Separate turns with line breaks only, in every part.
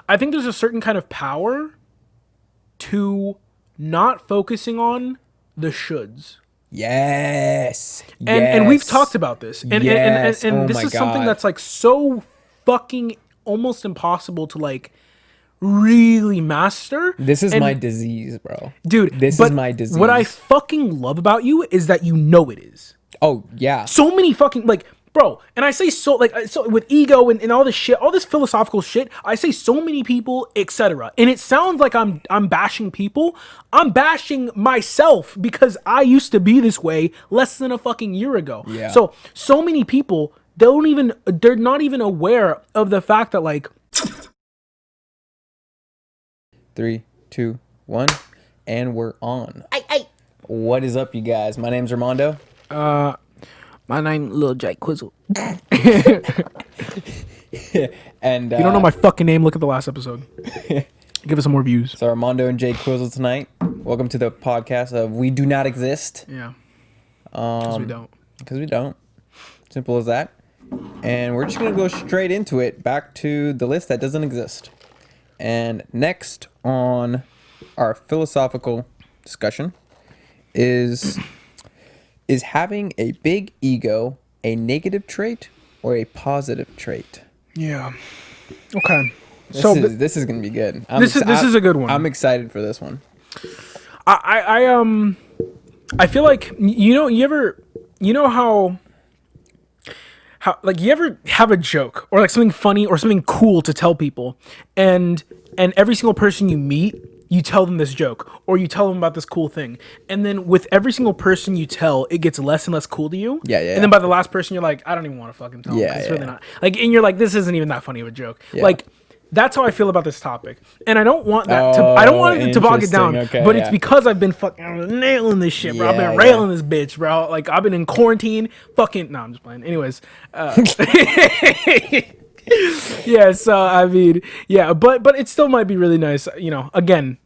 I think there's a certain kind of power to not focusing on the shoulds.
Yes.
And we've talked
Yes.
about this.
Yes. Oh
And this
my
is something
God.
that's like so fucking almost impossible to like really master.
This is
And
my disease, bro.
dude,
This is
but
my
what I
disease.
fucking love about you is that you know it is.
Oh, yeah.
So many fucking like bro, and I say so like so with ego and all this shit, all this philosophical shit, I say so many people, etc. And it sounds like I'm bashing people. I'm bashing myself because I used to be this way less than a fucking year ago.
Yeah.
So many people they're not even aware of the fact that like
3, 2, 1, and we're on. What is up, you guys? My name's Armando.
my name Lil Jake Quizzle.
And
You don't know my fucking name, look at the last episode. Give us some more views.
so Armando and Jake Quizzle tonight. Welcome to the podcast of We Do Not Exist.
Yeah. Because we don't.
Because we don't. Simple as that. And we're just going to go straight into it, back to the list that doesn't exist. And next on our philosophical discussion is having a big ego a negative trait or a positive trait?
Yeah. Okay.
This is going to be good.
This is a good one.
I'm excited for this one.
I feel like you know how like you ever have a joke or like something funny or something cool to tell people, and every single person you meet, you tell them this joke or you tell them about this cool thing, and then with every single person you tell, it gets less and less cool to you.
Yeah.
And then by the last person, you're like, I don't even want to fucking tell them. It's really not like, and you're like, this isn't even that funny of a joke.
Yeah.
Like. That's how I feel about this topic, and I don't want that to. I don't want it to bog it down,
Interesting. Okay,
but it's
yeah.
because I've been fucking nailing this shit, bro. I've
Yeah,
been railing this bitch, bro. Like I've been in quarantine, fucking. No, I'm just playing. Anyways, yeah. So I mean, yeah, but it still might be really nice. You know, again,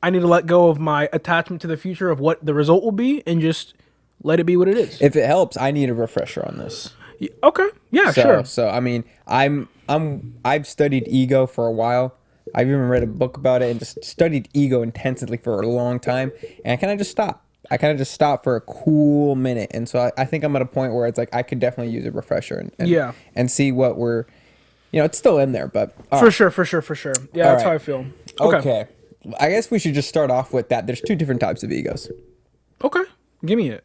I need to let go of my attachment to the future of what the result will be, and just let it be what it is.
If it helps, I need a refresher on this.
Okay. Yeah.
So,
Sure.
So I mean, I've studied ego for a while. I've even read a book about it and just studied ego intensively for a long time. And I kind of just stopped. I kind of just stopped for a cool minute. And so I think I'm at a point where it's like I could definitely use a refresher and see what we're, it's still in there, but
For sure. Yeah, that's how I feel.
Okay. I guess we should just start off with that. There's two different types of egos.
Okay. Give me it.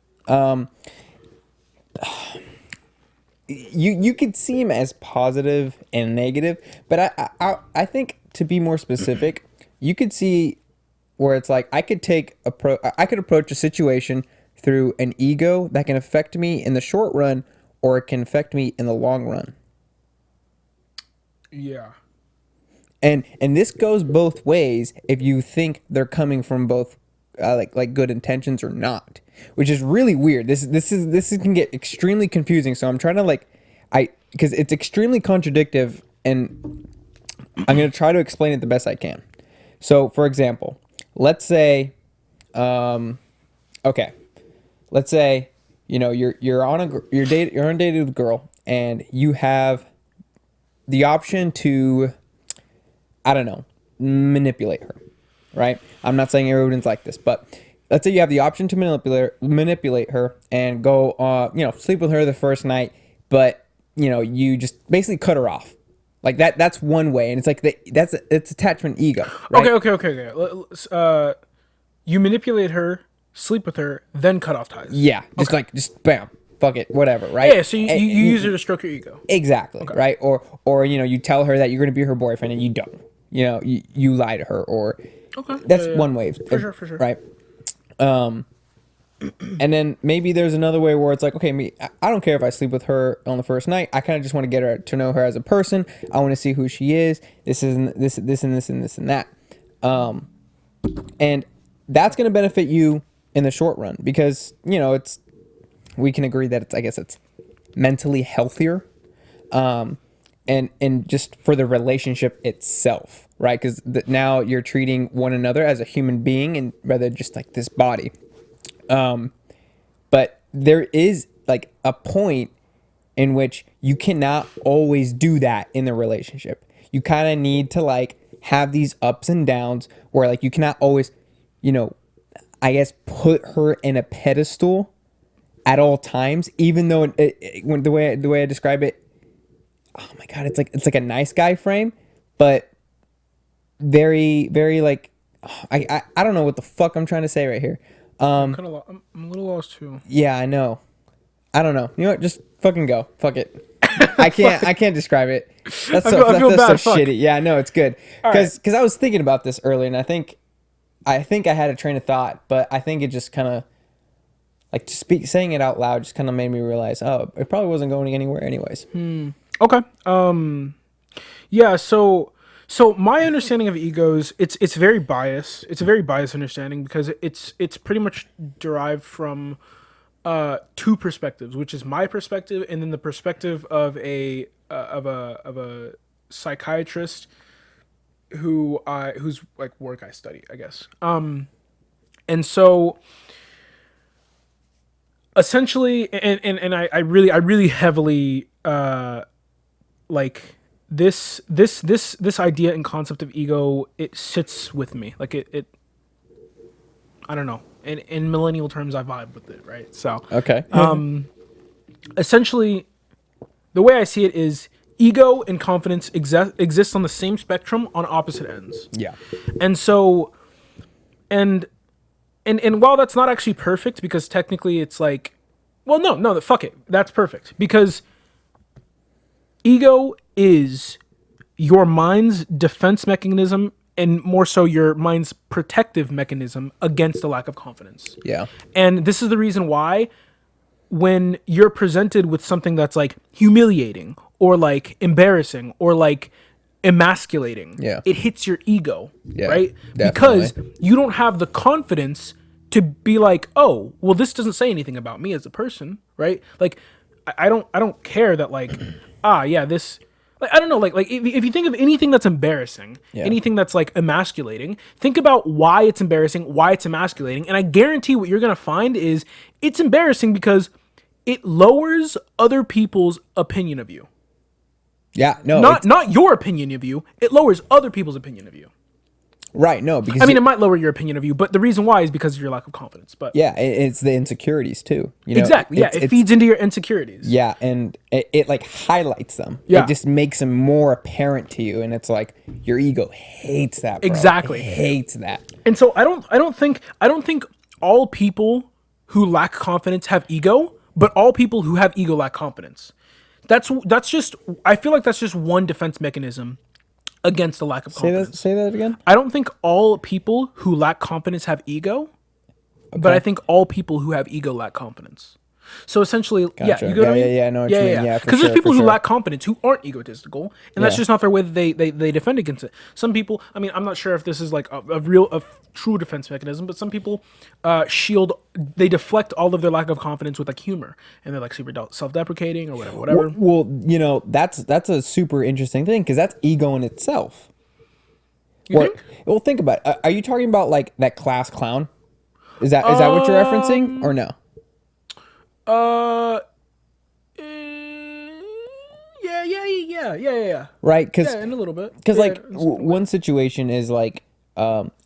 You could see him as positive and negative, but I think to be more specific, you could see where it's like I could approach a situation through an ego that can affect me in the short run, or it can affect me in the long run.
Yeah.
And this goes both ways if you think they're coming from both like good intentions or not, which is really weird. This can get extremely confusing. So I'm trying to because it's extremely contradictive, and I'm going to try to explain it the best I can. So for example, let's say, let's say, you're on a date with a girl, and you have the option to, I don't know, manipulate her. Right? I'm not saying everyone's like this, but let's say you have the option to manipulate her and go, sleep with her the first night, but you just basically cut her off, like that. That's one way, and it's like it's attachment ego. Right?
Okay. You manipulate her, sleep with her, then cut off ties.
Yeah, just bam, fuck it, whatever. Right?
Yeah. So you use her to stroke your ego.
Exactly. Okay. Right? Or you tell her that you're gonna be her boyfriend and you don't. You lie to her, or.
Okay.
That's one way.
For sure.
Right. And then maybe there's another way where it's like, okay, I don't care if I sleep with her on the first night. I kind of just want to get her to know her as a person. I want to see who she is. This and that. And that's going to benefit you in the short run because, we can agree that it's mentally healthier. And just for the relationship itself, right? Because now you're treating one another as a human being and rather just like this body. But there is like a point in which you cannot always do that in the relationship. You kind of need to like have these ups and downs where like you cannot always, you know, I guess put her in a pedestal at all times, even though when the way I describe it, oh my god, it's like a nice guy frame, but very very like I don't know what the fuck I'm trying to say right here.
I'm a little lost too.
Yeah, I know. I don't know. You know what? Just fucking go. Fuck it. I can't describe it. That's so
I feel
that's
bad.
so
Fuck.
shitty. Yeah, no, it's good.
All right.
Cuz I was thinking about this earlier, and I think I had a train of thought, but I think it just kind of like saying it out loud just kind of made me realize, oh, it probably wasn't going anywhere anyways.
Okay. Yeah. So my understanding of egos, it's very biased. It's a very biased understanding because it's pretty much derived from two perspectives, which is my perspective and then the perspective of a psychiatrist whose like work I study, I guess. And so essentially, and I really heavily like this idea and concept of ego. It sits with me, like it I don't know. In millennial terms, I vibe with it, right? So
Okay.
essentially, the way I see it is ego and confidence exist on the same spectrum on opposite ends.
Yeah.
And so, and while that's not actually perfect, because technically it's like, well, no, fuck it, that's perfect because ego is your mind's defense mechanism and more so your mind's protective mechanism against the lack of confidence.
Yeah.
And this is the reason why when you're presented with something that's like humiliating or like embarrassing or like emasculating,
Yeah.
it hits your ego,
Yeah,
right?
definitely.
Because you don't have the confidence to be like, oh, well, this doesn't say anything about me as a person, right? Like, I don't care that like, this. Like, I don't know, like if you think of anything that's embarrassing,
Yeah.
anything that's like emasculating, think about why it's embarrassing, why it's emasculating, and I guarantee what you're gonna find is it's embarrassing because it lowers other people's opinion of you.
Yeah. No.
Not your opinion of you. It lowers other people's opinion of you.
Right. No. Because
I mean, it might lower your opinion of you, but the reason why is because of your lack of confidence. But
yeah, it's the insecurities too. You know,
exactly, yeah, it feeds into your insecurities.
Yeah, and it like highlights them.
Yeah.
It just makes them more apparent to you, and it's like your ego hates that. Bro.
Exactly.
It hates that.
And so I don't think all people who lack confidence have ego, but all people who have ego lack confidence. That's just, I feel like that's just one defense mechanism against the lack of confidence.
Say that again.
I don't think all people who lack confidence have ego, but I think all people who have ego lack confidence. So essentially,
Gotcha.
yeah, you get what I mean?
Yeah, I know what you mean. Yeah, for
because there's
sure,
people
for
who
sure.
lack confidence who aren't egotistical, and that's
Yeah.
just not their way that they defend against it. Some people, I mean, I'm not sure if this is like a true defense mechanism, but some people they deflect all of their lack of confidence with like humor, and they're like super self-deprecating or whatever.
Well, you know, that's a super interesting thing because that's ego in itself.
You think?
Well, think about it. Are you talking about like that class clown? Is that what you're referencing or no?
Yeah.
Right, because
Yeah, in a little bit.
Because
Yeah,
like one situation is like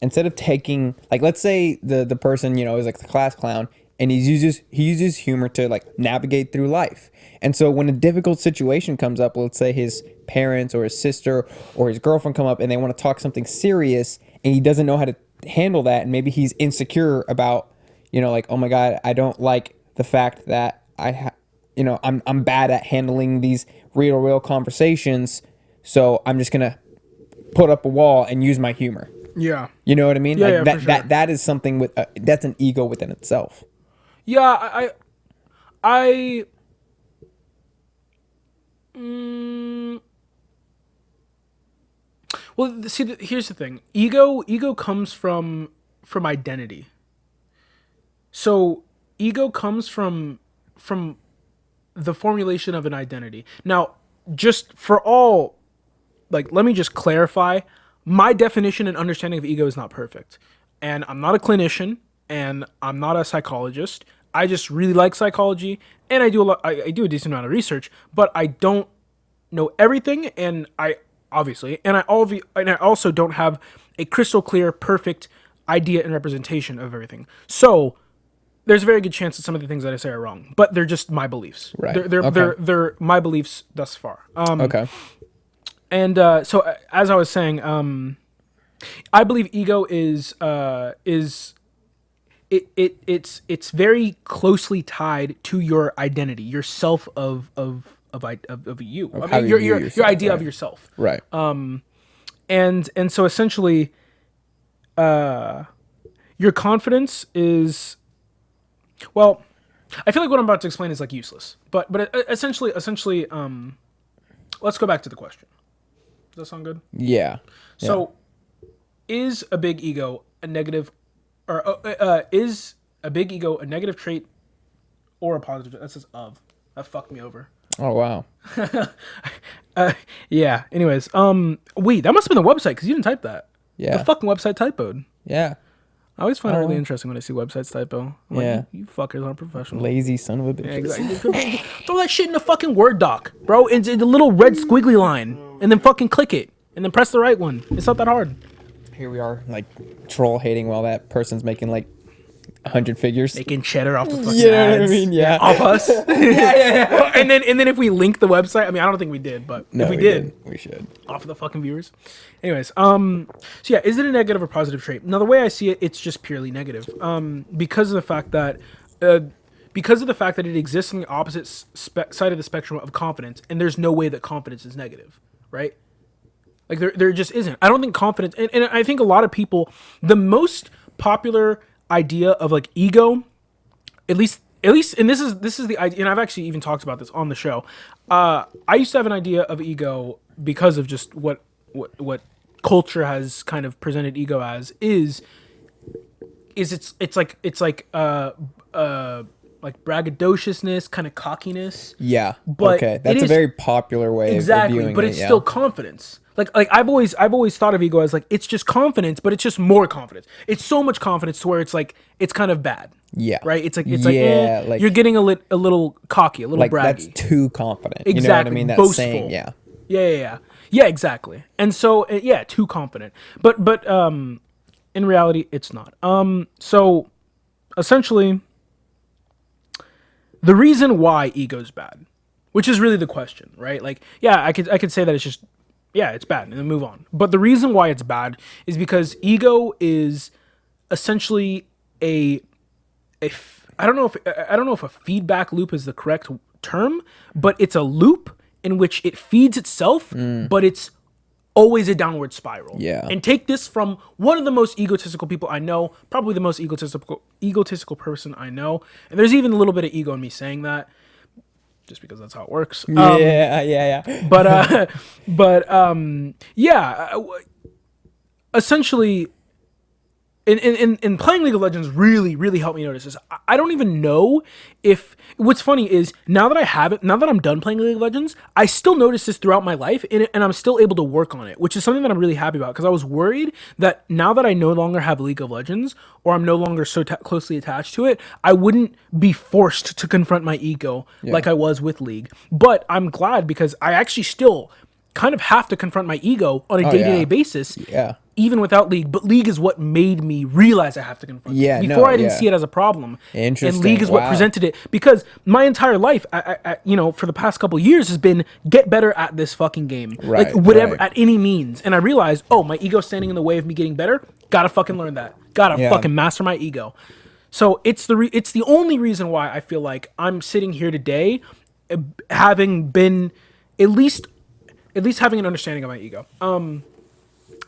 instead of taking like let's say the person you know is like the class clown and he uses humor to like navigate through life. And so when a difficult situation comes up, let's say his parents or his sister or his girlfriend come up and they want to talk something serious and he doesn't know how to handle that, and maybe he's insecure about, you know, like, oh my God, I don't like the fact that I'm bad at handling these real
conversations.
conversations, so I'm just gonna put up a wall and use my humor.
Yeah.
You know what I mean?
Yeah,
like
yeah,
that,
for sure.
that is something with that's an ego within itself.
Yeah, I well, see, here's the thing. Ego comes from identity. So ego comes from the formulation of an identity. Now, just for all, like, let me just clarify. My definition and understanding of ego is not perfect, and I'm not a clinician, and I'm not a psychologist. I just really like psychology, and I do a decent amount of research, but I don't know everything, and obviously, and I also don't have a crystal clear, perfect idea and representation of everything. So there's a very good chance that some of the things that I say are wrong, but they're just my beliefs.
Right.
They're my beliefs thus far.
Okay.
And so as I was saying, I believe ego it's very closely tied to your identity, your self of you.
Of
I
how
mean,
you
your
view
your
yourself,
idea of
right.
yourself.
Right.
And so essentially, your confidence is, well, I feel like what I'm about to explain is like useless. But essentially, let's go back to the question. Does that sound good?
Yeah.
So, is a big ego a negative, or is a big ego a negative trait or a positive trait? That says of. That fucked me over.
Oh wow.
Yeah. Anyways, wait, that must have been the website because you didn't type that.
Yeah.
The fucking website typoed.
Yeah.
I always find it really interesting when I see websites typo. I'm
Yeah.
like, you fuckers aren't professional.
Lazy son of a bitch.
Yeah, exactly. Throw that shit in the fucking Word doc, bro. It's a little red squiggly line, and then fucking click it, and then press the right one. It's not that hard.
Here we are, like troll hating while that person's making like 100 figures.
Making cheddar off the fucking
You know what I
ads.
mean? Yeah.
Off us.
yeah.
And then if we link the website, I mean, I don't think we did, but
No,
if we did,
didn't. We should.
off of the fucking viewers. Anyways, so yeah, is it a negative or positive trait? Now, the way I see it, it's just purely negative. Because of the fact that it exists on the opposite side of the spectrum of confidence, and there's no way that confidence is negative, right? Like there just isn't. I don't think confidence, and I think a lot of people, the most popular idea of like ego, at least, and this is the idea, and I've actually even talked about this on the show. I used to have an idea of ego because of just what culture has kind of presented ego as is it's like braggadociousness, kind of cockiness.
Yeah.
But
okay. That's
it
a
is-
very popular way of viewing
but
it.
it's
Yeah.
still confidence. Like I've always thought of ego as like it's just confidence, but it's just more confidence. It's so much confidence to where it's like it's kind of bad.
Yeah.
Right. It's like
Yeah, like-
you're getting a little cocky, a little
like
braggy.
that's too confident.
Exactly.
You know what I mean? That's
Boastful.
saying, yeah.
Yeah, exactly. And so yeah, too confident. But in reality, it's not. So essentially, the reason why ego's bad, which is really the question, right? Like, yeah, I could say that it's just, yeah, it's bad, and then move on. But the reason why it's bad is because ego is essentially I don't know if a feedback loop is the correct term, but it's a loop in which it feeds itself, but it's always a downward spiral.
Yeah.
And take this from one of the most egotistical people I know, probably the most egotistical person I know. And there's even a little bit of ego in me saying that, just because that's how it works.
Yeah.
Essentially, in playing League of Legends really helped me notice this. I don't even know if what's funny is now that I'm done playing League of Legends, I still notice this throughout my life, and I'm still able to work on it, which is something that I'm really happy about, because I was worried that now that I no longer have League of Legends, or I'm no longer so closely attached to it, I wouldn't be forced to confront my ego like I was with League. But I'm glad, because I actually still kind of have to confront my ego on a day-to-day basis.
Yeah.
Even without League, but League is what made me realize I have to confront it.
Yeah,
Before
no,
I didn't
yeah.
see it as a problem.
Interesting.
And League is what
Wow.
presented it, because my entire life, I for the past couple years, has been get better at this fucking game,
Right,
like whatever,
right.
at any means. And I realized, oh, my ego's standing in the way of me getting better. Gotta fucking learn that. Gotta
Yeah.
fucking master my ego. So it's the only reason why I feel like I'm sitting here today, having been at least having an understanding of my ego.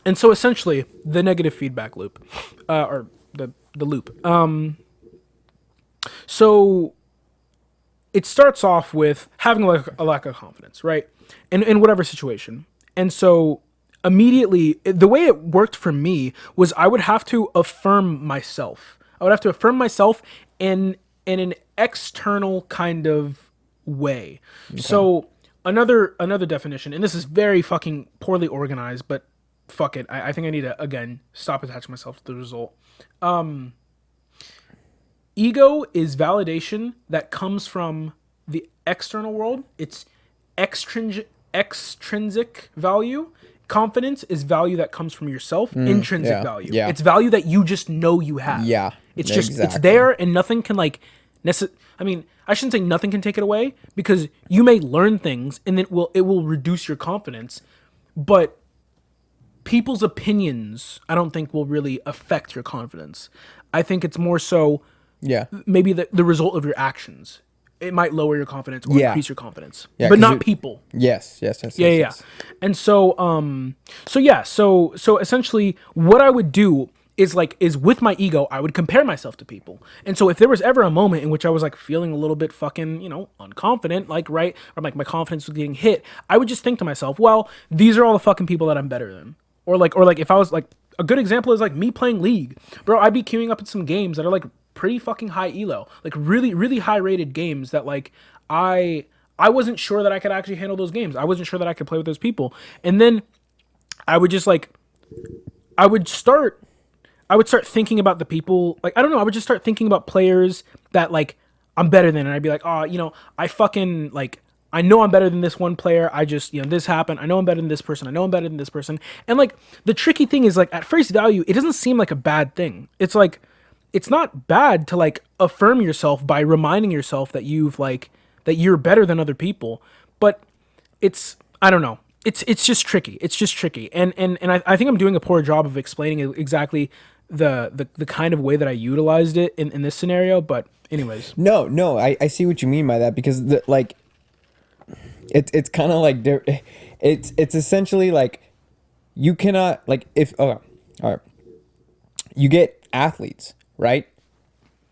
And so essentially, the negative feedback loop, or the loop. So it starts off with having a lack of confidence, right? In whatever situation. And so immediately, the way it worked for me was I would have to affirm myself. I would have to affirm myself in an external kind of way. Okay. So another definition, and this is very fucking poorly organized, but fuck it. I think I need to, again, stop attaching myself to the result. Ego is validation that comes from the external world. It's extrinsic extrinsic value. Confidence is value that comes from yourself. Intrinsic
yeah,
value.
yeah.
It's value that you just know you have.
Yeah,
It's just it's
exactly.
there, and nothing can like I mean, I shouldn't say nothing can take it away, because you may learn things and it will reduce your confidence, but people's opinions I don't think will really affect your confidence. I think it's more so
Yeah.
maybe the result of your actions. It might lower your confidence or
Yeah.
increase your confidence,
Yeah,
but
'cause
not
you-
people.
Yes.
Yeah. And so so essentially what I would do is with my ego, I would compare myself to people. And so if there was ever a moment in which I was like feeling a little bit fucking, unconfident, like right, or like my confidence was getting hit, I would just think to myself, well, these are all the fucking people that I'm better than. Or like if I was like, a good example is like me playing League. Bro, I'd be queuing up in some games that are like pretty fucking high elo, like really, really high rated games that like I wasn't sure that I could actually handle those games. I wasn't sure that I could play with those people. And then I would just like I would start thinking about the people, like I don't know, I would just start thinking about players that like I'm better than, and I'd be like, "Oh, I fucking like I know I'm better than this one player. I just, this happened. I know I'm better than this person. I know I'm better than this person." And like the tricky thing is like at face value, it doesn't seem like a bad thing. It's like it's not bad to like affirm yourself by reminding yourself that that you're better than other people. But it's, I don't know. It's just tricky. It's just tricky. And I think I'm doing a poor job of explaining exactly the kind of way that I utilized it in this scenario. But anyways.
No, I see what you mean by that, because it's kind of like it's essentially like you cannot like if all right, you get athletes, right,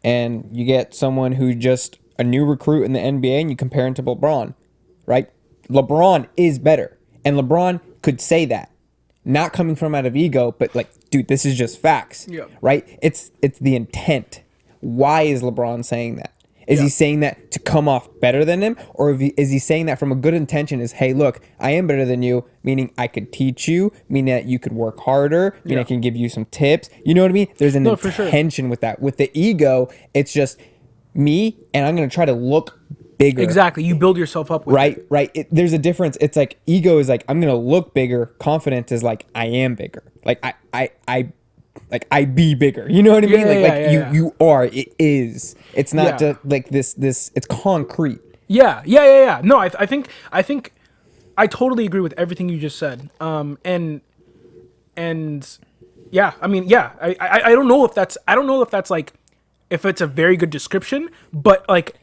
and you get someone who just a new recruit in the NBA and you compare him to LeBron, right? LeBron is better, and LeBron could say that, not coming from out of ego, but like, dude, this is just facts.
Yeah.
Right? It's the intent. Why is LeBron saying that? Is he saying that to come off better than him? Or is he saying that from a good intention, is, hey, look, I am better than you, meaning I could teach you, meaning that you could work harder, meaning I can give you some tips. You know what I mean? There's an intention with that. With the ego, it's just me, and I'm going to try to look bigger.
Exactly. You build yourself up with it.
Right. There's a difference. It's like ego is like, I'm going to look bigger. Confidence is like, I am bigger. Like I be bigger. You know what I mean? You are. It is. It's not just like this. It's concrete.
Yeah. No, I think I totally agree with everything you just said. And yeah, I mean, yeah, I don't know if that's like, if it's a very good description, but like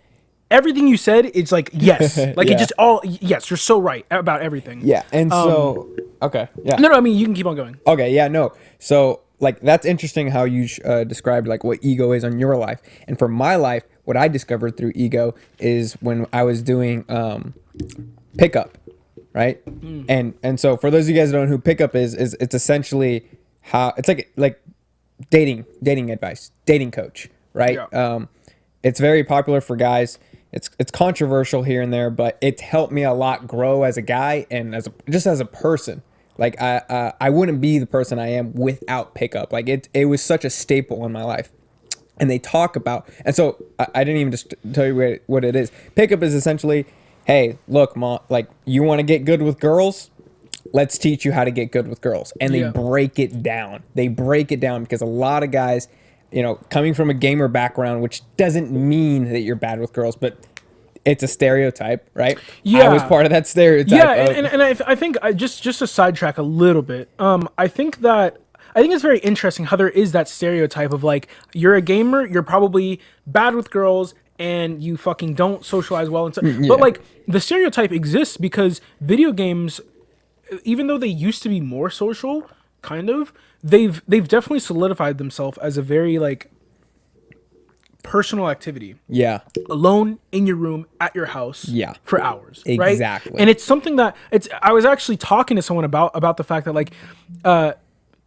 everything you said, it's like, yes, like it just all, yes, you're so right about everything.
Yeah. And so, okay. Yeah.
No, I mean, you can keep on going.
Okay. Yeah. No. So like, that's interesting how you described like what ego is on your life. And for my life, what I discovered through ego is when I was doing pickup, right? And so for those of you guys that don't know who pickup is it's essentially how it's like dating advice, dating coach, right?
Yeah.
It's very popular for guys. It's controversial here and there, but it's helped me a lot grow as a guy and as a person. Like I wouldn't be the person I am without pickup. Like it was such a staple in my life. And they talk about, and so I didn't even just tell you what it is. Pickup is essentially, hey, look, mom, like you want to get good with girls? Let's teach you how to get good with girls. And they break it down. They break it down because a lot of guys, coming from a gamer background, which doesn't mean that you're bad with girls, but it's a stereotype, right?
Yeah.
I was part of that stereotype.
Yeah, and I think just to sidetrack a little bit, I think it's very interesting how there is that stereotype of like, you're a gamer, you're probably bad with girls, and you fucking don't socialize well and stuff. But like the stereotype exists because video games, even though they used to be more social, kind of, they've definitely solidified themselves as a very like personal activity.
Yeah.
Alone in your room at your house.
Yeah.
For hours. Right?
Exactly.
And it's something that I was actually talking to someone about the fact that like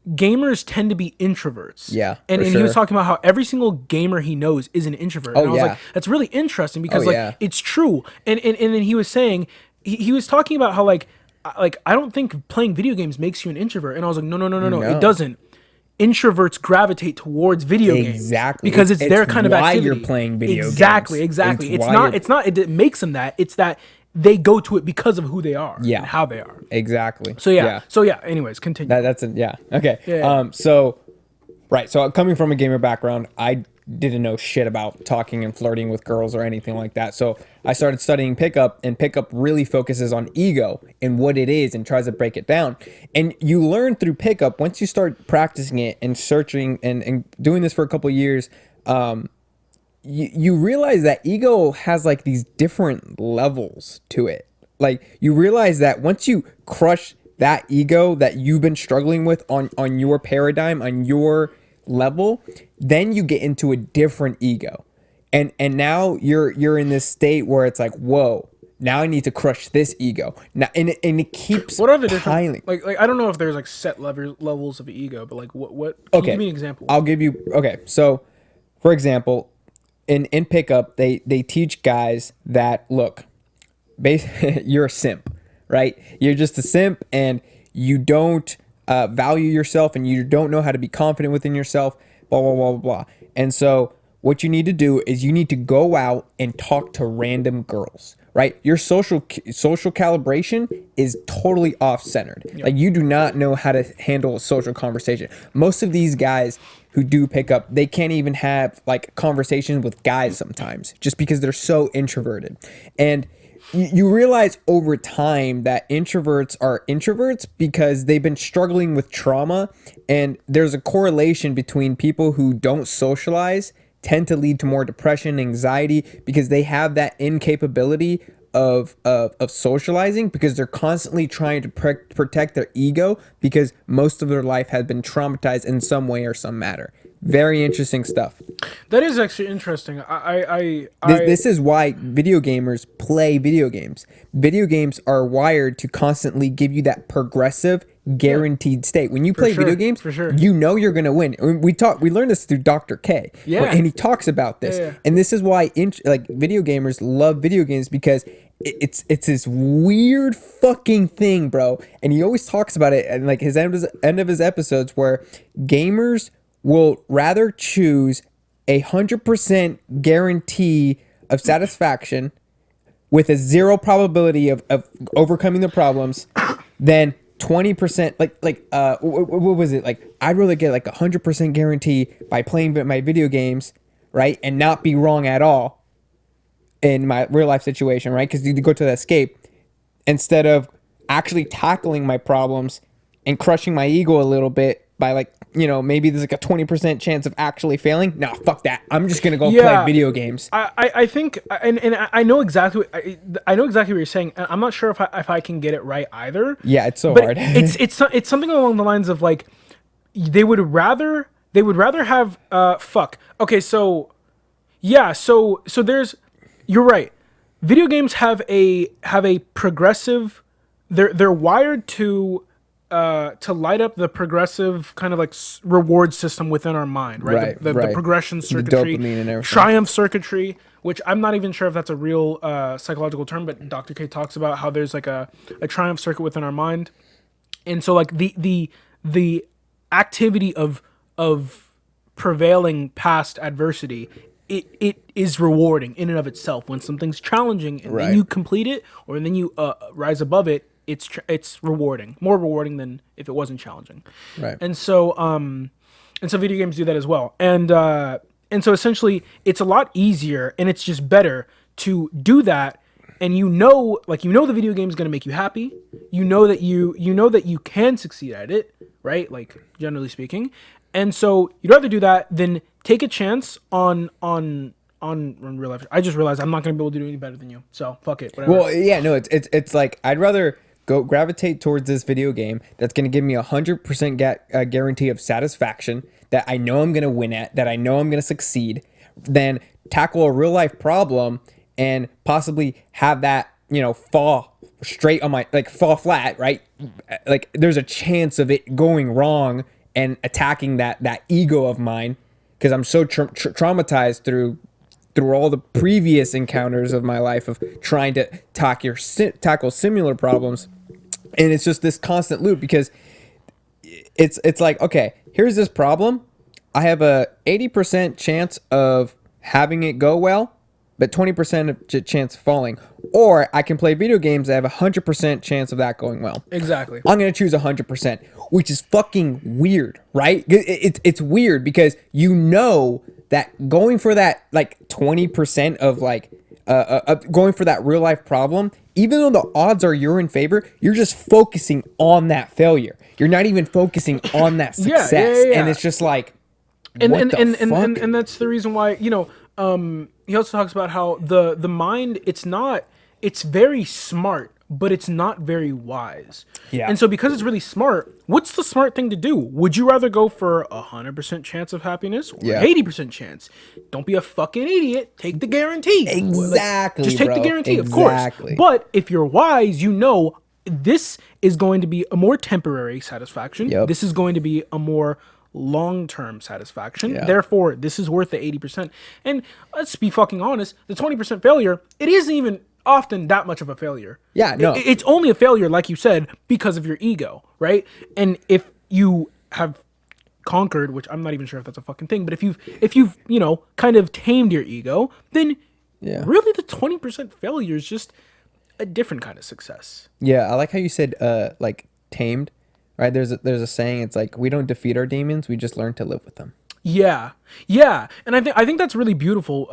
gamers tend to be introverts.
Yeah.
And he was talking about how every single gamer he knows is an introvert. And I was like, that's really interesting because it's true. And then he was saying he was talking about how like I don't think playing video games makes you an introvert. And I was like, no, it doesn't. Introverts gravitate towards video games.
Exactly.
Because it's their kind of activity.
Why you're playing video games.
Exactly. It's not it makes them that. It's that they go to it because of who they are
Yeah.
and how they are.
Exactly.
So yeah. Anyways, continue.
That's it. Yeah. Okay.
Yeah.
So, right. So coming from a gamer background, I didn't know shit about talking and flirting with girls or anything like that. So I started studying pickup, and pickup really focuses on ego and what it is and tries to break it down. And you learn through pickup, once you start practicing it and searching and doing this for a couple of years, you realize that ego has like these different levels to it. Like you realize that once you crush that ego that you've been struggling with on your paradigm, on your level, then you get into a different ego. And now you're in this state where it's like, whoa, now I need to crush this ego. Now and it keeps
What are the different
piling.
like I don't know if there's like set levels of ego, but like what can you give me an example?
I'll give you so for example, in pickup, they teach guys that look, you're a simp, right? You're just a simp, and you don't value yourself, and you don't know how to be confident within yourself, blah, blah, blah, blah, blah. And so what you need to do is you need to go out and talk to random girls, right? Your social calibration is totally off-centered. Yep. Like you do not know how to handle a social conversation. Most of these guys who do pick up, they can't even have like conversations with guys sometimes just because they're so introverted. And you realize over time that introverts are introverts because they've been struggling with trauma, and there's a correlation between people who don't socialize tend to lead to more depression, anxiety, because they have that incapability of socializing, because they're constantly trying to protect their ego because most of their life has been traumatized in some way or some matter. Very interesting stuff.
That is actually interesting.
This is why video gamers play video games. Video games are wired to constantly give you that progressive, guaranteed state. When you play video games, you know you're gonna win. We learned this through Dr. K.
Yeah,
and he talks about this. Yeah. And this is why video gamers love video games, because it's this weird fucking thing, bro. And he always talks about it, and like his end of his episodes, where gamers will rather choose 100% guarantee of satisfaction with a 0 probability of overcoming the problems than 20%. What was it? Like, I'd rather get like 100% guarantee by playing my video games, right, and not be wrong at all in my real life situation, right? Because you go to the escape instead of actually tackling my problems and crushing my ego a little bit by, like, you know, maybe there's like a 20% chance of actually failing. Nah, fuck that. I'm just gonna go play video games.
I think, and I know exactly. I know exactly what you're saying. I'm not sure if I can get it right either.
Yeah, it's so hard.
it's something along the lines of like they would rather have fuck. Okay, so yeah, so there's, you're right. Video games have a progressive. They're wired to light up the progressive kind of like reward system within our mind, right? The progression circuitry, the dopamine and everything. Triumph circuitry, which I'm not even sure if that's a real psychological term, but Dr. K talks about how there's like a triumph circuit within our mind. And so like the activity of prevailing past adversity, it is rewarding in and of itself. When something's challenging and then you complete it, or then you rise above it, it's rewarding, more rewarding than if it wasn't challenging.
Right.
And so video games do that as well. And so essentially it's a lot easier, and it's just better to do that. And the video game is going to make you happy. You know that you can succeed at it, right? Like, generally speaking. And so you'd rather do that than take a chance on real life. I just realized I'm not going to be able to do any better than you. So fuck it. Whatever.
Well, yeah, no, it's like I'd rather gravitate towards this video game that's going to give me 100% guarantee of satisfaction that I know I'm going to win at, that I know I'm going to succeed, than tackle a real life problem and possibly have that, you know, fall flat, right? Like there's a chance of it going wrong and attacking that ego of mine, because I'm so traumatized through all the previous encounters of my life of trying to tackle similar problems. And it's just this constant loop, because it's like, okay, here's this problem. I have a 80% chance of having it go well, but 20% of chance of falling. Or I can play video games that have a 100% chance of that going well.
Exactly.
I'm going to choose 100%, which is fucking weird, right? It's weird because you know that going for that like 20% of like going for that real life problem, even though the odds are you're in favor, you're just focusing on that failure. You're not even focusing on that success.
Yeah.
And it's just like,
And
what
and,
the
and,
fuck?
and that's the reason why, he also talks about how the mind, it's very smart, but it's not very wise.
Yeah.
And so because it's really smart, what's the smart thing to do? Would you rather go for 100% chance of happiness or
Yeah.
80% chance? Don't be a fucking idiot. Take the guarantee.
Exactly,
Just take the
bro.
guarantee, of course.
Exactly.
But if you're wise, you know this is going to be a more temporary satisfaction.
Yep.
This is going to be a more long-term satisfaction.
Yeah.
Therefore, this is worth the 80%. And let's be fucking honest, the 20% failure, it isn't even often that much of a failure.
Yeah, no.
It's only a failure, like you said, because of your ego, right? And if you have conquered, which I'm not even sure if that's a fucking thing, but if you've kind of tamed your ego, then really the 20% failure is just a different kind of success.
Yeah, I like how you said like tamed, right? There's a saying, it's like we don't defeat our demons, we just learn to live with them.
Yeah, and I think that's really beautiful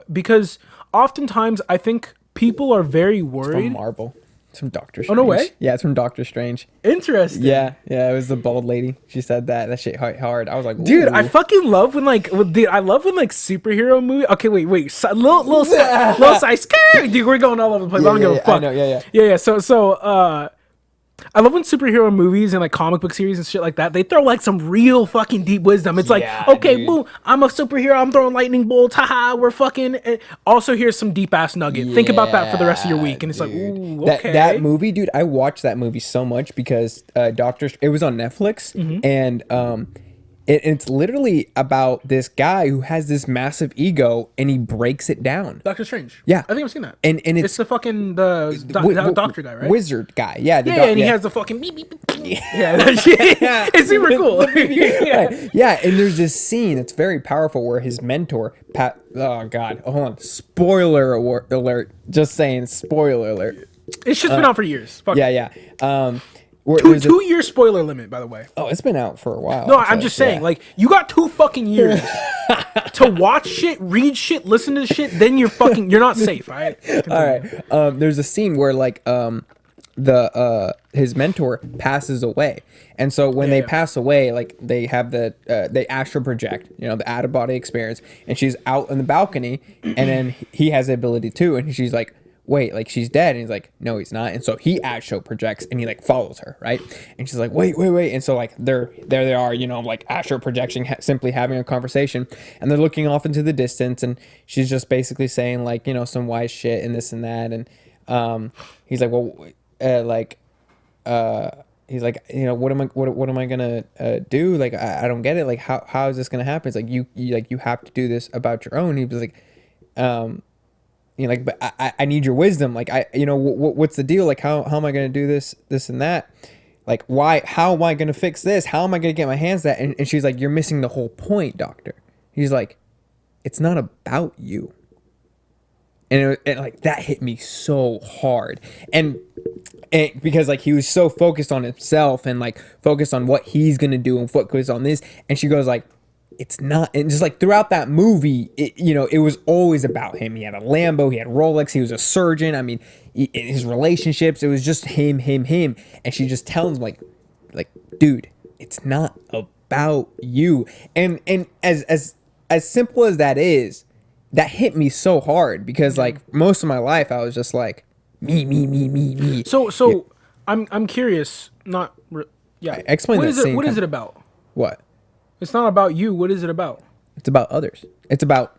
because oftentimes I think people are very
From
worried.
Marvel. It's from Doctor Strange.
Oh, no way?
Yeah, it's from Doctor Strange.
Interesting.
Yeah, it was the bald lady. She said that. That shit hit hard. I was like,
Dude,
ooh.
I fucking love when I love when superhero movie. Okay, wait, little side skirt. Dude, we're going all over the place. I don't give a fuck.
I know,
Yeah. So, I love when superhero movies and like comic book series and shit like that, they throw like some real fucking deep wisdom. It's like, okay,
dude.
boom, I'm a superhero, I'm throwing lightning bolts, haha, we're fucking. Also, here's some deep ass nugget. Think about that for the rest of your week, and it's like, ooh, okay.
That movie, dude, I watched that movie so much because it was on Netflix, and it's literally about this guy who has this massive ego and he breaks it down.
Doctor Strange.
Yeah.
I think I've seen that.
And
it's the fucking doctor guy, right?
Wizard guy. Yeah.
And he has the fucking beep, beep, beep. Yeah, that shit. It's super cool.
Yeah, and there's this scene that's very powerful where his mentor, oh god, hold on, spoiler alert, just saying, spoiler alert.
It's just been out for years. Fuck it.
Yeah.
2 year spoiler limit, by the way.
Oh, it's been out for a while.
No, I'm just saying, like, you got 2 fucking years to watch shit, read shit, listen to shit, then you're not safe, all right?
All right. There's a scene where like his mentor passes away, and so when they pass away, like they have they astral project, the out of body experience, and she's out on the balcony, and then he has the ability too, and she's like, wait, like she's dead, and he's like, no, he's not, and so he astral projects and he like follows her, right? And she's like, wait, and so like there they are, like astral projection, simply having a conversation, and they're looking off into the distance, and she's just basically saying like, some wise shit and this and that, and he's like, well, he's like, what am I gonna do? Like, I don't get it. Like, how is this gonna happen? It's like you have to do this about your own. He was like, but I need your wisdom. Like, what's the deal? Like, how am I gonna do this and that? Like, how am I gonna fix this? How am I gonna get my hands that? And she's like, you're missing the whole point, doctor. He's like, it's not about you. And like that hit me so hard, and because like he was so focused on himself and like focused on what he's gonna do and focused on this, and she goes like, it's not. And just like throughout that movie, it was always about him. He had a Lambo, he had Rolex, he was a surgeon. I mean, in his relationships, it was just him, and she just tells him like, dude, it's not about you. And as simple as that is, that hit me so hard because like most of my life I was just like me.
So yeah. I'm curious.
Explain
what
that
is it?
same
What is
com-
it about?
What?
It's not about you. What is it about?
It's about others. It's about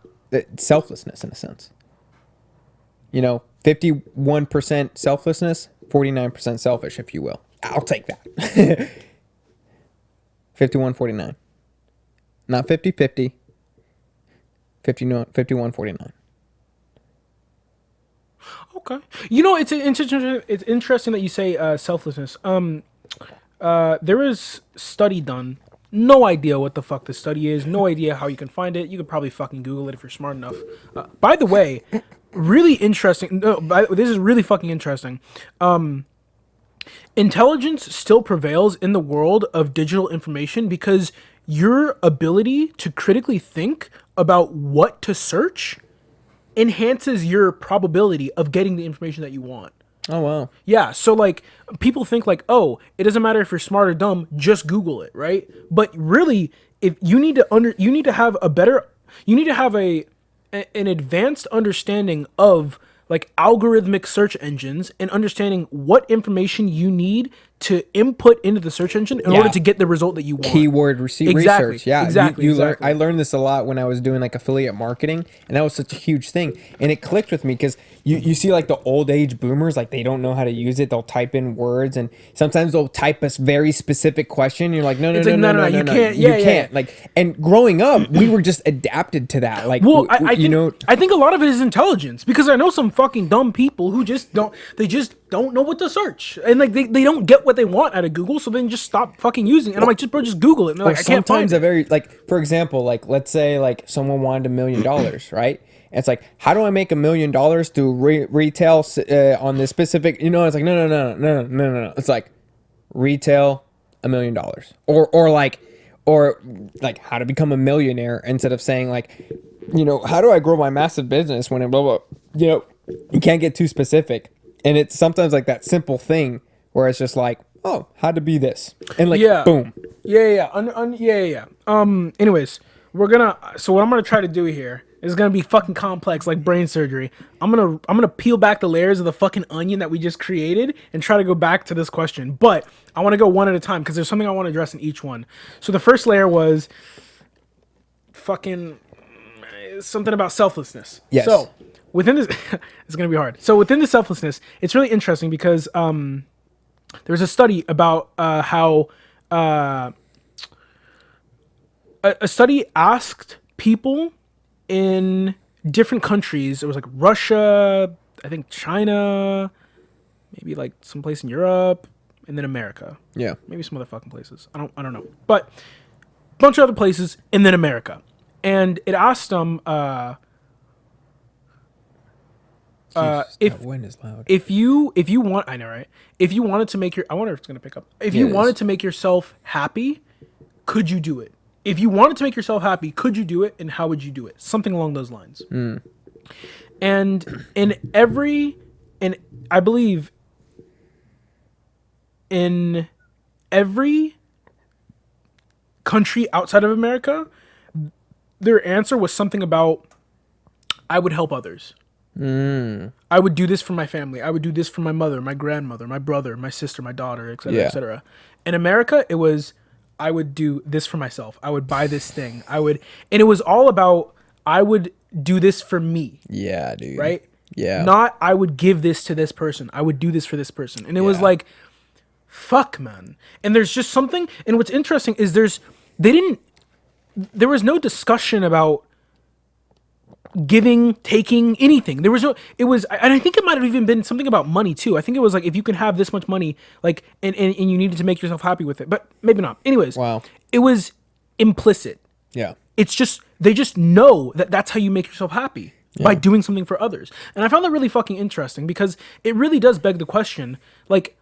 selflessness in a sense. 51% selflessness, 49% selfish, if you will. I'll take that. 51-49. Not 50-50. 51-49.
Okay. It's interesting that you say selflessness. There was study done. No idea what the fuck the study is. No idea how you can find it. You could probably fucking Google it if you're smart enough. By the way, really interesting. No, this is really fucking interesting. Intelligence still prevails in the world of digital information because your ability to critically think about what to search enhances your probability of getting the information that you want.
Oh wow.
Yeah, so like people think like, oh, it doesn't matter if you're smart or dumb, just Google it, right? But really, if you need to you need to have a better, you need to have an advanced understanding of like algorithmic search engines and understanding what information you need to input into the search engine in order to get the result that you want.
Keyword research. Yeah,
exactly.
I learned this a lot when I was doing like affiliate marketing, and that was such a huge thing. And it clicked with me because you see like the old age boomers, like they don't know how to use it. They'll type in words, and sometimes they'll type a very specific question. And you're like, no, you can't. You can't. Like, and growing up, we were just adapted to that. Like,
well, I think a lot of it is intelligence because I know some fucking dumb people who just don't know what to search, and like they don't get what they want out of Google, so then just stop fucking using it. And I'm like, just Google it. And they're like, I can't find it.
Sometimes a very, like, for example, like let's say like someone wanted $1 million, right? And it's like, how do I make $1 million to retail on this specific? It's like no. It's like retail $1 million, or like how to become a millionaire instead of saying like, how do I grow my massive business when it blah blah. You can't get too specific, and it's sometimes like that simple thing where it's just like, oh, how to be this, and like, boom.
Yeah. Anyways, so what I'm gonna try to do here is gonna be fucking complex, like brain surgery. I'm gonna peel back the layers of the fucking onion that we just created and try to go back to this question. But I want to go one at a time because there's something I want to address in each one. So the first layer was fucking something about selflessness.
Yes.
So within this, it's gonna be hard. So within the selflessness, it's really interesting because there's a study about how a study asked people in different countries. It was like Russia, I think China, maybe like someplace in Europe, and then America.
Yeah.
Maybe some other fucking places. I don't know. But a bunch of other places, and then America. And it asked them
that wind is loud.
if you want, I know, right? If you wanted to make I wonder if it's gonna pick up. If you wanted to make yourself happy, could you do it? If you wanted to make yourself happy, could you do it, and how would you do it? Something along those lines. And I believe in every country outside of America, their answer was something about, I would help others. I would do this for my family. I would do this for my mother, my grandmother, my brother, my sister, my daughter, etc., etc. In America, it was, I would do this for myself. I would buy this thing. And it was all about, I would do this for me.
Yeah, dude.
Right?
Yeah.
Not, I would give this to this person. I would do this for this person. And it was like, fuck, man. And there's just something, and what's interesting is there was no discussion about giving, taking, anything. There was no, it was, and I think it might have even been something about money too. I think it was like, if you can have this much money, like, and you needed to make yourself happy with it, but maybe not. Anyways,
wow.
It was implicit.
Yeah.
It's just, they just know that that's how you make yourself happy, by doing something for others. And I found that really fucking interesting because it really does beg the question, like,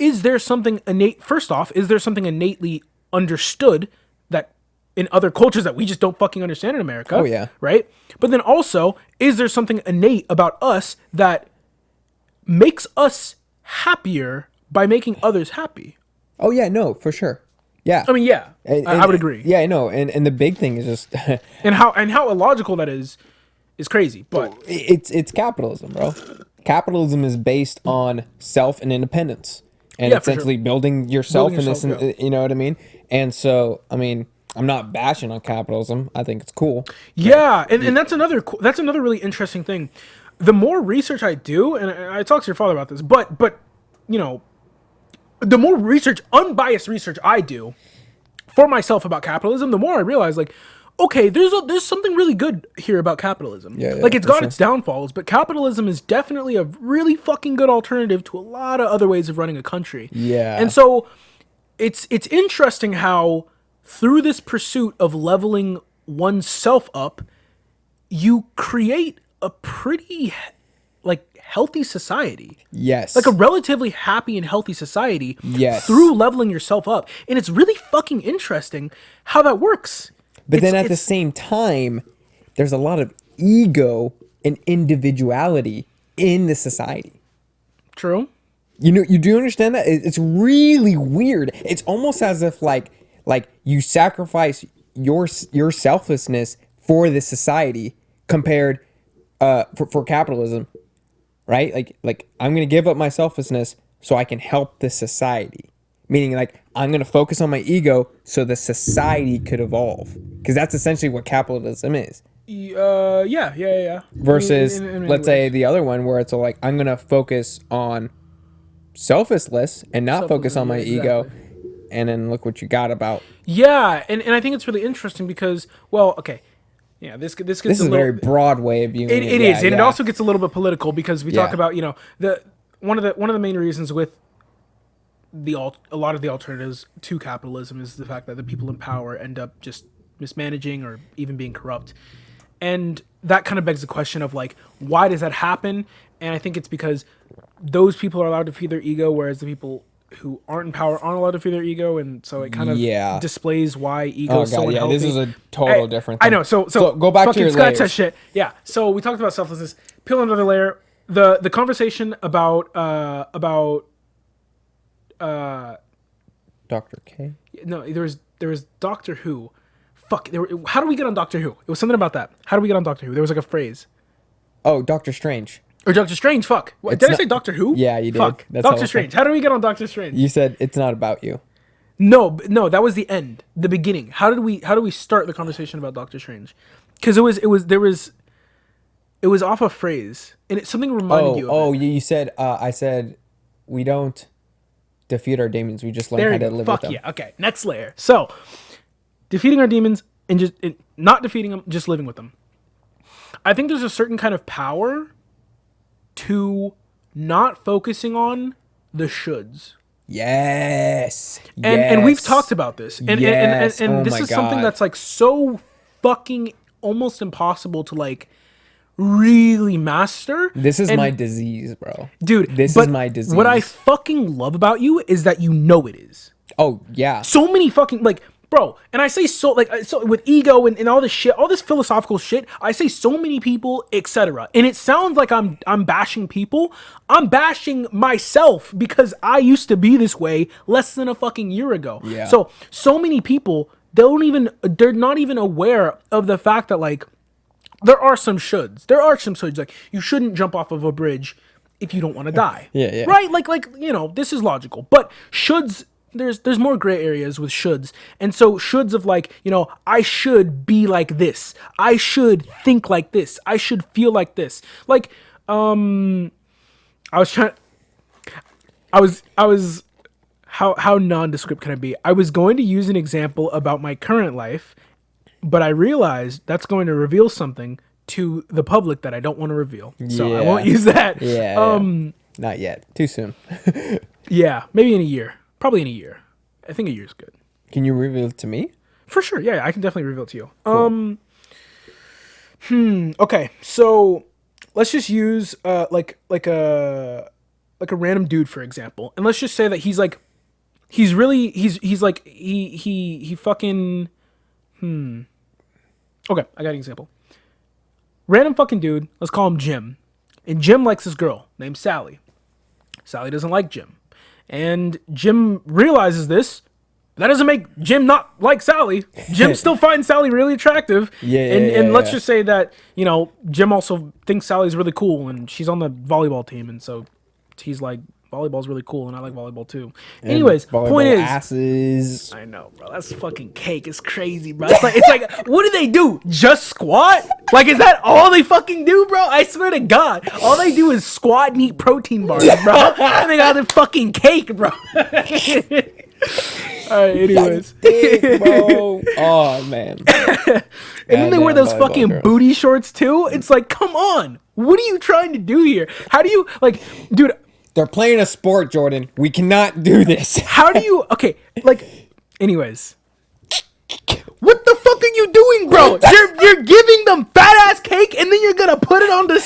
is there something innately understood that in other cultures that we just don't fucking understand in America?
Oh, yeah.
Right? But then also, is there something innate about us that makes us happier by making others happy?
Oh, yeah, no, for sure. Yeah.
I mean, yeah, I would agree.
Yeah, I know. And the big thing is just...
and how illogical that is crazy, but...
It's capitalism, bro. Capitalism is based on self and independence. And essentially building yourself in this, you know what I mean? And so, I mean... I'm not bashing on capitalism. I think it's cool.
Yeah, and that's another really interesting thing. The more research I do, and I talked to your father about this, but the more research, unbiased research I do for myself about capitalism, the more I realize, like, okay, there's something really good here about capitalism.
Yeah,
like, it's got its downfalls, but capitalism is definitely a really fucking good alternative to a lot of other ways of running a country.
Yeah.
And so it's interesting how through this pursuit of leveling oneself up, you create a pretty like healthy society.
Yes.
Like a relatively happy and healthy society.
Yes.
Through leveling yourself up. And it's really fucking interesting how that works.
But then at the same time, there's a lot of ego and individuality in the society.
True.
You know, you do understand that? It's really weird. It's almost as if like you sacrifice your selflessness for the society compared for capitalism, right? Like I'm going to give up my selflessness so I can help the society. Meaning like I'm going to focus on my ego so the society could evolve. Because that's essentially what capitalism is.
Yeah.
Versus,
in
let's say the other one where it's like, I'm going to focus on selflessness and not focus on my ego. And then look what you got about.
Yeah, and I think it's really interesting because, well, okay. Yeah, this gets
This is a very broad way of viewing it.
It is, and it also gets a little bit political because we talk about, you know, one of the main reasons with a lot of the alternatives to capitalism is the fact that the people in power end up just mismanaging or even being corrupt. And that kind of begs the question of like, why does that happen? And I think it's because those people are allowed to feed their ego, whereas the people who aren't in power aren't allowed to feed their ego, and so it kind of displays why ego is so unhealthy.
This is a total different thing.
I know. So
go back to your layers.
Shit. Yeah. So we talked about selflessness. Peel another layer. The conversation about
Dr. K.
No, there was Doctor Who. Fuck. How do we get on Doctor Who? It was something about that. How do we get on Doctor Who? There was like a phrase.
Oh, Doctor Strange.
Or Doctor Strange. Fuck. Did I say Doctor Who?
Yeah, you did.
Fuck. Doctor Strange. How do we get on Doctor Strange?
You said it's not about you.
No, that was the end, the beginning. How do we start the conversation about Doctor Strange? Because it was off a phrase, and something reminded you of it.
You said I said we don't defeat our demons. We just learn how to live with them.
Yeah. Okay. Next layer. So, defeating our demons and not defeating them, just living with them. I think there's a certain kind of power to not focusing on the shoulds.
Yes.
And we've talked about this. And
Yes.
and this is something that's like so fucking almost impossible to like really master.
This is my disease, bro.
Dude,
this is my disease.
What I fucking love about you is that you know it is.
Oh, yeah.
So many fucking like, bro, and I say so with ego and all this shit, all this philosophical shit, I say so many people, etc. And it sounds like I'm bashing people. I'm bashing myself because I used to be this way less than a fucking year ago.
Yeah.
So many people they're not even aware of the fact that like there are some shoulds. There are some shoulds. Like you shouldn't jump off of a bridge if you don't want to die.
Yeah.
Right? Like you know, this is logical. But shoulds, there's more gray areas with shoulds. And so shoulds of like, you know, I should be like this. I should think like this. I should feel like this. Like, how nondescript can I be? I was going to use an example about my current life, but I realized that's going to reveal something to the public that I don't want to reveal. So I won't use that.
Yeah. Not yet. Too soon.
Yeah, maybe in a year. Probably in a year. I think a year is good.
Can you reveal it to me?
For sure. Yeah, I can definitely reveal it to you.
Cool.
Okay. So let's just use like a random dude for example, and let's just say that he's fucking. Okay, I got an example. Random fucking dude. Let's call him Jim, and Jim likes this girl named Sally. Sally doesn't like Jim. And Jim realizes this. That doesn't make Jim not like Sally. Jim still finds Sally really attractive. And let's just say that, you know, Jim also thinks Sally's really cool and she's on the volleyball team. And so he's like, volleyball's really cool and I like volleyball too.
And
anyways, point is.
Asses.
I know, bro. That's fucking cake. It's crazy, bro. It's like, what do they do? Just squat? Like, is that all they fucking do, bro? I swear to God. All they do is squat and eat protein bars, bro. And they got their fucking cake, bro. Alright, anyways.
Bro. Oh, man.
And then they wear those fucking booty shorts too. It's like, come on. What are you trying to do here? How do you, like, dude.
They're playing a sport, Jordan. We cannot do this.
How do you, okay, like, anyways. What the fuck are you doing, bro? You're giving them fat ass cake and then you're gonna put it on the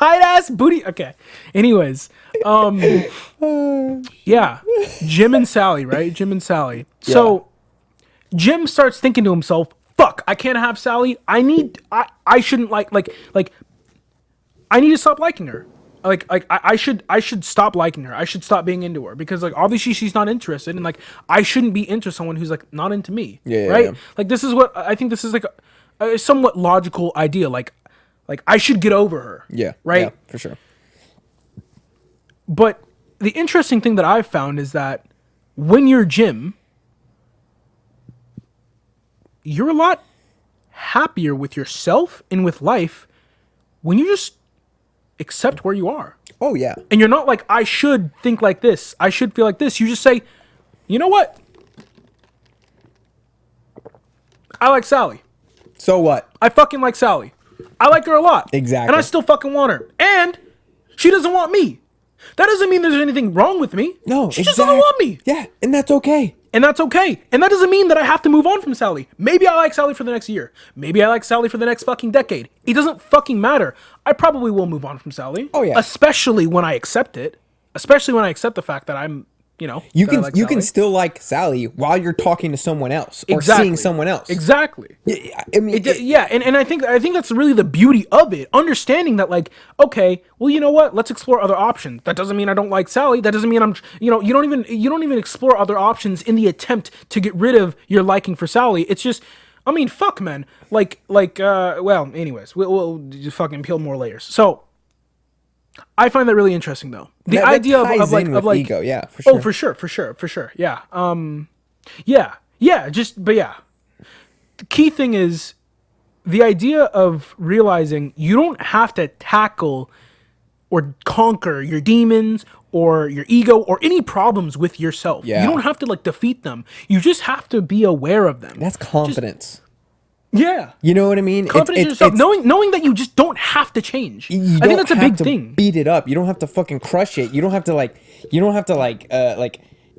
tight ass booty. Okay. Anyways, yeah, Jim and Sally, right? Jim and Sally. So Jim starts thinking to himself, "Fuck, I can't have Sally. I shouldn't like I need to stop liking her. I should stop liking her. I should stop being into her because like obviously she's not interested and like I shouldn't be into someone who's like not into me. Right? Yeah. Like this is what I think. This is like a somewhat logical idea. Like I should get over her.
Yeah.
Right.
Yeah, for sure.
But the interesting thing that I've found is that when you're Jim, you're a lot happier with yourself and with life when you just accept where you are.
Oh yeah.
And you're not like, I should think like this. I should feel like this. You just say, you know what? I like Sally.
So what?
I fucking like Sally. I like her a lot.
Exactly.
And I still fucking want her. And she doesn't want me. That doesn't mean there's anything wrong with me.
No,
she just doesn't want me.
Yeah, and that's okay.
And that's okay. And that doesn't mean that I have to move on from Sally. Maybe I like Sally for the next year. Maybe I like Sally for the next fucking decade. It doesn't fucking matter. I probably will move on from Sally.
Oh yeah.
Especially when I accept it. Especially when I accept the fact that I'm, you know,
you can
like
you can still like Sally while you're talking to someone else or seeing someone else.
Exactly.
Yeah, I mean,
and I think that's really the beauty of it. Understanding that, like, okay, well, you know what? Let's explore other options. That doesn't mean I don't like Sally. That doesn't mean I'm, you know, you don't even explore other options in the attempt to get rid of your liking for Sally. It's just, I mean, fuck, man. Well, anyways, we'll just fucking peel more layers. So. I find that really interesting, though. The idea of like
ego, yeah, for sure.
Oh, for sure, yeah. But yeah. The key thing is the idea of realizing you don't have to tackle or conquer your demons or your ego or any problems with yourself.
Yeah.
You don't have to like defeat them. You just have to be aware of them.
That's confidence.
Yeah.
You know what I mean?
Confidence in yourself. Knowing that you just don't have to change. I think that's a big thing.
Beat it up. You don't have to fucking crush it. You don't have to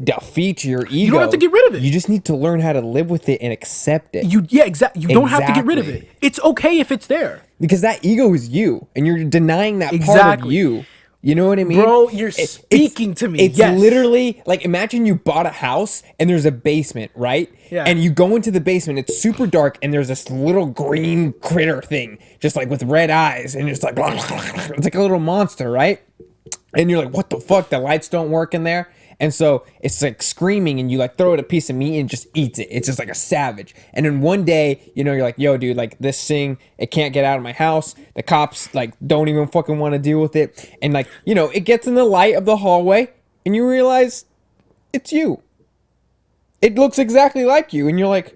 defeat your ego.
You don't have to get rid of it.
You just need to learn how to live with it and accept it.
Exactly. You don't have to get rid of it. It's okay if it's there.
Because that ego is you and you're denying that part of you. You know what I mean?
Bro, you're speaking to me.
It's literally like, imagine you bought a house and there's a basement, right?
Yeah.
And you go into the basement, it's super dark, and there's this little green critter thing, just like with red eyes, and it's like, it's like a little monster, right? And you're like, what the fuck? The lights don't work in there. And so it's like screaming, and you like throw it a piece of meat and just eats it. It's just like a savage. And then one day, you know, you're like, yo, dude, like this thing, it can't get out of my house. The cops like don't even fucking want to deal with it. And like, you know, it gets in the light of the hallway, and you realize it's you. It looks exactly like you, and you're like,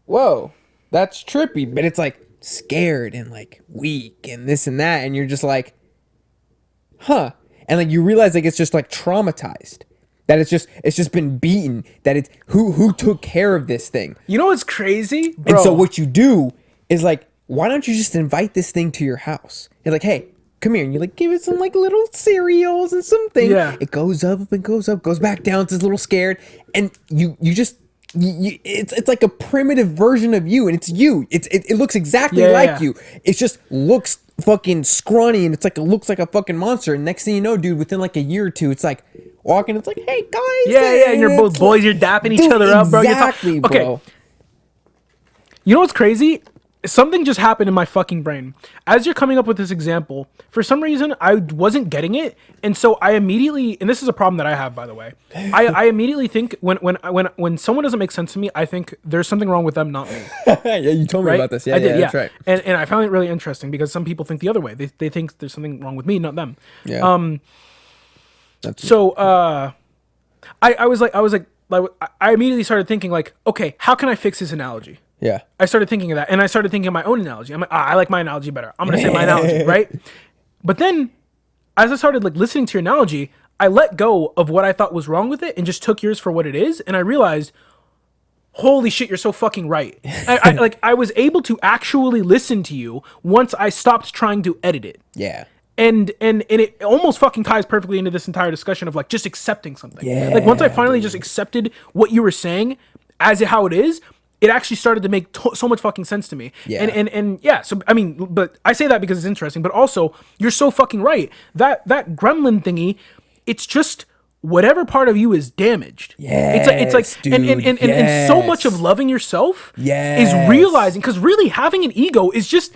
whoa, that's trippy. But it's like scared and like weak and this and that, and you're just like, huh. And like you realize like it's just like traumatized, that it's just been beaten, that it's who took care of this thing.
You know what's crazy, bro?
And so what you do is like, why don't you just invite this thing to your house? You're like, hey, come here, and you like give it some like little cereals and something. Yeah. It goes up and goes up, goes back down. It's a little scared, and you just. It's like a primitive version of you, and it's you. It looks exactly like you. It just looks fucking scrawny, and it looks like a fucking monster. And next thing you know, dude, within like a year or two, it's like walking. It's like, hey guys,
and you're both boys. You're dapping each other up, bro.
Exactly, bro.
Okay. You know what's crazy? Something just happened in my fucking brain. As you're coming up with this example, for some reason, I wasn't getting it. And so I immediately, and this is a problem that I have, by the way. I immediately think when someone doesn't make sense to me, I think there's something wrong with them, not me.
Yeah, you told me about this. Yeah, I did, that's right.
And I found it really interesting because some people think the other way. They think there's something wrong with me, not them.
Yeah.
I immediately started thinking like, okay, how can I fix this analogy?
Yeah.
I started thinking of that, and I started thinking of my own analogy. I'm like, I like my analogy better. I'm gonna say my analogy, right? But then, as I started like listening to your analogy, I let go of what I thought was wrong with it and just took yours for what it is, and I realized, holy shit, you're so fucking right. I was able to actually listen to you once I stopped trying to edit it.
Yeah.
And it almost fucking ties perfectly into this entire discussion of like just accepting something.
Yeah.
Like once I finally just accepted what you were saying as how it is, it actually started to make so much fucking sense to me.
Yeah.
And yeah, so I mean, but I say that because it's interesting, but also you're so fucking right. That gremlin thingy, it's just whatever part of you is damaged. It's like
dude,
and so much of loving yourself
Yes.
is realizing, because really having an ego is just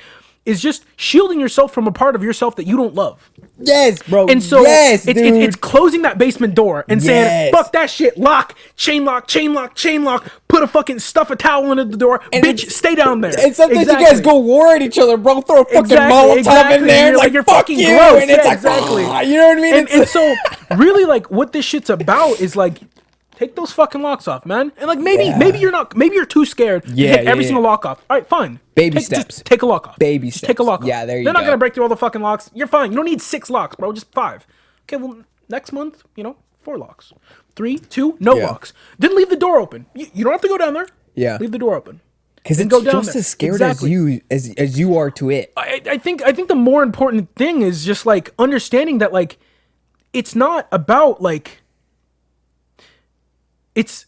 shielding yourself from a part of yourself that you don't love.
Yes, bro.
And so
yes,
it's closing that basement door and saying,
Yes.
fuck that shit, lock, chain lock, put a fucking stuff a towel under the door,
And
bitch, stay down there.
And sometimes you guys go war at each other, bro. Throw a fucking Molotov in there,
You're
like
you're
fuck
fucking
you,
gross.
and it's
Yeah,
like,
exactly.
you know what I mean?
And so really, like, what this shit's about is like, take those fucking locks off, man. And like maybe you're too scared to take every single lock off. All right, fine.
Baby steps.
Just take a lock off.
Baby
Just
steps.
take a lock off.
Yeah, there you
They're not
go.
gonna break through all the fucking locks. You're fine. You don't need 6 locks, bro. Just 5. Okay, well, next month, 4 locks. 3, 2, no
Yeah.
locks. Then leave the door open. You don't have to go down there.
Yeah.
Leave the door open.
Because
And
it's
go down
just
there.
as scared
Exactly.
as you are to it.
I think the more important thing is just like understanding that like it's not about like it's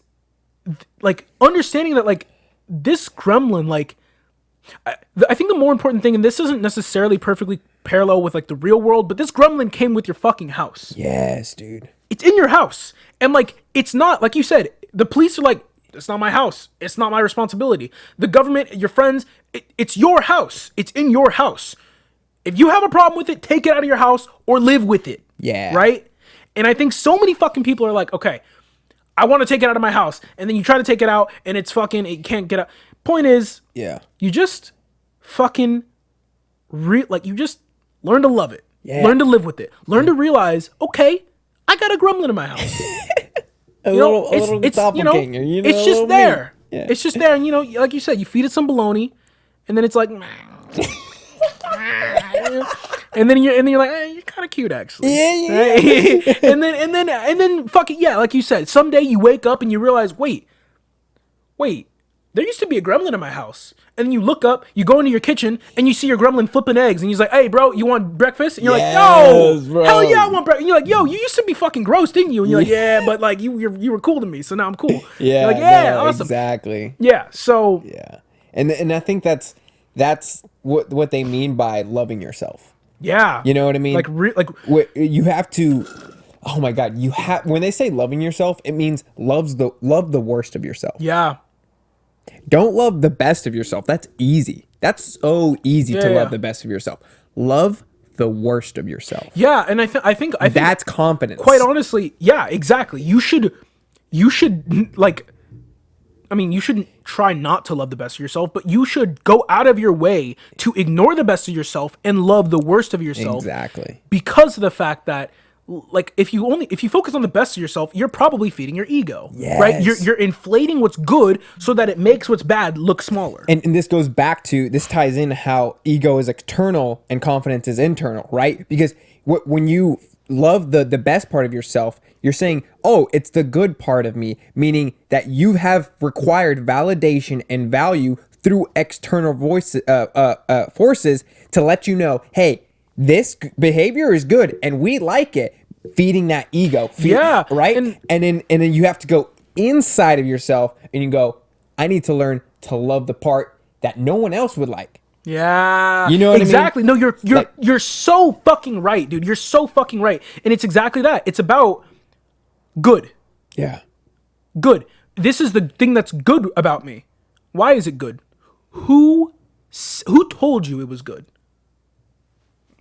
like understanding that like this gremlin like I think the more important thing, and this isn't necessarily perfectly parallel with like the real world, but this gremlin came with your fucking house.
Yes, dude.
It's in your house. And like it's not like you said, the police are like, it's not my house. It's not my responsibility. The government, your friends, it's your house. It's in your house. If you have a problem with it, take it out of your house or live with it.
Yeah.
Right? And I think so many fucking people are like, okay, I want to take it out of my house. And then you try to take it out and it's fucking, it can't get out. Point is,
Yeah.
you just fucking, you just learn to love it.
Yeah.
Learn to live with it. Learn to realize, okay, I got a gremlin in my house.
A
You know,
little doppelganger.
It's just there.
Yeah.
It's just there. And, like you said, you feed it some bologna, and then it's like, and then you're like, you're kind of cute, actually.
Yeah.
Right? and then, fucking, yeah, like you said, someday you wake up and you realize, wait, there used to be a gremlin in my house. And then you look up, you go into your kitchen, and you see your gremlin flipping eggs, and he's like, hey, bro, you want breakfast? And you're
Yes,
like, yo,
bro.
hell yeah, I want breakfast. And you're like, yo, you used to be fucking gross, didn't you? And you're like, yeah, but like, you were cool to me, so now I'm cool.
Yeah.
You're like, yeah,
no,
awesome.
Exactly.
Yeah, so,
Yeah. And I think that's what they mean by loving yourself.
yeah.
You know what I mean?
Like,
You have to. Oh my God! When they say loving yourself, it means love the worst of yourself.
yeah.
Don't love the best of yourself. That's easy. That's so easy to
Yeah.
love the best of yourself. Love the worst of yourself.
Yeah, and I think
That's confidence.
quite honestly, yeah, exactly. You should like, I mean, you shouldn't try not to love the best of yourself, but you should go out of your way to ignore the best of yourself and love the worst of yourself.
Exactly.
Because of the fact that, like, if you focus on the best of yourself, you're probably feeding your ego, right?
Yes.
You're inflating what's good so that it makes what's bad look smaller.
And this goes back to, this ties in how ego is external and confidence is internal, right? Because when you love the best part of yourself, you're saying, oh, it's the good part of me, meaning that you have required validation and value through external forces to let you know, hey, this behavior is good and we like it. Feeding that ego.
Yeah.
Right?
And
then you have to go inside of yourself and you go, I need to learn to love the part that no one else would like.
Yeah.
You know what I mean?
Exactly. No, you're
Like-
you're so fucking right, dude. You're so fucking right. And it's exactly that. It's about good.
Yeah.
Good. This is the thing that's good about me. Why is it good? Who told you it was good?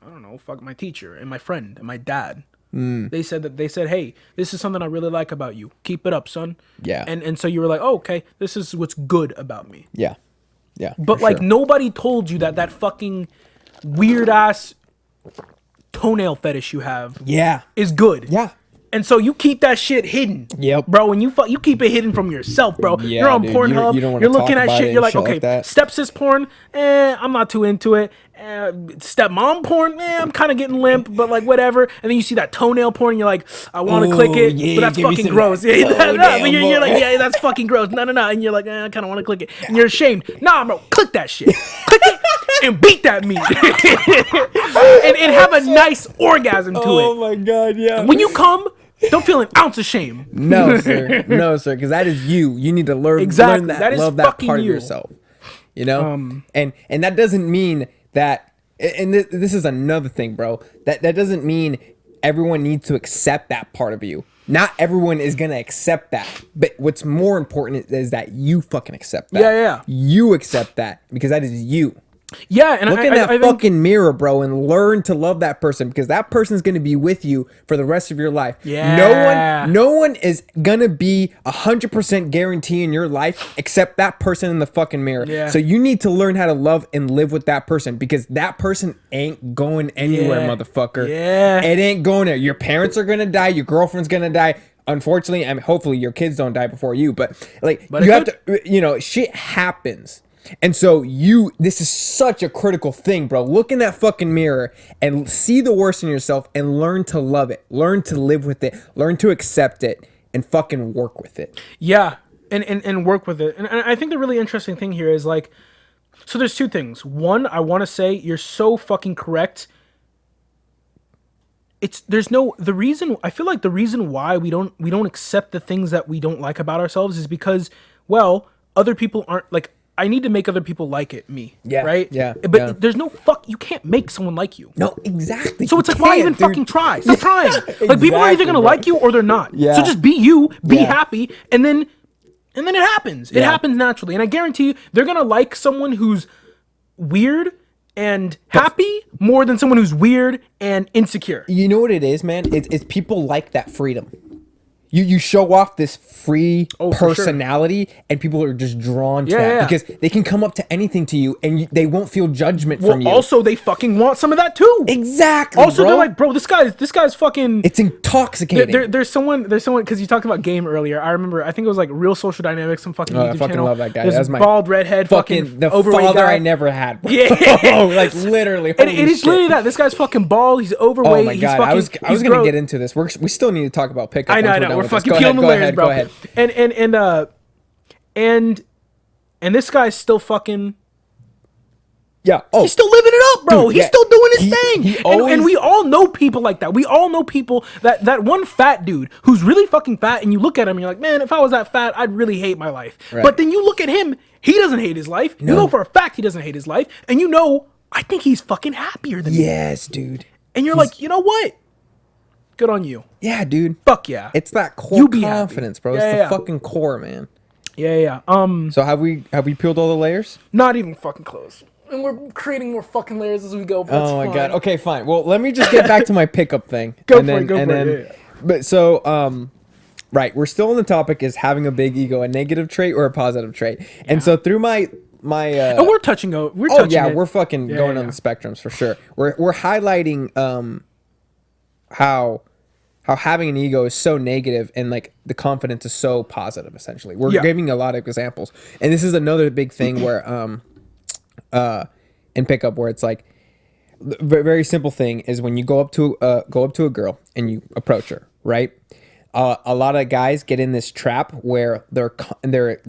I don't know. Fuck my teacher and my friend and my dad. They said, hey, this is something I really like about you. Keep it up, son.
Yeah.
And so you were like, oh, okay, this is what's good about me.
Yeah. Yeah.
But
for
like
sure.
nobody told you that fucking weird ass toenail fetish you have
Yeah.
is good.
Yeah.
And so you keep that shit hidden.
Yep.
Bro, and you keep it hidden from yourself, bro.
Yeah,
you're on
dude,
Pornhub.
you don't wanna
You're looking
talk
at
about
shit.
it
You're
and
like,
shit
okay,
like that.
stepsis porn, I'm not too into it. Stepmom porn, I'm kind of getting limp, but like whatever. And then you see that toenail porn, and you're like, I want to
Ooh,
click it,
yeah,
but that's
give me
fucking
some
gross. Yeah,
toenail
but you're like,
porn.
yeah, that's fucking gross. No. And you're like, I kind of want to click it. And you're ashamed. Nah, bro, click that shit. Click it and beat that meat. and have a nice orgasm to it.
Oh my God, yeah.
When you come, Don't feel an ounce of shame.
No, sir. No, sir. Because that is you. You need to learn that,
That is
love that
fucking
part of
you.
yourself. You know, and that doesn't mean that. And this is another thing, bro. That doesn't mean everyone needs to accept that part of you. Not everyone is gonna accept that. But what's more important is that you fucking accept that.
Yeah.
You accept that because that is you.
Yeah, and
Look in that fucking mirror, bro, and learn to love that person because that person's gonna be with you for the rest of your life.
Yeah.
No one is gonna be 100% guarantee in your life except that person in the fucking mirror.
Yeah.
So you need to learn how to love and live with that person because that person ain't going anywhere, motherfucker.
Yeah.
It ain't going there. Your parents are gonna die. Your girlfriend's gonna die. Unfortunately, I mean, hopefully your kids don't die before you, but you have to, shit happens. And so this is such a critical thing, bro. Look in that fucking mirror and see the worst in yourself and learn to love it. Learn to live with it. Learn to accept it and fucking work with it.
Yeah, and work with it. And I think the really interesting thing here is like, so there's two things. One, I want to say you're so fucking correct. I feel like the reason why we don't accept the things that we don't like about ourselves is because, well, other people aren't like, I need to make other people like me.
Yeah.
Right?
Yeah.
But there's no you can't make someone like you.
No, exactly.
So it's like, why even fucking try? Stop trying. Like, people are either gonna like you or they're not.
Yeah.
So just be you, be happy, and then it happens. It happens naturally. And I guarantee you, they're gonna like someone who's weird and happy more than someone who's weird and insecure.
You know what it is, man? It's people like that freedom. You show off this free personality and people are just drawn to that because they can come up to anything to you and they won't feel judgment from you.
Also, they fucking want some of that too.
Exactly.
Also, they're like, bro, this guy's fucking.
It's intoxicating.
There's someone because you talked about Game earlier. I remember. I think it was like Real Social Dynamics, some fucking YouTube
I fucking
channel.
love that guy.
There's
That's my
bald redhead, fucking
the
overweight
father
guy.
I never had. Bro.
Yeah,
like literally.
and it's literally that. This guy's fucking bald. He's overweight.
Oh my god, I was gonna get into this. We still need to talk about pickup.
I know. We're fucking peeling the layers, bro.
Go ahead.
And this guy's still fucking.
Yeah.
He's still living it up, bro.
Dude,
He's still doing his thing. And we all know people like that. We all know people that one fat dude who's really fucking fat, and you look at him and you're like, man, if I was that fat, I'd really hate my life. Right. But then you look at him, he doesn't hate his life. No. You know for a fact he doesn't hate his life. And you know, I think he's fucking happier than me.
Yes, dude.
And you're like, you know what? Good on you.
Yeah, dude.
Fuck yeah.
It's that core confidence, bro. It's the fucking core, man.
Yeah.
So have we peeled all the layers?
Not even fucking close. And we're creating more fucking layers as we go. But
oh my god. Okay, fine. Well, let me just get back to my pickup thing.
Go for it. Yeah.
But so right, we're still on the topic: is having a big ego a negative trait or a positive trait? Yeah. And so through my and
we're touching. We're
fucking going on the spectrums for sure. We're highlighting how having an ego is so negative and like the confidence is so positive. Essentially, we're giving a lot of examples, and this is another big thing where in pickup where it's like very simple thing is when you go up to a girl and you approach her, right? A lot of guys get in this trap where they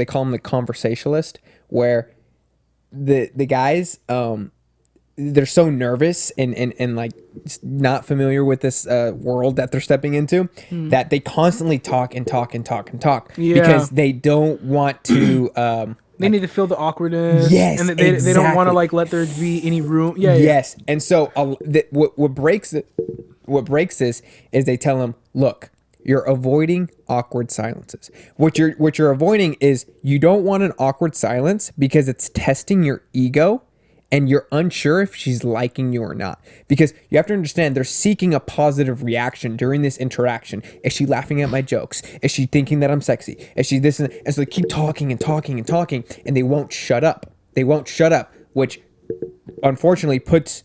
call them the conversationalist, where the guys they're so nervous and like not familiar with this world that they're stepping into that they constantly talk because they don't want to
they need to feel the awkwardness.
Yes,
and they don't want to like let there be any room.
Yes. And so what breaks this is they tell them, look, you're avoiding awkward silences. What you're avoiding is you don't want an awkward silence because it's testing your ego and you're unsure if she's liking you or not. Because you have to understand they're seeking a positive reaction during this interaction. Is she laughing at my jokes? Is she thinking that I'm sexy? Is she this and so they keep talking and they won't shut up. Which unfortunately puts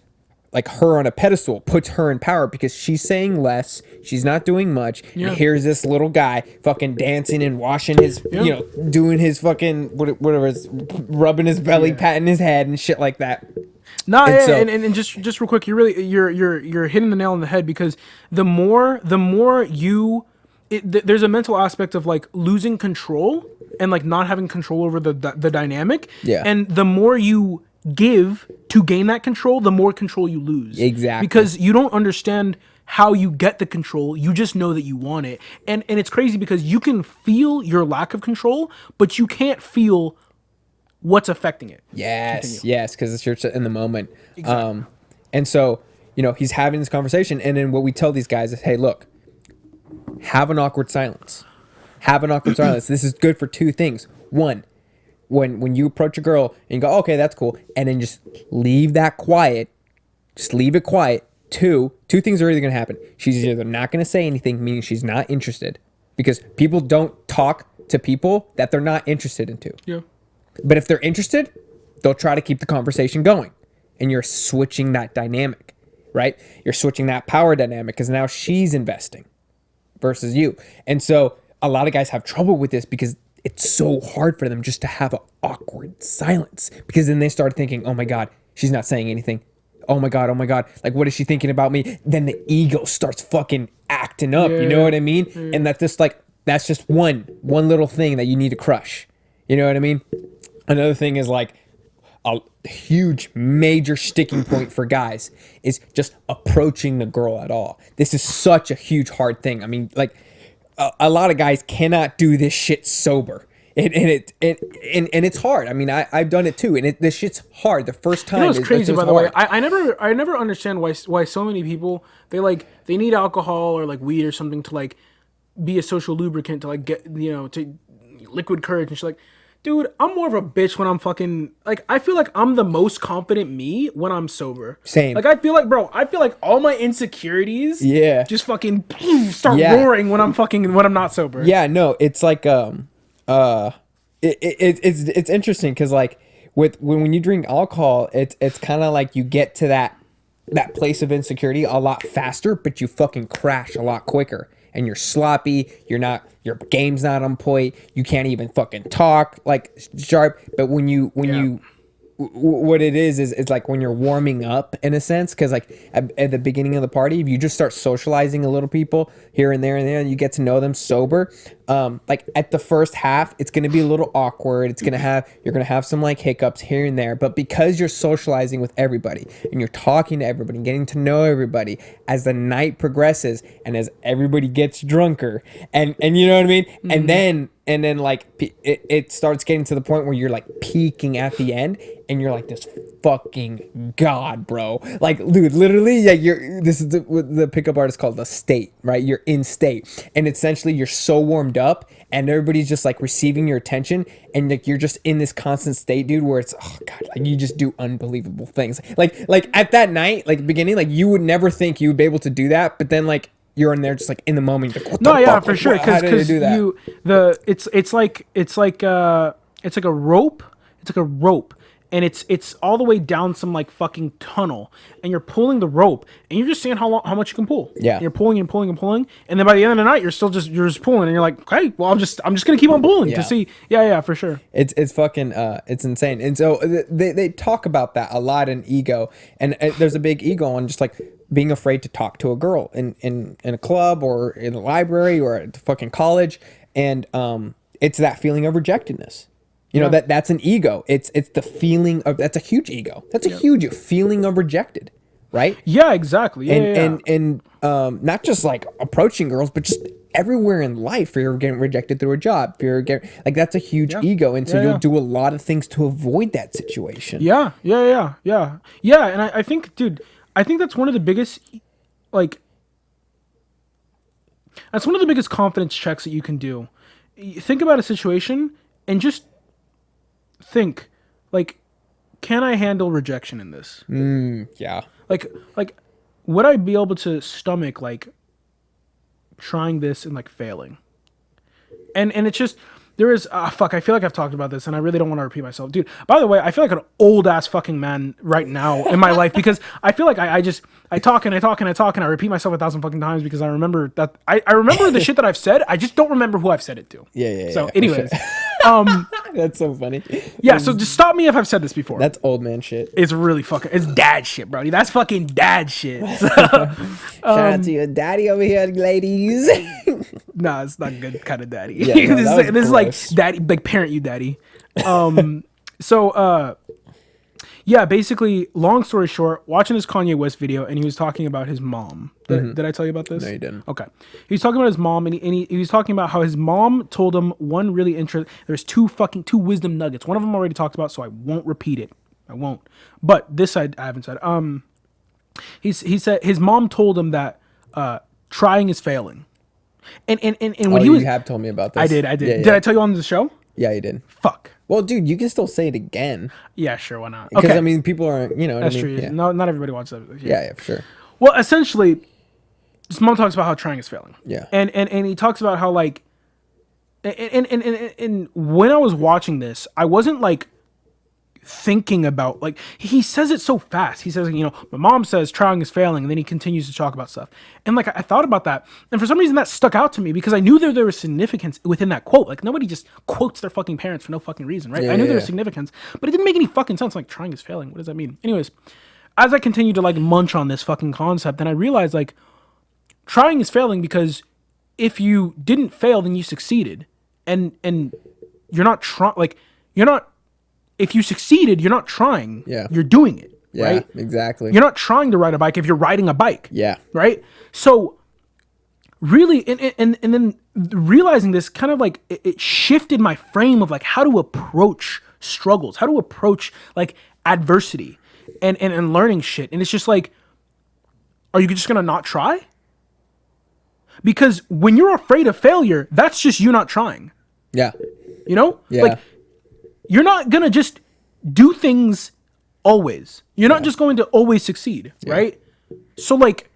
like her on a pedestal, puts her in power because she's saying less, she's not doing much. Yeah. And here's this little guy fucking dancing and washing his, doing his fucking whatever, rubbing his belly, patting his head and shit like that.
No, and just real quick, you're hitting the nail on the head because the more there's a mental aspect of like losing control and like not having control over the dynamic. Yeah, and the more you give to gain that control, the more control you lose.
Exactly.
Because you don't understand how you get the control. You just know that you want it. And it's crazy because you can feel your lack of control, but you can't feel what's affecting it.
Yes, yes, because it's you're in the moment. Exactly. And so, he's having this conversation, and then what we tell these guys is, hey, look, have an awkward silence. Have an awkward silence. This is good for two things. One, when you approach a girl and you go, okay, that's cool, and then just leave that quiet. Just leave it quiet. Two things are either going to happen. She's either not going to say anything, meaning she's not interested, because people don't talk to people that they're not interested into.
Yeah.
But if they're interested, they'll try to keep the conversation going. And you're switching that dynamic, right? You're switching that power dynamic because now she's investing versus you. And so a lot of guys have trouble with this because it's so hard for them just to have an awkward silence, because then they start thinking, oh my God, she's not saying anything. Oh my God. Like, what is she thinking about me? Then the ego starts fucking acting up. You know what I mean? Yeah. And that's just one little thing that you need to crush. You know what I mean? Another thing is like a huge major sticking point for guys is just approaching the girl at all. This is such a huge hard thing. I mean, like a lot of guys cannot do this shit sober. And it's hard. I mean, I've done it too, and this shit's hard. The first time,
it's crazy. By the way, I never understand why so many people they need alcohol or like weed or something to like be a social lubricant to like get to liquid courage and shit. Like, dude, I'm more of a bitch when I'm fucking like. I feel like I'm the most confident me when I'm sober.
Same.
Like I feel like all my insecurities, just fucking start roaring when I'm not sober.
Yeah, no, it's like it's interesting because like when you drink alcohol, it's kind of like you get to that place of insecurity a lot faster, but you fucking crash a lot quicker, and you're sloppy. Your game's not on point. You can't even fucking talk like sharp. But when you what it is it's like when you're warming up in a sense, because like at the beginning of the party, if you just start socializing a little people here and there and you get to know them sober, like at the first half it's going to be a little awkward. You're going to have some like hiccups here and there, but because you're socializing with everybody and you're talking to everybody and getting to know everybody, as the night progresses and as everybody gets drunker and you know what I mean, and then like it starts getting to the point where you're like peaking at the end and you're like this fucking god, bro. Like, dude, literally, this is the pickup artist called the state, right? You're in state, and essentially you're so warmed up and everybody's just like receiving your attention, and like you're just in this constant state, dude, where it's, oh God, like you just do unbelievable things. Like at that night, like beginning, like you would never think you would be able to do that, but then like you're in there just like in the moment. Like, what the fuck?
For sure. Because it's like a rope. It's like a rope, and it's all the way down some like fucking tunnel, and you're pulling the rope, and you're just seeing how much you can pull.
Yeah.
And you're pulling and pulling and pulling, and then by the end of the night, you're just pulling, and you're like, okay, well, I'm just gonna keep on pulling to see. Yeah, for sure.
It's fucking it's insane. And so they talk about that a lot in ego, and there's a big ego on just like being afraid to talk to a girl in a club or in a library or at fucking college, and it's that feeling of rejectedness. You know, that's an ego. It's the feeling of, that's a huge ego. That's a huge feeling of rejected, right?
Yeah, exactly.
And not just like approaching girls, but just everywhere in life. You're getting rejected through a job. You're getting like, that's a huge ego, and so you'll do a lot of things to avoid that situation.
Yeah. And I think, dude, I think that's one of the biggest, like, that's one of the biggest confidence checks that you can do. You think about a situation and just think, like, can I handle rejection in this?
Yeah.
Like, would I be able to stomach, like, trying this and, like, failing? And it's just, there is, I feel like I've talked about this and I really don't want to repeat myself. Dude, by the way, I feel like an old ass fucking man right now in my life, because I feel like I talk and I repeat myself 1,000 fucking times because I remember that, I remember the shit that I've said, I just don't remember who I've said it to.
Yeah.
So anyways,
that's so funny.
Yeah, so just stop me if I've said this before.
That's old man shit.
It's really fucking, it's dad shit, bro. That's fucking dad shit.
Shout out to your daddy over here, ladies.
Nah, it's not good kind of daddy.
Yeah, no, this
is like daddy, like parent you daddy. Yeah, Yeah, basically, long story short, watching this Kanye West video, and he was talking about his mom. Did I tell you about this?
No, you didn't.
Okay. He was talking about his mom, and he was talking about how his mom told him one really interesting. There's two wisdom nuggets. One of them already talked about, so I won't repeat it. I won't. But this I haven't said. He said his mom told him that trying is failing. And when he was,
you have told me about this.
I did.
Yeah,
Did
yeah.
I tell you on the show?
Yeah, you did.
Fuck.
Well, dude, you can still say it again.
Yeah, sure. Why not?
Because,
Okay.
I mean, people aren't, you know what
That's
I mean?
true.
Yeah.
No, not everybody watches that.
Yeah, for sure.
Well, essentially, his mom talks about how trying is failing.
Yeah.
And he talks about how, like, and when I was watching this, I wasn't like thinking about, like, he says it so fast. He says, you know, my mom says trying is failing, and then he continues to talk about stuff. And like I thought about that, and for some reason that stuck out to me because I knew there was significance within that quote. Like, nobody just quotes their fucking parents for no fucking reason, right? I knew there was significance, but it didn't make any fucking sense. Like, trying is failing. What does that mean? Anyways, as I continued to like munch on this fucking concept, then I realized, like, trying is failing because if you didn't fail, then you succeeded, and you're not trying. Like, you're not. If you succeeded, you're not trying.
Yeah.
You're doing it.
Yeah,
right?
exactly.
You're not trying to ride a bike if you're riding a bike.
Yeah.
Right? So really, and then realizing this kind of like it shifted my frame of like how to approach struggles, how to approach like adversity and learning shit. And it's just like, are you just gonna not try? Because when you're afraid of failure, that's just you not trying.
Yeah.
You know?
Yeah.
Like, you're not gonna just do things always. You're not just going to always succeed, right? So like,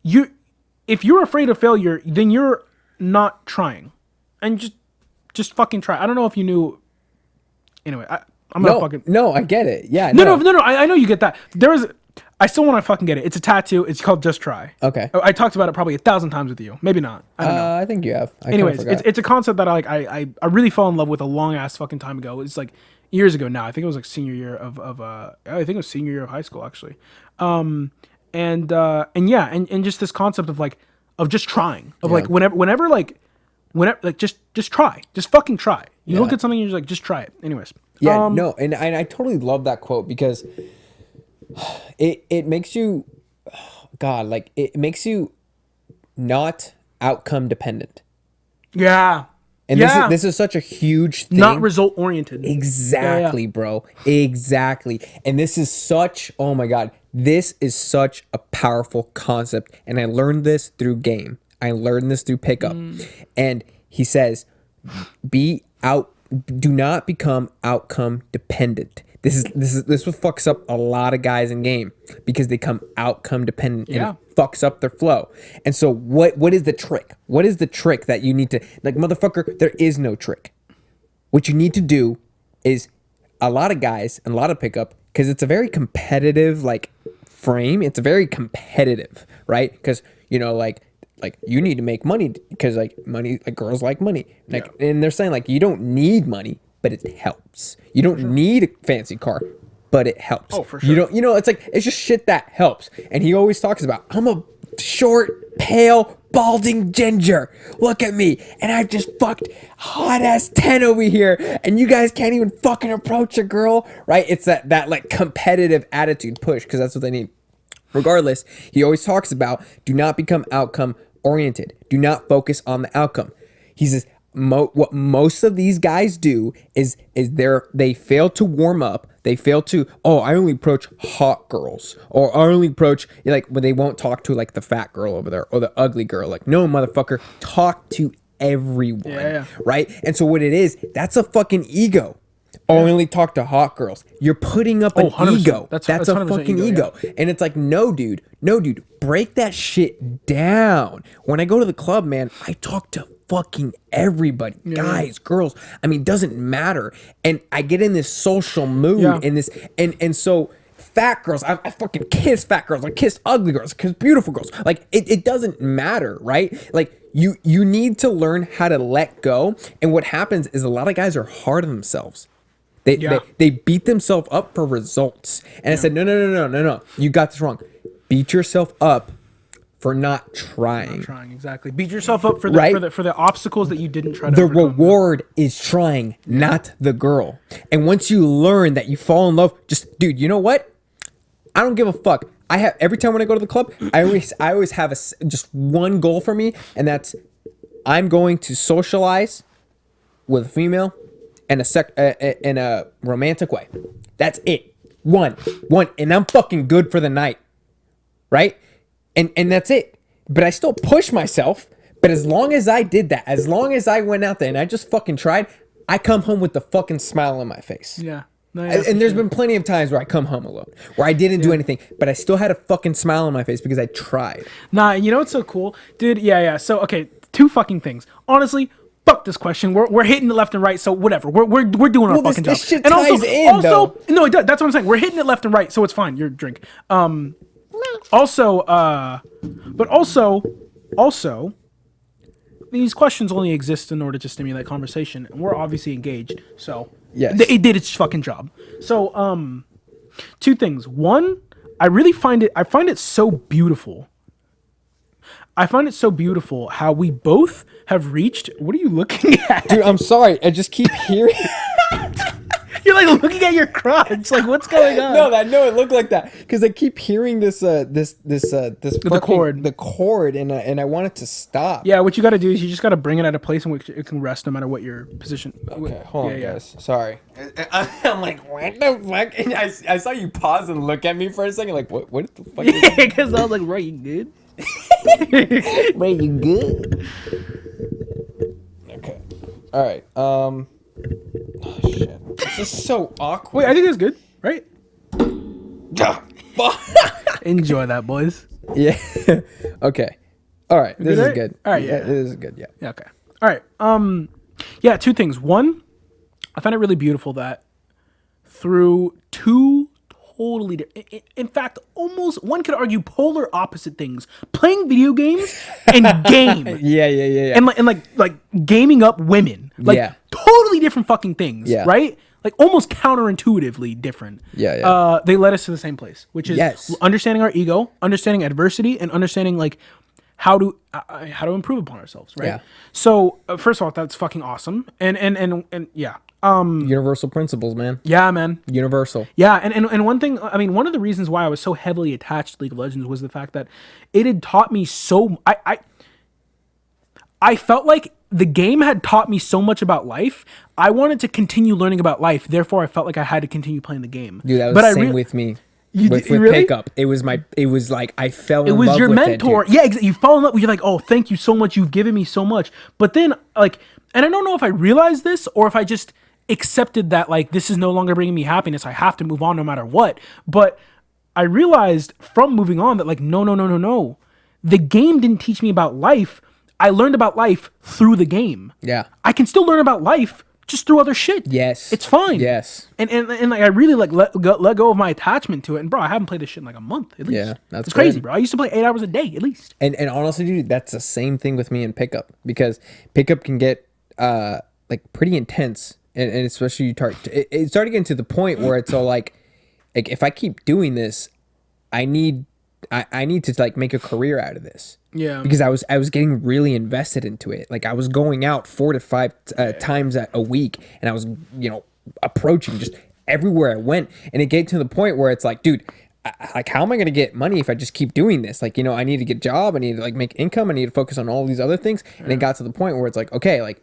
if you're afraid of failure, then you're not trying, and just fucking try. I don't know if you knew. Anyway, I'm gonna fucking.
No, I get it. Yeah.
No. I know you get that. I still want to fucking get it. It's a tattoo. It's called Just Try.
Okay.
I talked about it probably 1,000 times with you. Maybe not. I don't know.
I think you have.
Anyways, it's a concept that I really fell in love with a long ass fucking time ago. It's like years ago now. I think it was like senior year of I think it was senior year of high school actually. And just this concept of like of just trying of like whenever just try, just fucking try. You look at something and you're just like just try it. Anyways.
Yeah. No, and I totally love that quote because it makes you, God, like it makes you not outcome dependent.
Yeah.
And this is such a huge thing.
Not result oriented.
Exactly, bro. Exactly. And this is such, oh my God, this is such a powerful concept. And I learned this through game. I learned this through pickup. And he says, do not become outcome dependent. This what fucks up a lot of guys in game because they come outcome dependent and it fucks up their flow. And so what is the trick? What is the trick that you need to, like, motherfucker, there is no trick. What you need to do is a lot of guys and a lot of pickup, because it's a very competitive like frame. It's very competitive, right? Because, you know, like you need to make money because like money, like girls like money. Like, and they're saying like you don't need money, but it helps. You don't need a fancy car, but it helps.
Oh, for sure.
You don't, you know, it's like, it's just shit that helps. And he always talks about, I'm a short, pale, balding ginger. Look at me. And I've just fucked hot ass 10 over here. And you guys can't even fucking approach a girl, right? It's that like competitive attitude push, because that's what they need. Regardless, he always talks about do not become outcome oriented. Do not focus on the outcome. He says, what most of these guys do is they fail to warm up. They fail to, I only approach hot girls, or I only approach, like, when they won't talk to like the fat girl over there or the ugly girl. Like, no, motherfucker, talk to everyone, right? And so what it is, that's a fucking ego. Only talk to hot girls. You're putting up an ego. That's a fucking ego. And it's like, no, dude, break that shit down. When I go to the club, man, I talk to fucking everybody, guys, girls. I mean, doesn't matter. And I get in this social mood in this, and so fat girls, I fucking kiss fat girls. I kiss ugly girls, I kiss beautiful girls. Like, it doesn't matter, right? Like, you need to learn how to let go. And what happens is a lot of guys are hard on themselves. They beat themselves up for results. And I said, no. You got this wrong. Beat yourself up for not trying.
Trying, exactly. Beat yourself up for the
Right?
for the obstacles that you didn't try to
The
overcome.
reward is trying, not the girl. And once you learn that you fall in love, just dude, you know what? I don't give a fuck. I have every time when I go to the club, I always have just one goal for me, and that's I'm going to socialize with a female in a romantic way. That's it. One, and I'm fucking good for the night, right? And that's it. But I still push myself. But as long as I did that, as long as I went out there and I just fucking tried, I come home with the fucking smile on my face.
Yeah. No, yeah,
And there's been plenty of times where I come home alone, where I didn't do anything, but I still had a fucking smile on my face because I tried.
Nah, you know what's so cool? Dude, yeah. So, okay, two fucking things. Honestly, fuck this question. We're hitting it left and right, so whatever. We're doing our fucking job.
This shit ties
also, no, it does. That's what I'm saying. We're hitting it left and right, so it's fine. Your drink. Also, these questions only exist in order to stimulate conversation, and we're obviously engaged. So,
Yes.
it did its fucking job. So, two things. One, I find it so beautiful. I find it so beautiful how we both have reached. What are you looking at?
Dude, I'm sorry. I just keep hearing.
You're like looking at your crotch. Like, what's going on?
No, it looked like that because I keep hearing this
cord.
the cord, and I want it to stop.
Yeah, what you got to do is you just got to bring it at a place in which it can rest, no matter what your position.
Okay, hold on, guys. Sorry. I'm like, what the fuck? And I saw you pause and look at me for a second, like, what the fuck?
Yeah, because I was like, right, you good?
Wait, you good? Okay. All right. Oh shit. This is so awkward.
Wait, I think that's good, right?
Ah, fuck.
Enjoy that, boys.
Yeah. Okay. All right. This is
right?
good.
All right, yeah.
This is good. Yeah.
Yeah, okay. All right. Yeah, two things. One, I find it really beautiful that through two totally in fact, almost one could argue polar opposite things, playing video games and game.
Yeah.
And like gaming up women. Like
Yeah.
totally different fucking things,
Yeah.
right? Like almost counterintuitively different.
Yeah.
They led us to the same place, which is
Yes.
understanding our ego, understanding adversity, and understanding like how to improve upon ourselves, right?
Yeah.
So first of all, that's fucking awesome, and yeah,
Universal principles, man.
yeah, man,
Universal.
yeah, and one thing, I mean, one of the reasons why I was so heavily attached to League of Legends was the fact that it had taught me so. I felt like the game had taught me so much about life. I wanted to continue learning about life. Therefore, I felt like I had to continue playing the game.
Dude, that was the same with me. With
really?
pickup, it was like I fell in
It was
love
your
with
mentor.
it, dude.
Yeah, you fall in love. You're like, oh, thank you so much. You've given me so much. But then, like, and I don't know if I realized this or if I just accepted that, like, this is no longer bringing me happiness. I have to move on no matter what. But I realized from moving on that, like, no. The game didn't teach me about life. I learned about life through the game.
Yeah.
I can still learn about life just through other shit.
Yes.
It's fine.
Yes.
And like I really like let go of my attachment to it. And bro, I haven't played this shit in like a month at least.
Yeah, that's
it's crazy,
good.
bro. I used to play 8 hours a day at least.
And honestly, dude, that's the same thing with me in pickup because pickup can get like pretty intense, and especially it started getting to the point where it's all like if I keep doing this, I need to like make a career out of this.
Yeah.
Because I was getting really invested into it. Like I was going out 4 to 5 times a week, and I was approaching just everywhere I went, and it get to the point where it's like, dude, like how am I gonna get money if I just keep doing this? Like I need to get a job, I need to like make income, I need to focus on all these other things, and it got to the point where it's like, okay, like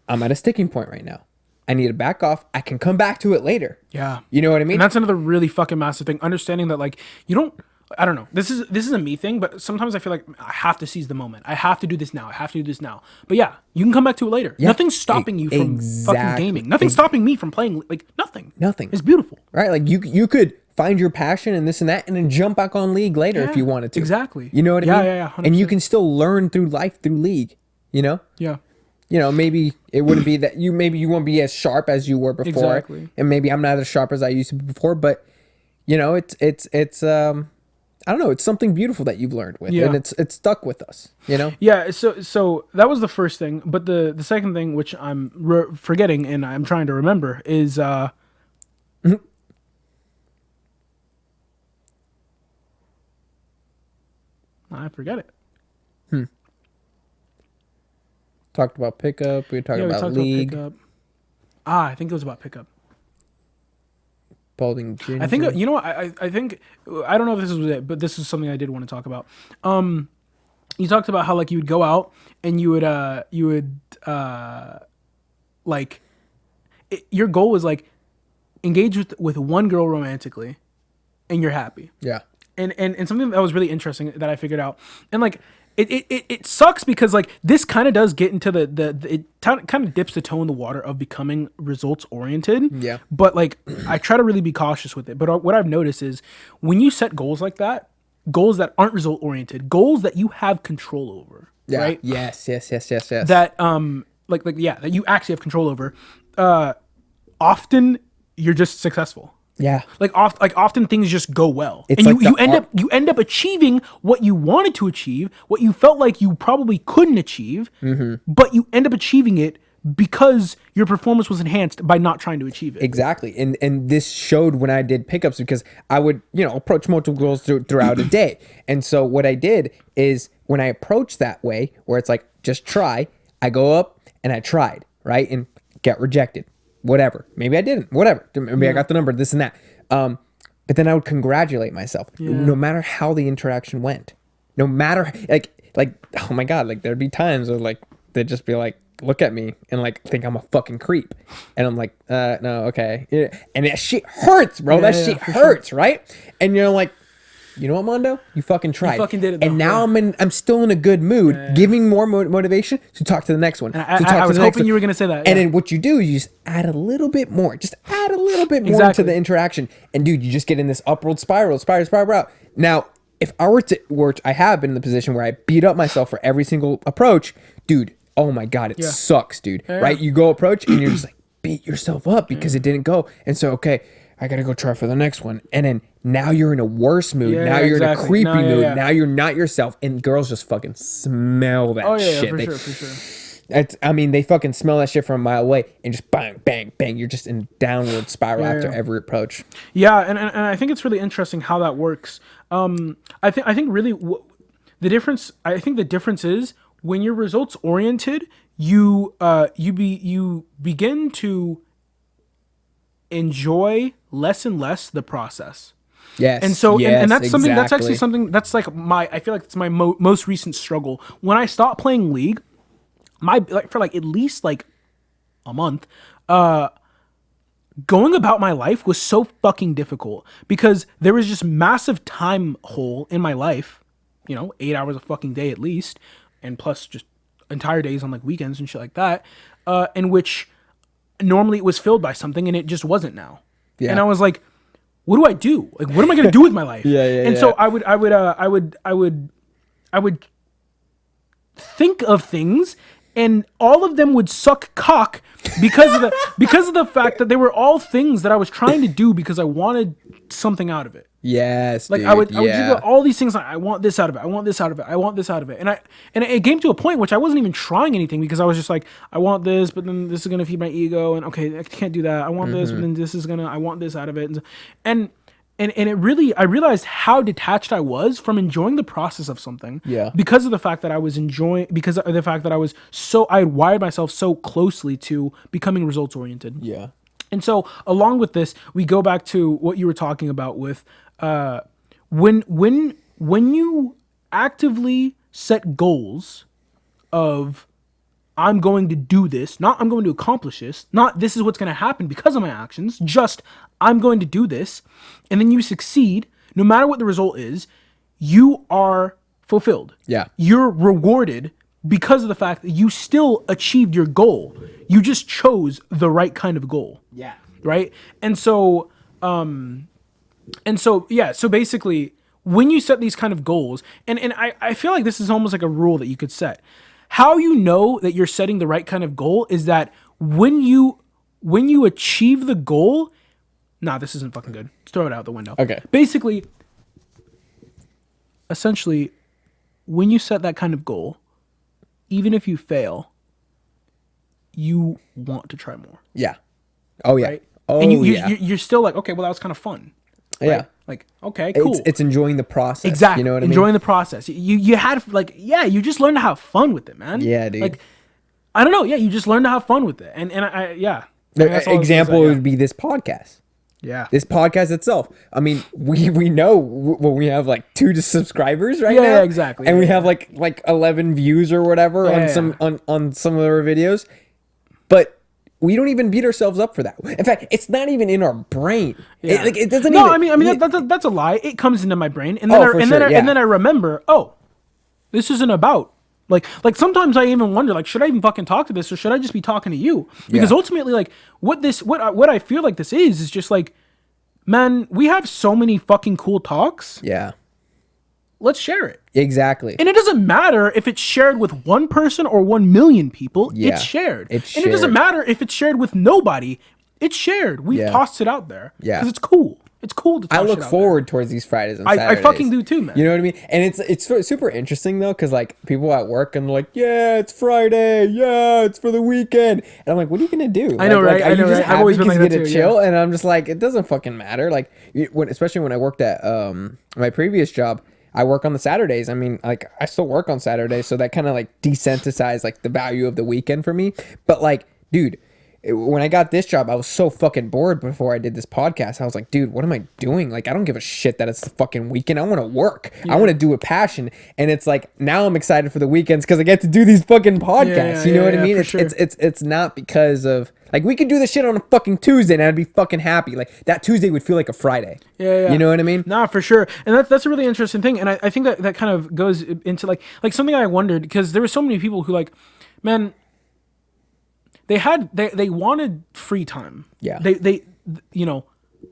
I'm at a sticking point right now. I need to back off. I can come back to it later.
Yeah.
You know what I mean?
And that's another really fucking massive thing. Understanding that like you don't. I don't know. This is a me thing, but sometimes I feel like I have to seize the moment. I have to do this now. I have to do this now. But yeah, you can come back to it later.
Yeah.
Nothing's stopping you from fucking gaming. Nothing's stopping me from playing. Like nothing.
Nothing.
It's beautiful.
Right? Like you could find your passion and this and that, and then jump back on League later if you wanted to.
Exactly.
You know what I mean?
Yeah. 100%.
And you can still learn through life through League. You know?
Yeah.
Maybe it wouldn't be that you won't be as sharp as you were before.
Exactly.
And maybe I'm not as sharp as I used to be before, but it's I don't know, it's something beautiful that you've learned with, and it's stuck with us,
Yeah, so that was the first thing, but the second thing, which I'm forgetting and I'm trying to remember, is I I forget it.
Talked about pickup. We talked
Yeah, we
about
talked
league.
about pickup. I think it was about pickup.
Balding ginger.
I think you know what I think I don't know if this was it, but this is something I did want to talk about. You talked about how like you would go out and you would like your goal was like engage with one girl romantically, and you're happy.
Yeah.
And something that was really interesting that I figured out, and like it sucks because like this kind of does get into the it kind of dips the toe in the water of becoming results oriented.
Yeah.
But like I try to really be cautious with it. But what I've noticed is when you set goals like that, goals that aren't result oriented, goals that you have control over,
Yeah.
right?
Yes.
That that you actually have control over. Often you're just successful.
Yeah.
Often things just go well,
It's
and
like
you end up achieving what you wanted to achieve, what you felt like you probably couldn't achieve, but you end up achieving it because your performance was enhanced by not trying to achieve it.
Exactly. And this showed when I did pickups because I would, approach multiple girls throughout a day. And so what I did is when I approached that way, where it's like, just try, I go up and I tried, right? And get rejected. Whatever. Maybe I didn't. Whatever. Maybe I got the number, this and that. But then I would congratulate myself, no matter how the interaction went. No matter like oh my God, like there'd be times where like they'd just be like, look at me and like think I'm a fucking creep, and I'm like, no, okay, yeah. And that shit hurts, bro. That shit hurts, right? And you're like, you know what, Mondo? You fucking tried.
You fucking did it, though.
And now I'm still in a good mood, giving more motivation to talk to the next one.
I was hoping you were gonna say that.
And then what you do is you just add a little bit more. Just add a little bit more to the interaction. And dude, you just get in this upward spiral out. Now, if I I have been in the position where I beat up myself for every single approach, dude, oh my God, it sucks, dude. Right? You go approach and you're just like, beat yourself up because it didn't go. And so, okay, I gotta go try for the next one. And then now you're in a worse mood. Now you're in a creepy mood. Now you're not yourself. And girls just fucking smell that shit.
For sure.
They fucking smell that shit from a mile away and just bang, bang, bang. You're just in downward spiral after every approach.
Yeah, and I think it's really interesting how that works. I think really the difference. I think the difference is when you're results oriented, you begin to enjoy less and less the process.
Yes.
And so, and that's something
exactly.
that's actually something that's like I feel like it's my most recent struggle. When I stopped playing League, for at least like a month, going about my life was so fucking difficult because there was just massive time hole in my life, 8 hours a fucking day at least, and plus just entire days on like weekends and shit like that, in which normally it was filled by something and it just wasn't now. Yeah. And I was like, what do I do? Like, what am I going to do with my life? So I would think of things, and all of them would suck cock because of the fact that they were all things that I was trying to do because I wanted something out of it.
Yes,
like
dude,
I would do all these things. Like, I want this out of it. I want this out of it. I want this out of it. And it came to a point which I wasn't even trying anything because I was just like, I want this, but then this is gonna feed my ego, and okay, I can't do that. I want this, but then this is gonna. I want this out of it, and it really, I realized how detached I was from enjoying the process of something.
Yeah.
Because of the fact that I was because of the fact that I had wired myself so closely to becoming results oriented.
Yeah.
And so along with this, we go back to what you were talking about with when you actively set goals of I'm going to do this, not I'm going to accomplish this, not this is what's going to happen because of my actions, just I'm going to do this, and then you succeed, no matter what the result is, you are fulfilled.
Yeah.
You're rewarded because of the fact that you still achieved your goal. You just chose the right kind of goal.
Yeah.
Right? So basically when you set these kind of goals, and I feel like this is almost like a rule that you could set. How you know that you're setting the right kind of goal is that when you achieve the goal, this isn't fucking good. Let's throw it out the window.
Okay.
Basically, essentially, when you set that kind of goal, even if you fail, you want to try more.
Yeah. Oh yeah.
Right?
Oh
and
yeah.
you're still like, okay, well that was kind of fun. Right?
Yeah.
Like, okay, cool.
It's enjoying the process.
Exactly.
You know what I
Enjoying
mean?
the process. You had like, yeah, you just learned to have fun with it, man.
Yeah, dude.
Like, I don't know. Yeah, you just learned to have fun with it, and I yeah. I mean, that's all I was gonna
Example
say, yeah.
would be this podcast.
Yeah.
This podcast itself. I mean, we know when we have like 2 subscribers right now.
Yeah, exactly.
And we
Yeah,
have like 11 views or whatever on
Yeah,
some on some of our videos. But we don't even beat ourselves up for that. In fact, it's not even in our brain.
Yeah.
It doesn't
No,
even.
I mean that's a lie. It comes into my brain, and then
Oh, for sure, yeah.
and then I remember, oh, this isn't about like sometimes I even wonder, like, should I even fucking talk to this, or should I just be talking to you? Because
Yeah.
ultimately, like, what I feel like this is just like, man, we have so many fucking cool talks.
Yeah.
Let's share it.
Exactly.
And it doesn't matter if it's shared with one person or 1 million people.
Yeah,
It's shared.
it's
And it doesn't
shared.
matter if it's shared with nobody. It's shared. We've
Yeah.
tossed it out there.
Yeah.
Because it's cool. It's cool to toss
I
shit
look
out
forward towards these Fridays and
I
Saturdays.
fucking do too, man.
You know what I mean? And it's super interesting though, because like people at work and they're like, yeah, it's Friday, yeah, it's for the weekend, and I'm like, what are you gonna do?
I know,
Like,
right?
are
I
you
know,
just
right? I've always
happy
been
'cause
like
you
that
get to
too,
chill, and I'm just like, it doesn't fucking matter. Like, especially when I worked at my previous job. I work on the Saturdays. I mean, like, I still work on Saturdays, so that kind of like desensitized like the value of the weekend for me. But like, dude, when I got this job, I was so fucking bored before I did this podcast. I was like, dude, what am I doing? Like, I don't give a shit that it's the fucking weekend. I want to work. I want to do a passion. And it's like, now I'm excited for the weekends because I get to do these fucking podcasts. You know what I mean?
for
It's,
sure.
it's not because of, like, we could do this shit on a fucking Tuesday and I'd be fucking happy. Like, that Tuesday would feel like a Friday.
Yeah.
You know what I mean?
Nah, for sure. And that's a really interesting thing. And I think that kind of goes into like something I wondered, because there were so many people who like, man, they wanted free time.
Yeah.
They you know,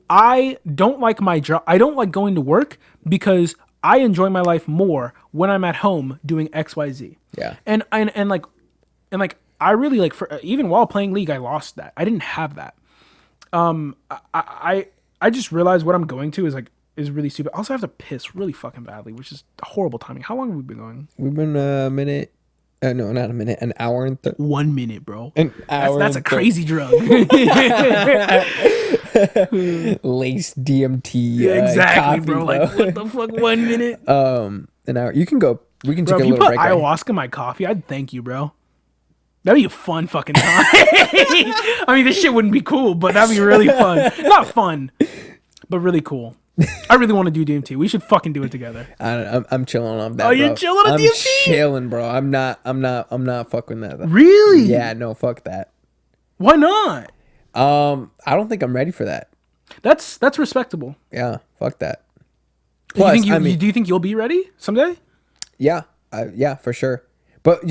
I don't like my job. I don't like going to work because I enjoy my life more when I'm at home doing XYZ.
Yeah.
And like I really like, for even while playing League, I lost that. I didn't have that. I just realized what I'm going to is really stupid. I also have to piss really fucking badly, which is horrible timing. How long have we been going?
We've been a minute. No, not a minute. An hour and
1 minute, bro.
An hour.
That's a
and
crazy drug.
laced DMT.
Exactly,
coffee,
bro. Like, what the fuck? 1 minute?
An hour. You can go. We can
Bro,
take
if
a
you
little
put
break. Right?
ayahuasca in my coffee, I'd thank you, bro. That'd be a fun fucking time. I mean, this shit wouldn't be cool, but that'd be really fun. Not fun, but really cool. I really want to do DMT. We should fucking do it together.
I'm chilling on that.
Oh, you're
bro.
chilling on
I'm
DMT?
chilling, bro. I'm not fucking that.
Really?
Yeah, no, fuck that.
Why not?
I don't think I'm ready for that.
That's respectable.
Yeah, fuck that.
Do you
Plus,
think
I mean,
do you think you'll be ready someday?
yeah, yeah, for sure. But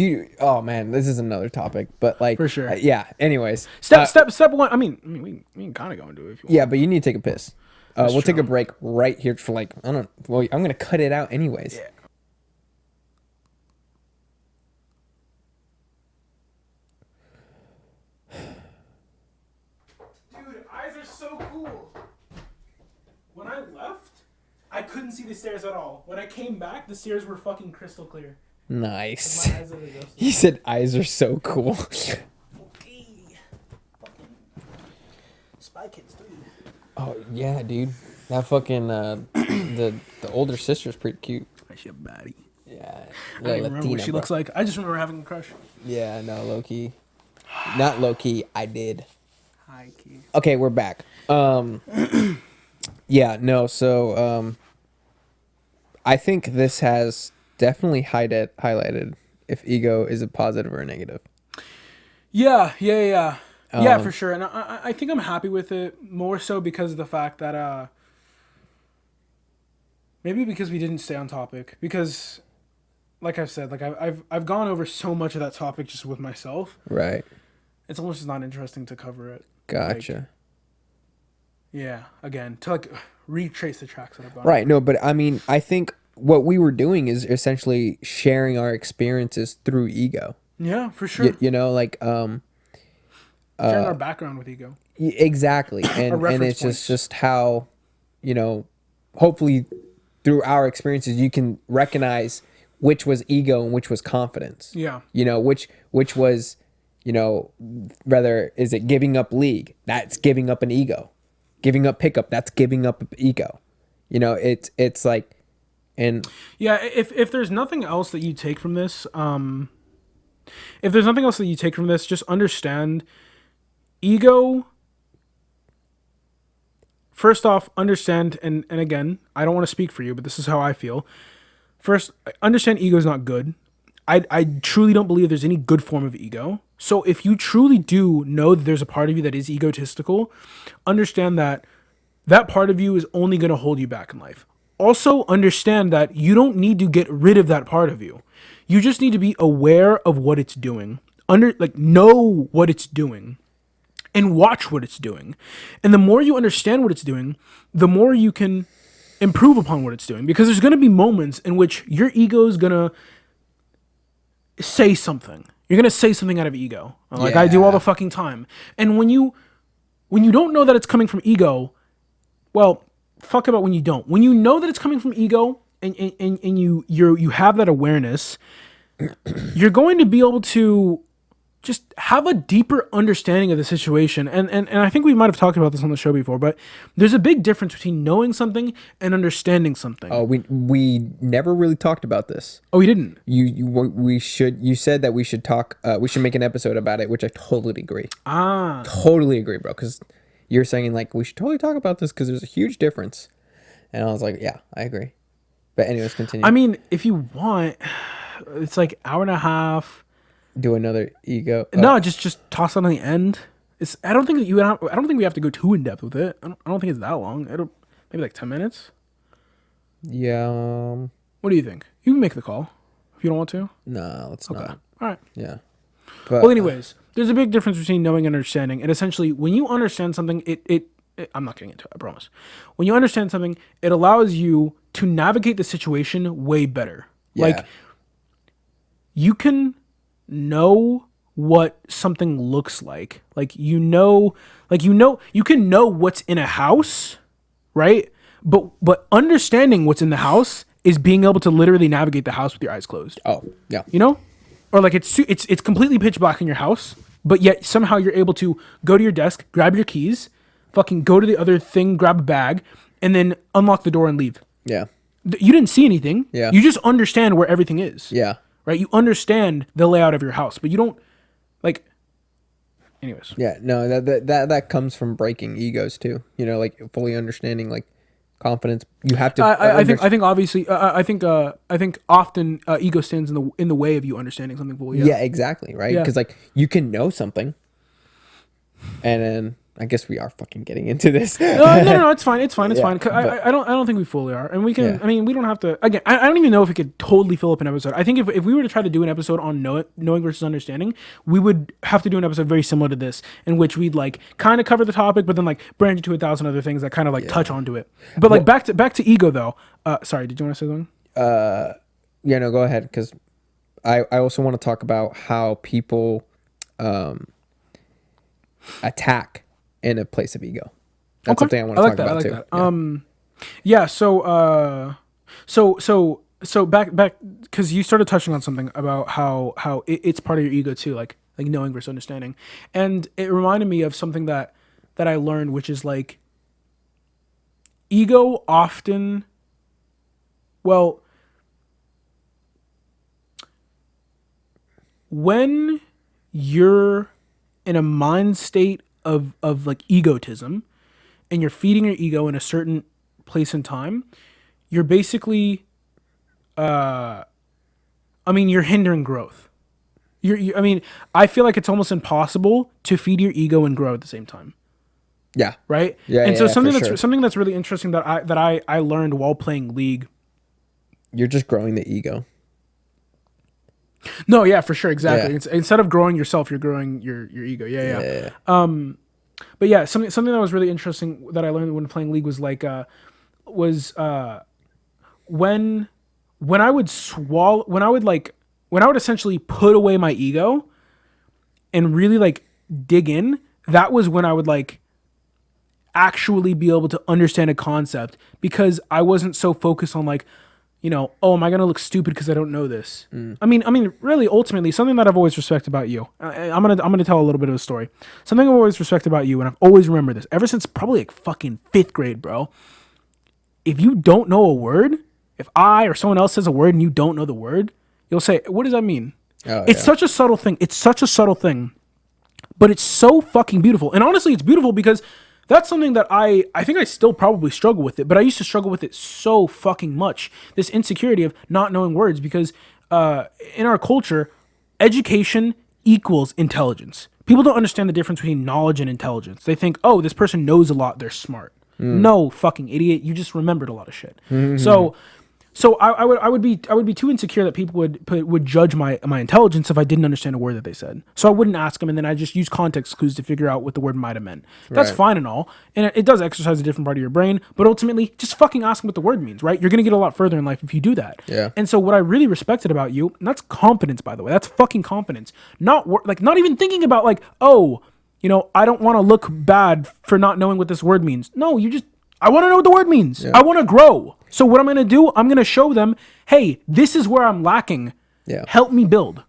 oh man, this is another topic. But like,
For sure.
Yeah. Anyways,
Step one. I mean, we can kind of go into it if you want.
yeah, but you need to take a piss. We'll take a
true.
break right here for like, I don't. Well, I'm gonna cut it out anyways.
Yeah. Dude, eyes are so cool. When I left, I couldn't see the stairs at all. When I came back, the stairs were fucking crystal clear.
Nice.
My eyes are adjusted.
He said eyes are so cool.
Spy Kids 3.
Oh yeah, dude. That fucking the older sister's pretty cute.
She a baddie.
Yeah.
I don't even remember what she looks like. I just remember having a crush.
Yeah, no, low key. Not low key, I did.
High key.
Okay, we're back. Yeah, no, so I think this has definitely highlighted if ego is a positive or a negative.
Yeah. Yeah, for sure. And I think I'm happy with it, more so because of the fact that maybe because we didn't stay on topic. Because, like I've said, like I've gone over so much of that topic just with myself.
Right.
It's almost just not interesting to cover it.
Gotcha.
Like, yeah, again, to like retrace the tracks that I've gone.
Right. No, but I mean, I think what we were doing is essentially sharing our experiences through ego.
Yeah, for sure.
You know, like
Sharing our background with ego.
exactly. And
reference
it's
points.
just how, you know, hopefully through our experiences you can recognize which was ego and which was confidence.
Yeah.
You know, which was, you know, rather is it giving up league? That's giving up an ego. Giving up pickup, that's giving up ego. It's like, and
Yeah, if there's nothing else that you take from this, if there's nothing else that you take from this, just understand ego. First off, understand, and again, I don't want to speak for you, but this is how I feel. First, understand ego is not good. I truly don't believe there's any good form of ego. So if you truly do know that there's a part of you that is egotistical, understand that that part of you is only going to hold you back in life. Also understand that you don't need to get rid of that part of you. You just need to be aware of what it's doing. Know what it's doing and watch what it's doing. And the more you understand what it's doing, the more you can improve upon what it's doing, because there's going to be moments in which your ego is going to say something. You're going to say something out of ego. Like I do all the fucking time. And when you don't know that it's coming from ego, well, fuck about when you don't. When you know that it's coming from ego and you have that awareness, you're going to be able to just have a deeper understanding of the situation. And I think we might have talked about this on the show before, but there's a big difference between knowing something and understanding something.
Oh, we never really talked about this.
Oh, we didn't?
You said that we should talk, we should make an episode about it, which I totally agree.
Ah.
Totally agree, bro, because you're saying, like, we should totally talk about this because there's a huge difference. And I was like, yeah, I agree. But anyways, continue.
I mean, if you want, it's like hour and a half.
Do another ego.
No, just toss it on the end. I don't think we have to go too in depth with it. I don't think it's that long. Maybe like 10 minutes.
Yeah.
What do you think? You can make the call if you don't want to.
No, let's not.
All right.
Yeah. But,
Well, anyways, there's a big difference between knowing and understanding. And essentially, when you understand something, I'm not getting into it, I promise. When you understand something, it allows you to navigate the situation way better.
Yeah.
Like, you can know what something looks like. You can know what's in a house, right? But understanding what's in the house is being able to literally navigate the house with your eyes closed.
Oh, yeah.
You know? Or like it's completely pitch black in your house, but yet somehow you're able to go to your desk, grab your keys, fucking go to the other thing, grab a bag, and then unlock the door and leave.
Yeah.
You didn't see anything.
Yeah.
You just understand where everything is.
Yeah.
Right? You understand the layout of your house, but you don't, like, anyways.
Yeah, no, that comes from breaking egos too. Like fully understanding, like, confidence. You have to.
I think obviously I think often ego stands in the way of you understanding something fully.
Yeah, exactly, right? Because like you can know something, and then I guess we are fucking getting into this.
No, it's fine. It's fine.
Yeah,
I don't think we fully are, and we can.
Yeah.
I mean, we don't have to. Again, I don't even know if we could totally fill up an episode. I think if we were to try to do an episode on knowing versus understanding, we would have to do an episode very similar to this, in which we'd like kind of cover the topic, but then like branch into 1,000 other things that kind of like touch onto it. But like back to ego though. Sorry, did you want to say something?
Yeah, no, go ahead, because I also want to talk about how people attack in a place of ego. That's something I want to talk about too.
Yeah. So back because you started touching on something about how it's part of your ego too, like knowing versus understanding, and it reminded me of something that I learned, which is like ego often, well, when you're in a mind state of like egotism and you're feeding your ego in a certain place and time, you're basically you're hindering growth. I feel like it's almost impossible to feed your ego and grow at the same time.
Yeah.
Right?
Yeah.
And so something
sure.
that's really interesting that I learned while playing League.
You're just growing the ego.
No, yeah, for sure, exactly.
Yeah.
It's, instead of growing yourself, you're growing your ego. Yeah. But yeah, something that was really interesting that I learned when playing League was like when I would essentially put away my ego and really like dig in, that was when I would like actually be able to understand a concept, because I wasn't so focused on like, oh, am I gonna look stupid because I don't know this? I mean, really, ultimately, something that I've always respected about you. I'm gonna tell a little bit of a story. Something I've always respected about you, and I've always remembered this ever since probably like fucking 5th grade, bro. if you don't know a word, if I or someone else says a word and you don't know the word, you'll say, what does that mean?
Oh,
It's
yeah.
such a subtle thing. It's such a subtle thing, but it's so fucking beautiful. And honestly, it's beautiful because that's something that I think I still probably struggle with it, but I used to struggle with it so fucking much. This insecurity of not knowing words because in our culture, education equals intelligence. People don't understand the difference between knowledge and intelligence. They think, oh, this person knows a lot, they're smart. No, fucking idiot, you just remembered a lot of shit. So I would be too insecure that people would judge my intelligence if I didn't understand a word that they said. So I wouldn't ask them, and then I just use context clues to figure out what the word might have meant. That's
Right.
fine and all, and it does exercise a different part of your brain. But ultimately, just fucking ask them what the word means, right? You're gonna get a lot further in life if you do that.
Yeah.
And so what I really respected about you, and that's confidence, by the way. That's fucking confidence. Not even thinking about like, oh, I don't want to look bad for not knowing what this word means. No, I want to know what the word means. I want to grow. So what I'm going to do, I'm going to show them, hey, this is where I'm lacking.
Yeah.
Help me build.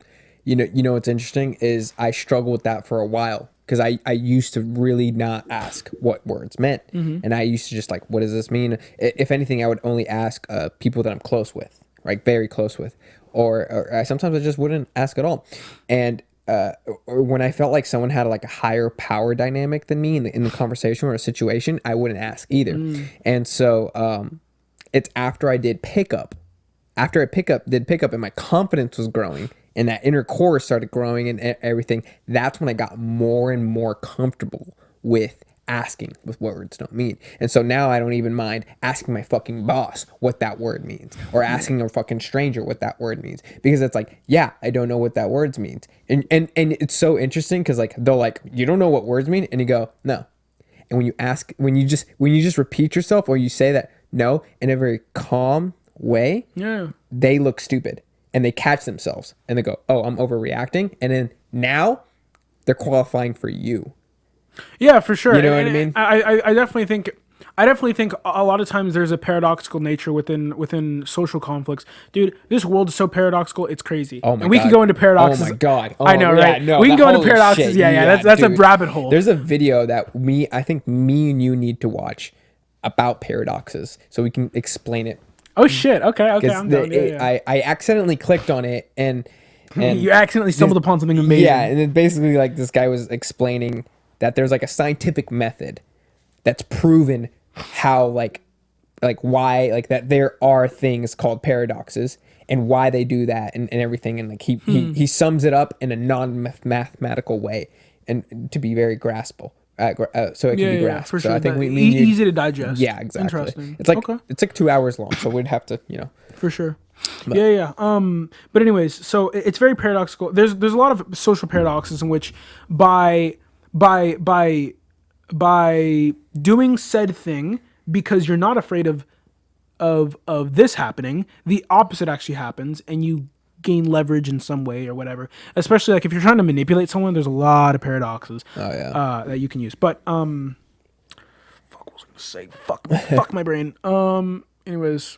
You know what's interesting is I struggled with that for a while because I used to really not ask what words meant. And I used to just like, what does this mean? If anything, I would only ask people that I'm close with, right? Very close with. Or sometimes I just wouldn't ask at all. And or when I felt like someone had like a higher power dynamic than me in the conversation or a situation, I wouldn't ask either. And so it's after I did pickup, did pickup, and my confidence was growing, and that inner core started growing, and everything. That's when I got more and more comfortable with asking what words don't mean. And so now I don't even mind asking my fucking boss what that word means, or asking a fucking stranger what that word means, because it's like, yeah, I don't know what that words means. And it's so interesting because like they're like, you don't know what words mean, and you go, no. And when you ask, when you just repeat yourself, or you say that no in a very calm way,
Yeah.
they look stupid and they catch themselves and they go, oh, I'm overreacting. And then now they're qualifying for you.
Yeah, for sure.
You know what I mean?
I definitely think a lot of times there's a paradoxical nature within social conflicts. Dude, this world is so paradoxical, it's crazy.
Oh my
and we
God.
can go into paradoxes.
Oh my God. Oh,
I know,
yeah,
right?
no,
we can go into
holy
paradoxes.
shit.
Yeah, that's a
dude.
rabbit hole.
There's a video that I think me and you need to watch about paradoxes so we can explain it.
Oh shit. Okay, I'm
Because
down. Yeah.
I accidentally clicked on it and
You accidentally stumbled upon something amazing.
yeah, and then basically like this guy was explaining that there's like a scientific method that's proven how like why like that there are things called paradoxes and why they do that and everything, and like he sums it up in a non-mathematical way and to be very graspable. So it can be grasped.
for
So
sure.
I think
Easy to digest.
yeah, exactly.
Interesting.
It's like
Okay.
it's like 2 hours long, so we'd have to
For sure. Yeah. But anyways, so it's very paradoxical. There's a lot of social paradoxes in which by doing said thing, because you're not afraid of this happening, the opposite actually happens, and you gain leverage in some way or whatever. Especially like if you're trying to manipulate someone, there's a lot of paradoxes that you can use. But fuck, what was I gonna say? Fuck my brain. Anyways,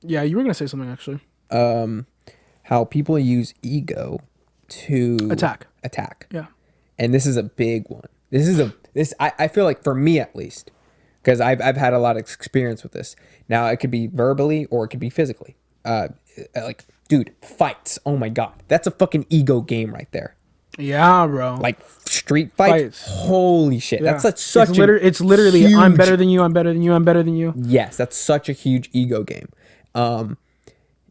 yeah, you were gonna say something actually.
how people use ego to
Attack.
Yeah. And this is a big one. I feel like for me at least, because I've had a lot of experience with this. Now it could be verbally or it could be physically. Like, dude, fights. Oh my God, that's a fucking ego game right there.
Yeah, bro.
Like street fights. Holy shit,
Yeah.
that's such
it's literally
huge,
I'm better than you. I'm better than you. I'm better than you.
Yes, that's such a huge ego game.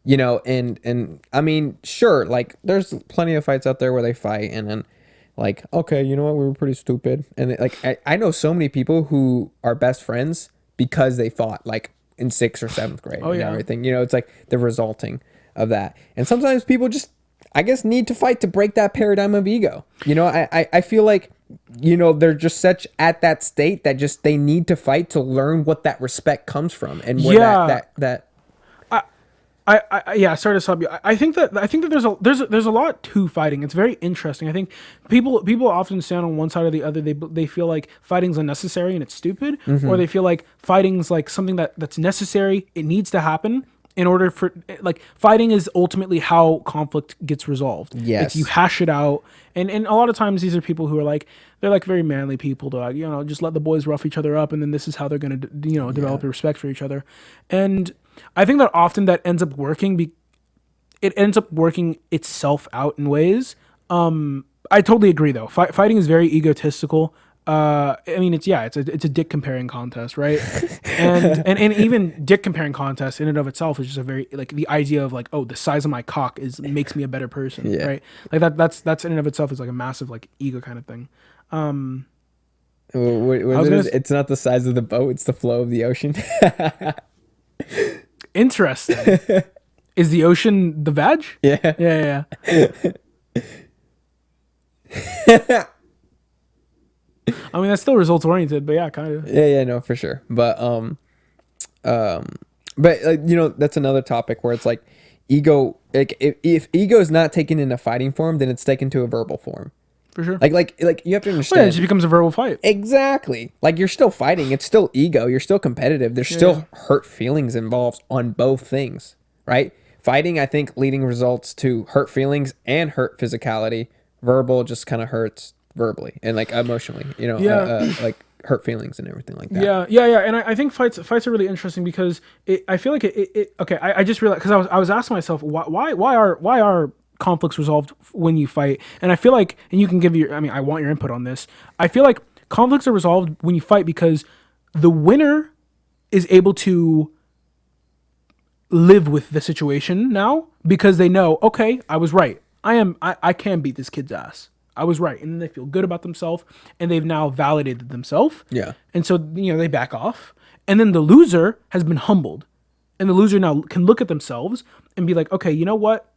You know, and I mean, sure, like there's plenty of fights out there where they fight and then like, okay, you know what, we were pretty stupid. And like I know so many people who are best friends because they fought like in 6th or 7th grade and everything. You know, it's like the resulting of that. And sometimes people just, I guess, need to fight to break that paradigm of ego. You know, I feel like, you know, they're just such at that state that just they need to fight to learn what that respect comes from and where that
Yeah, sorry to stop you. I think that there's a lot to fighting. It's very interesting. I think people often stand on one side or the other. They feel like fighting's unnecessary and it's stupid, or they feel like fighting's like something that's necessary. It needs to happen, in order for like fighting is ultimately how conflict gets resolved.
Yes.
It's you hash it out, and a lot of times these are people who are like they're like very manly people to like, just let the boys rough each other up, and then this is how they're gonna develop a respect for each other. And I think that often that ends up working. It ends up working itself out in ways. I totally agree though. Fighting is very egotistical. I mean, it's a dick comparing contest, right? and even dick comparing contest in and of itself is just a very like the idea of like, oh, the size of my cock makes me a better person, right? Like that's in and of itself is like a massive like ego kind of thing.
It's not the size of the boat; it's the flow of the ocean.
Interesting. Is the ocean the vag?
Yeah.
Yeah. I mean, that's still results oriented, but yeah, kind of.
Yeah, no, for sure. But that's another topic where it's like ego. Like if ego is not taken in a fighting form, then it's taken to a verbal form.
For sure.
Like you have to understand.
Well, it just becomes a verbal fight.
Exactly. Like you're still fighting. It's still ego. You're still competitive. There's still hurt feelings involved on both things, right? Fighting, I think, leading results to hurt feelings and hurt physicality. Verbal just kind of hurts verbally and like emotionally, like hurt feelings and everything like that.
Yeah. And I think fights are really interesting because I feel like okay, I just realized because I was asking myself why are conflicts resolved when you fight, and I feel like, and you can give I want your input on this. I feel like conflicts are resolved when you fight because the winner is able to live with the situation now because they know, okay, I was right. I can beat this kid's ass. I was right. And then they feel good about themselves and they've now validated themselves.
Yeah.
And so, they back off. And then the loser has been humbled. And the loser now can look at themselves and be like, okay, you know what?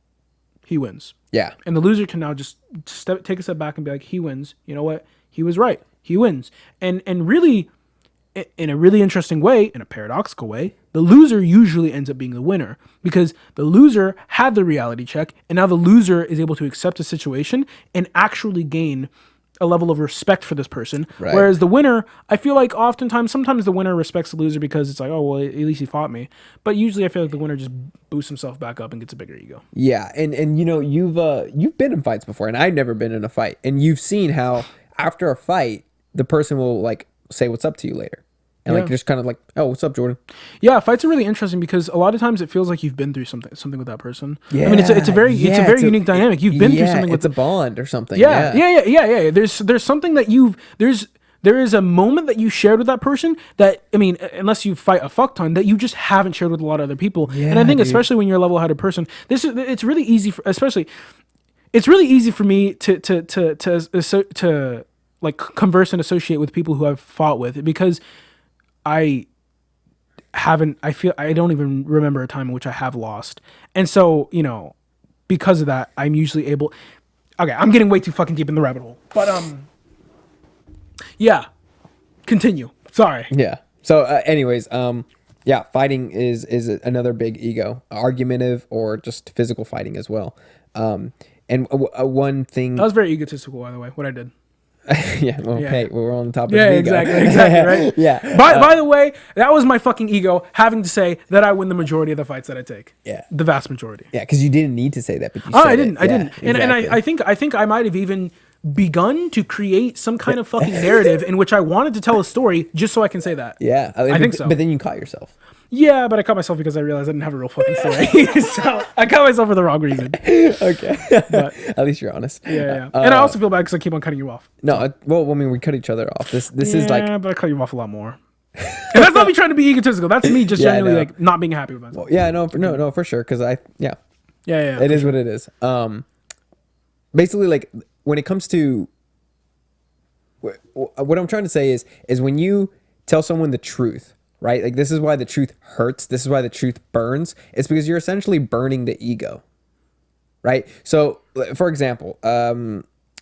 He wins.
Yeah.
And the loser can now just take a step back and be like, he wins. You know what? He was right. He wins. And really, in a really interesting way, in a paradoxical way, the loser usually ends up being the winner because the loser had the reality check and now the loser is able to accept a situation and actually gain a level of respect for this person. Right. Whereas the winner, I feel like sometimes the winner respects the loser because it's like, oh, well, at least he fought me. But usually I feel like the winner just boosts himself back up and gets a bigger ego.
Yeah. And you've been in fights before and I've never been in a fight. And you've seen how after a fight, the person will like say what's up to you later. And like just kind of like, oh, what's up, Jordan?
Yeah, fights are really interesting because a lot of times it feels like you've been through something with that person. Yeah, I mean, it's a very unique dynamic. You've been through something with
a bond or something.
Yeah. There's something that there is a moment that you shared with that person that, I mean, unless you fight a fuck ton, that you just haven't shared with a lot of other people. Yeah, and I think especially when you're a level-headed person, it's really easy for me to like converse and associate with people who I've fought with because I don't even remember a time in which I have lost. And so, because of that, I'm usually able, okay, I'm getting way too fucking deep in the rabbit hole, but, yeah, continue. Sorry.
Yeah. So anyways, fighting is another big ego, argumentative or just physical fighting as well. And one thing
that was very egotistical, by the way, what I did.
Hey, we're on the topic of ego.
Exactly, right?
Yeah.
By the way, that was my fucking ego having to say that I win the majority of the fights that I take.
Yeah.
The vast majority.
Yeah, because you didn't need to say that, but you said
I didn't.
Exactly.
And I think I might have even begun to create some kind of fucking narrative in which I wanted to tell a story just so I can say that.
Yeah.
I think so.
But then you caught yourself.
Yeah, but I caught myself because I realized I didn't have a real fucking story. So I caught myself for the wrong reason.
Okay. But at least you're honest.
Yeah. And I also feel bad because I keep on cutting you off.
No, we cut each other off. This is like...
Yeah, but I cut you off a lot more. And that's not me trying to be egotistical. That's me just genuinely like not being happy with myself.
Well, for sure. Because
Yeah.
It is what it is. Basically, like when it comes to... What I'm trying to say is when you tell someone the truth, right? Like this is why the truth hurts. This is why the truth burns. It's because you're essentially burning the ego, right? So, for example,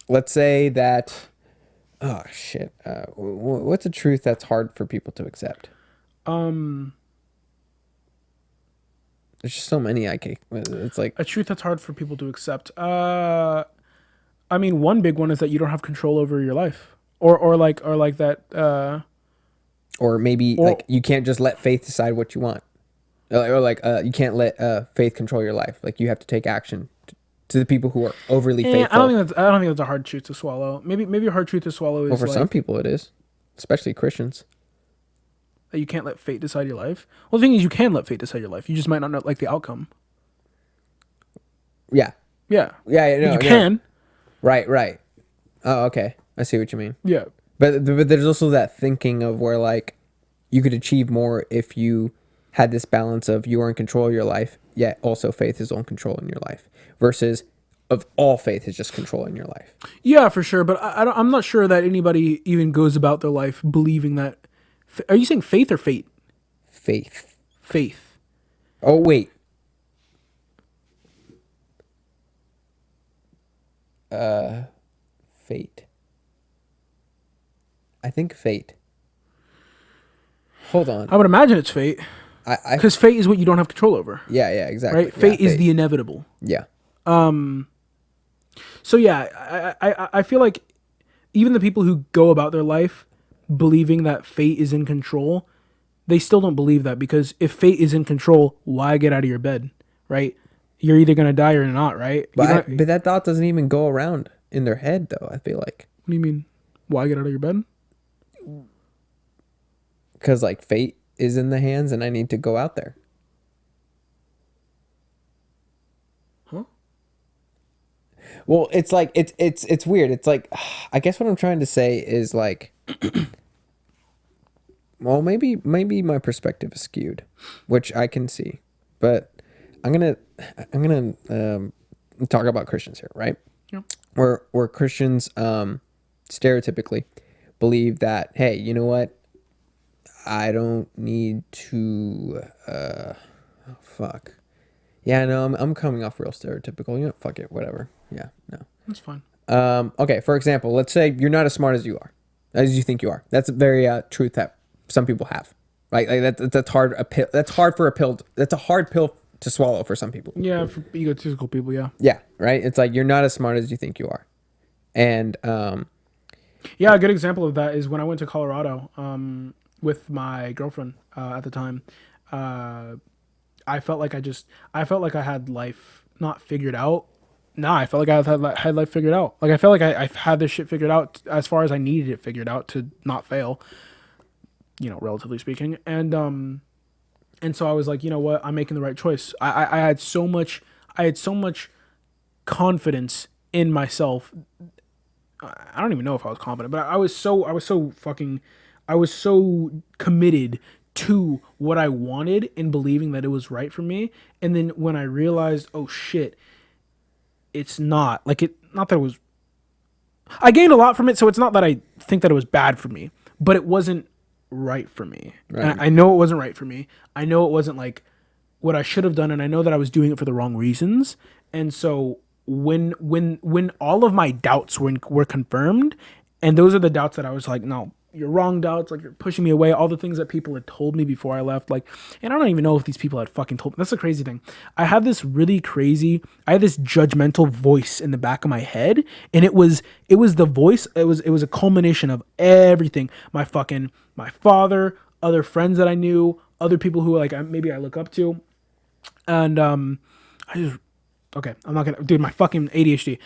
let's say that, oh shit, what's a truth that's hard for people to accept? There's just so many. It's like
a truth that's hard for people to accept. I mean, one big one is that you don't have control over your life, or like that.
Or maybe like you can't just let faith decide what you want. or like you can't let faith control your life. Like you have to take action. To the people who are overly faithful.
I don't think that's a hard truth to swallow. Maybe a hard truth to swallow is
Well, for
like
some people it is, especially Christians.
that you can't let fate decide your life. Well, the thing is, you can let fate decide your life. You just might not know, like the outcome.
Yeah.
Yeah.
Yeah. No,
you can.
Right. Right. Oh, okay. I see what you mean.
Yeah.
But there's also that thinking of where like you could achieve more if you had this balance of you are in control of your life, yet also faith is on control in your life, versus of all faith is just controlling your life.
Yeah, for sure. But I'm not sure that anybody even goes about their life believing that. Are you saying faith or fate?
Faith.
Faith.
Oh wait. Fate. I think fate. Hold on.
I would imagine it's fate. Because fate is what you don't have control over.
Yeah, exactly.
Right? Fate is the inevitable.
Yeah.
So yeah, I feel like even the people who go about their life believing that fate is in control, they still don't believe that, because if fate is in control, why get out of your bed, right? You're either gonna die or not, right?
But that thought doesn't even go around in their head, though. I feel like.
What do you mean? Why get out of your bed?
Because like fate is in the hands, and I need to go out there.
Huh?
Well, it's like it's weird. It's like I guess what I'm trying to say is like, well, maybe my perspective is skewed, which I can see, but I'm gonna talk about Christians here, right?
Yeah.
Where Christians stereotypically believe that, hey, you know what? I don't need to fuck. Yeah, no, I'm coming off real stereotypical. You know, fuck it, whatever. Yeah, no.
That's fine.
Okay, for example, let's say you're not as smart as you think you are. That's a very truth that some people have. Right? Like that's hard. That's a hard pill to swallow for some people.
Yeah, for egotistical people, yeah.
Yeah, right. It's like you're not as smart as you think you are, and
yeah, a good example of that is when I went to Colorado with my girlfriend at the time. I felt like I had life not figured out. Nah, I felt like I had life figured out. Like I felt like I had this shit figured out as far as I needed it figured out to not fail. You know, relatively speaking, and so I was like, you know what, I'm making the right choice. I had so much confidence in myself. I don't even know if I was confident, but I was so committed to what I wanted and believing that it was right for me. And then when I realized, oh shit, it's not like it. Not that it was. I gained a lot from it, so it's not that I think that it was bad for me, but it wasn't right for me.
Right.
And I know it wasn't right for me. I know it wasn't like what I should have done, and I know that I was doing it for the wrong reasons. And so when all of my doubts were confirmed, and those are the doubts that I was like, no, you're wrong doubts, like you're pushing me away, all the things that people had told me before I left, like, and I don't even know if these people had fucking told me. That's the crazy thing. I had this judgmental voice in the back of my head, and it was the voice, it was a culmination of everything. My father, other friends that I knew, other people who maybe I look up to, and okay, I'm not gonna, dude, my fucking ADHD.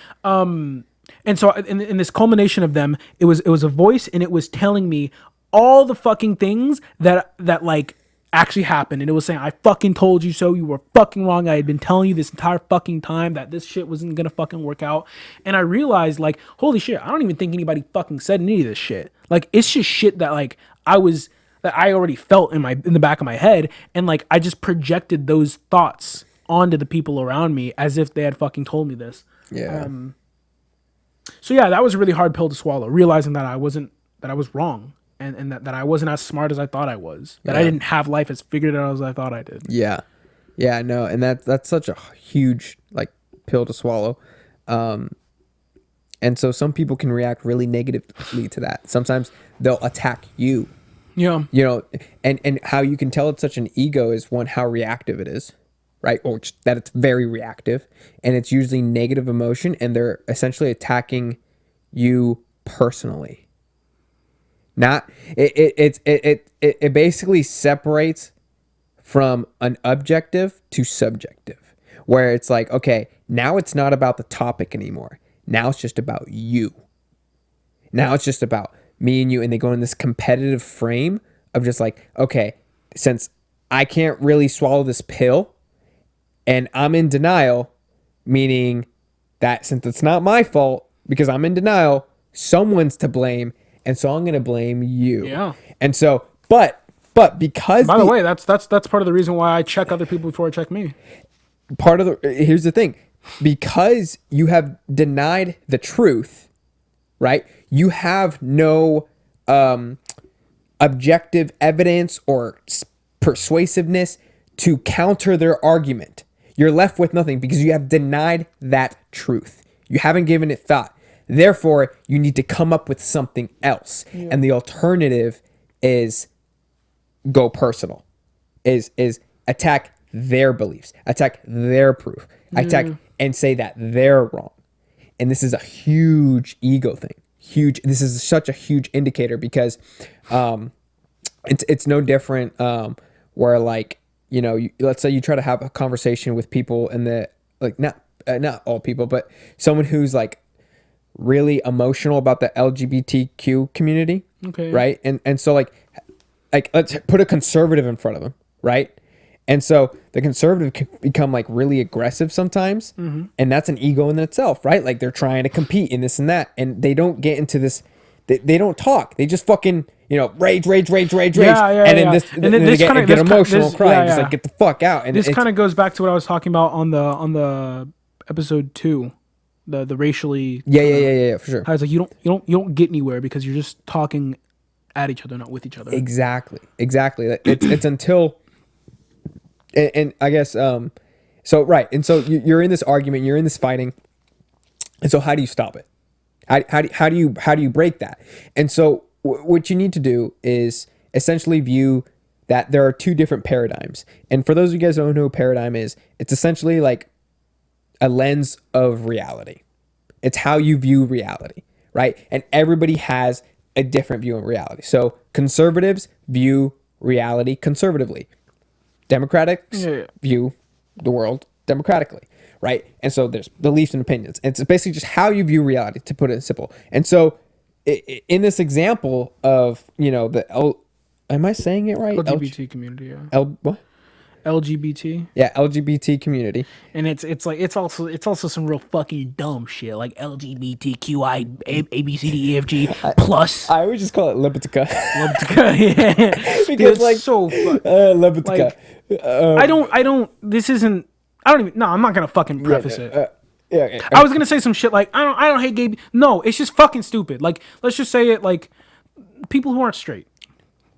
And so in this culmination of them, it was a voice, and it was telling me all the fucking things that like actually happened. And it was saying, I fucking told you so. You were fucking wrong. I had been telling you this entire fucking time that this shit wasn't gonna fucking work out. And I realized, like, holy shit, I don't even think anybody fucking said any of this shit. Like, it's just shit that like that I already felt in the back of my head, and like I just projected those thoughts onto the people around me as if they had fucking told me this.
yeah.
So yeah, that was a really hard pill to swallow, realizing that I was wrong, and that I wasn't as smart as I thought I was, that I didn't have life as figured out as I thought I did.
Yeah. Yeah, no, and that's such a huge like pill to swallow. And so some people can react really negatively to that. Sometimes they'll attack you.
Yeah.
You know, and how you can tell it's such an ego is one, how reactive it is. Right? Or that it's very reactive, and it's usually negative emotion, and they're essentially attacking you personally. Not it basically separates from an objective to subjective, where it's like, okay, now it's not about the topic anymore. Now it's just about you. Now it's just about me and you. And they go in this competitive frame of just like, okay, since I can't really swallow this pill and I'm in denial, meaning that since it's not my fault because I'm in denial, someone's to blame. And so I'm going to blame you.
Yeah.
And so, but because
By the way, that's part of the reason why I check other people before I check me.
here's the thing, because you have denied the truth, right? You have no objective evidence or persuasiveness to counter their argument. You're left with nothing because you have denied that truth. You haven't given it thought. Therefore, you need to come up with something else. Yeah. And the alternative is go personal, is attack their beliefs, attack their proof, attack and say that they're wrong. And this is a huge ego thing. This is such a huge indicator because it's no different where, like, you know, let's say you try to have a conversation with people in the, like, not all people, but someone who's like really emotional about the LGBTQ community. Okay. Right. And so like let's put a conservative in front of them. Right. And so the conservative can become like really aggressive sometimes. Mm-hmm. And that's an ego in itself. Right. Like they're trying to compete in this and that. And they don't get into this. They don't talk. They just fucking, you know, rage. Yeah, and then they get emotional, crying, just like, get the fuck out. And
this kind of goes back to what I was talking about on the episode 2, the racially.
Yeah, for sure.
How it's like you don't get anywhere because you're just talking at each other, not with each other.
Exactly. It's until, and I guess so right. And so you're in this argument, you're in this fighting, and so how do you stop it? How do you break that? And so what you need to do is essentially view that there are two different paradigms. And for those of you guys who don't know what a paradigm is, it's essentially like a lens of reality. It's how you view reality, right? And everybody has a different view of reality. So conservatives view reality conservatively. Democrats view the world democratically, right? And so there's beliefs and opinions. It's basically just how you view reality, to put it simple. And so in this example of, you know, am I saying it right?
LGBT community, yeah.
What?
LGBT.
Yeah, LGBT community.
And it's also some real fucking dumb shit like LGBTQI ABCDEFG plus.
I would just call it Libitica.
Yeah.
Because dude, like
so
Libitica.
I'm not gonna fucking preface it. I was gonna say some shit like I don't hate gay. No, it's just fucking stupid. Like, let's just say it like people who aren't straight.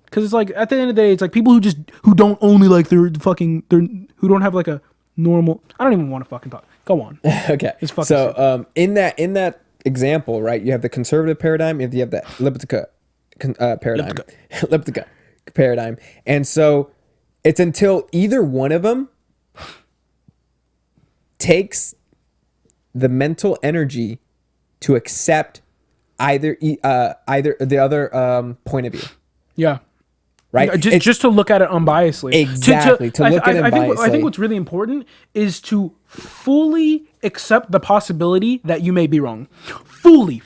Because it's like, at the end of the day, it's like people who don't only like who don't have like a normal. I don't even want to fucking talk. Go on.
Okay. So in that example, right, you have the conservative paradigm, you have the Libitica paradigm. Libitica paradigm. And so it's until either one of them takes the mental energy to accept either the other point of view.
Yeah.
Right.
Just to look at it unbiasedly.
Exactly. To look at it unbiasedly.
I think what's really important is to fully accept the possibility that you may be wrong. Fully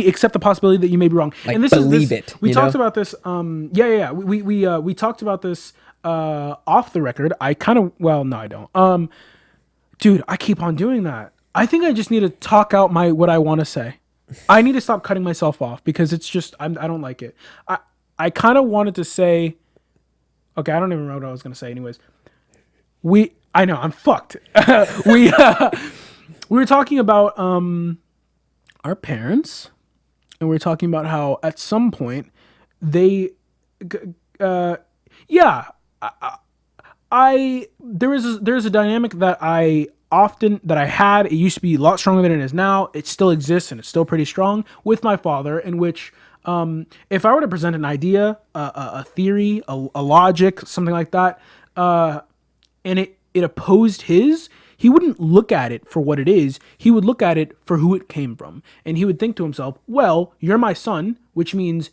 accept the possibility that you may be wrong.
Like,
and
we
talked about this. We talked about this off the record. I don't. Dude, I keep on doing that. I think I just need to talk out what I want to say. I need to stop cutting myself off because it's just I don't like it. I kind of wanted to say, okay, I don't even know what I was going to say anyways. I know, I'm fucked. We were talking about our parents, and we were talking about how at some point there's a dynamic that I had. It used to be a lot stronger than it is now. It still exists and it's still pretty strong with my father, in which if I were to present an idea, a theory, a logic, something like that, and it opposed his, he wouldn't look at it for what it is. He would look at it for who it came from. And he would think to himself, well, you're my son, which means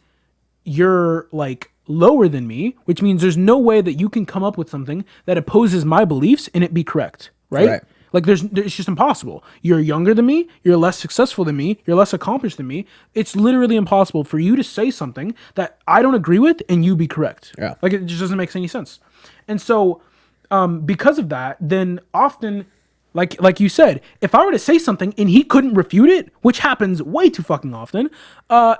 you're like lower than me, which means there's no way that you can come up with something that opposes my beliefs and it be correct, right?
Right.
Like it's just impossible. You're younger than me, you're less successful than me, you're less accomplished than me. It's literally impossible for you to say something that I don't agree with and you be correct.
Yeah.
Like it just doesn't make any sense. And so because of that, then often like you said, if I were to say something and he couldn't refute it, which happens way too fucking often,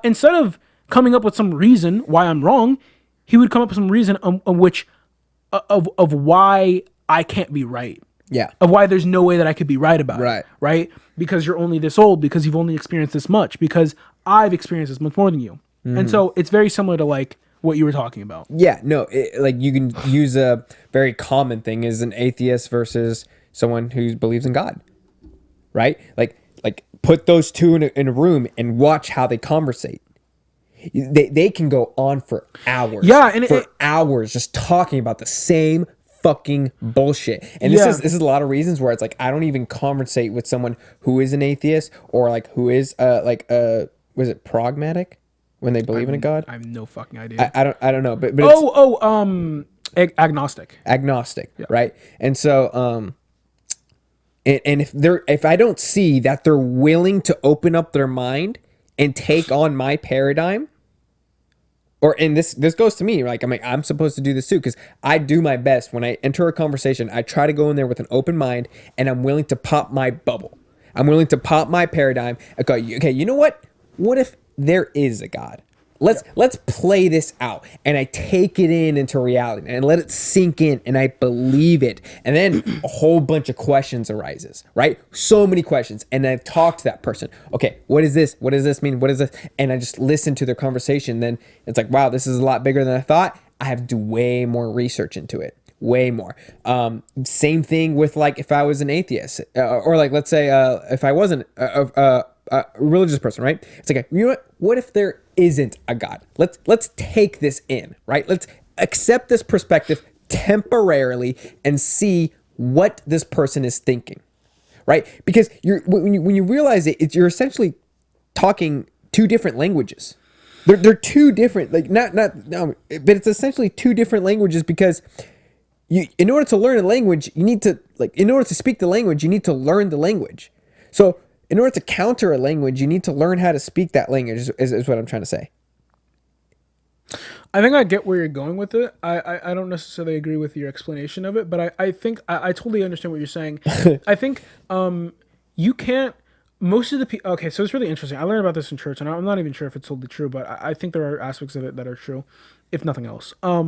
instead of coming up with some reason why I'm wrong, he would come up with some reason of why I can't be right.
Yeah.
Of why there's no way that I could be right about
Right.
it. Right? Because you're only this old, because you've only experienced this much, because I've experienced this much more than you. And so it's very similar to like what you were talking about.
Yeah, no, like you can use a very common thing is an atheist versus someone who believes in God, right? Like put those two in a room and watch how they conversate. They can go on for hours.
Yeah, and
hours just talking about the same fucking bullshit. And this is a lot of reasons where it's like I don't even conversate with someone who is an atheist or like who is was it pragmatic when they believe in a God?
I have no fucking idea.
I don't know, but
agnostic.
Agnostic, right? And so and if I don't see that they're willing to open up their mind and take on my paradigm, and this goes to me, like I'm supposed to do this too, because I do my best when I enter a conversation. I try to go in there with an open mind, and I'm willing to pop my bubble. I'm willing to pop my paradigm. Okay, you know what? What if there is a God? Let's play this out, and I take it into reality and let it sink in, and I believe it, and then a whole bunch of questions arises, right? So many questions, and I talk to that person. Okay, what is this? What does this mean? What is this? And I just listen to their conversation. Then it's like, wow, this is a lot bigger than I thought. I have to do way more research into it. Way more. Same thing with like if I was an atheist, or like let's say if I wasn't a religious person, right? It's like, you know what? What if there isn't a God? Let's take this in, right? Let's accept this perspective temporarily and see what this person is thinking, right? Because when you realize it, you're essentially talking two different languages. They're two different, like no, but it's essentially two different languages because in order to learn a language, in order to speak the language, you need to learn the language. So in order to counter a language, you need to learn how to speak that language, is what I'm trying to say.
I think I get where you're going with it. I don't necessarily agree with your explanation of it, but I think I totally understand what you're saying. I think you can't, most of the people, okay, so it's really interesting. I learned about this in church, and I'm not even sure if it's totally true, but I think there are aspects of it that are true, if nothing else. A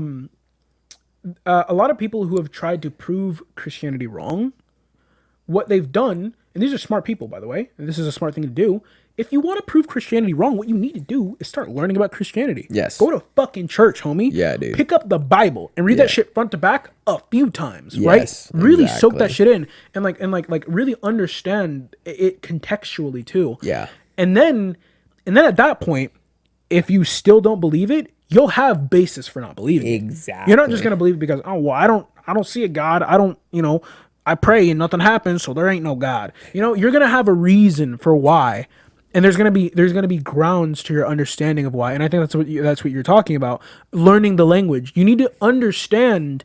lot of people who have tried to prove Christianity wrong, what they've done, and these are smart people, by the way, and this is a smart thing to do. If you want to prove Christianity wrong, what you need to do is start learning about Christianity.
Yes.
Go to fucking church, homie.
Yeah, dude.
Pick up the Bible and read that shit front to back a few times,
Yes,
right? Really
exactly.
soak that shit in and like really understand it contextually too.
Yeah.
And then at that point, if you still don't believe it, you'll have basis for not believing it.
Exactly.
You're not just gonna believe it because, oh well, I don't see a God. I pray and nothing happens, so there ain't no God. You're gonna have a reason for why, and there's gonna be grounds to your understanding of why. And I think that's what you're talking about. Learning the language. You need to understand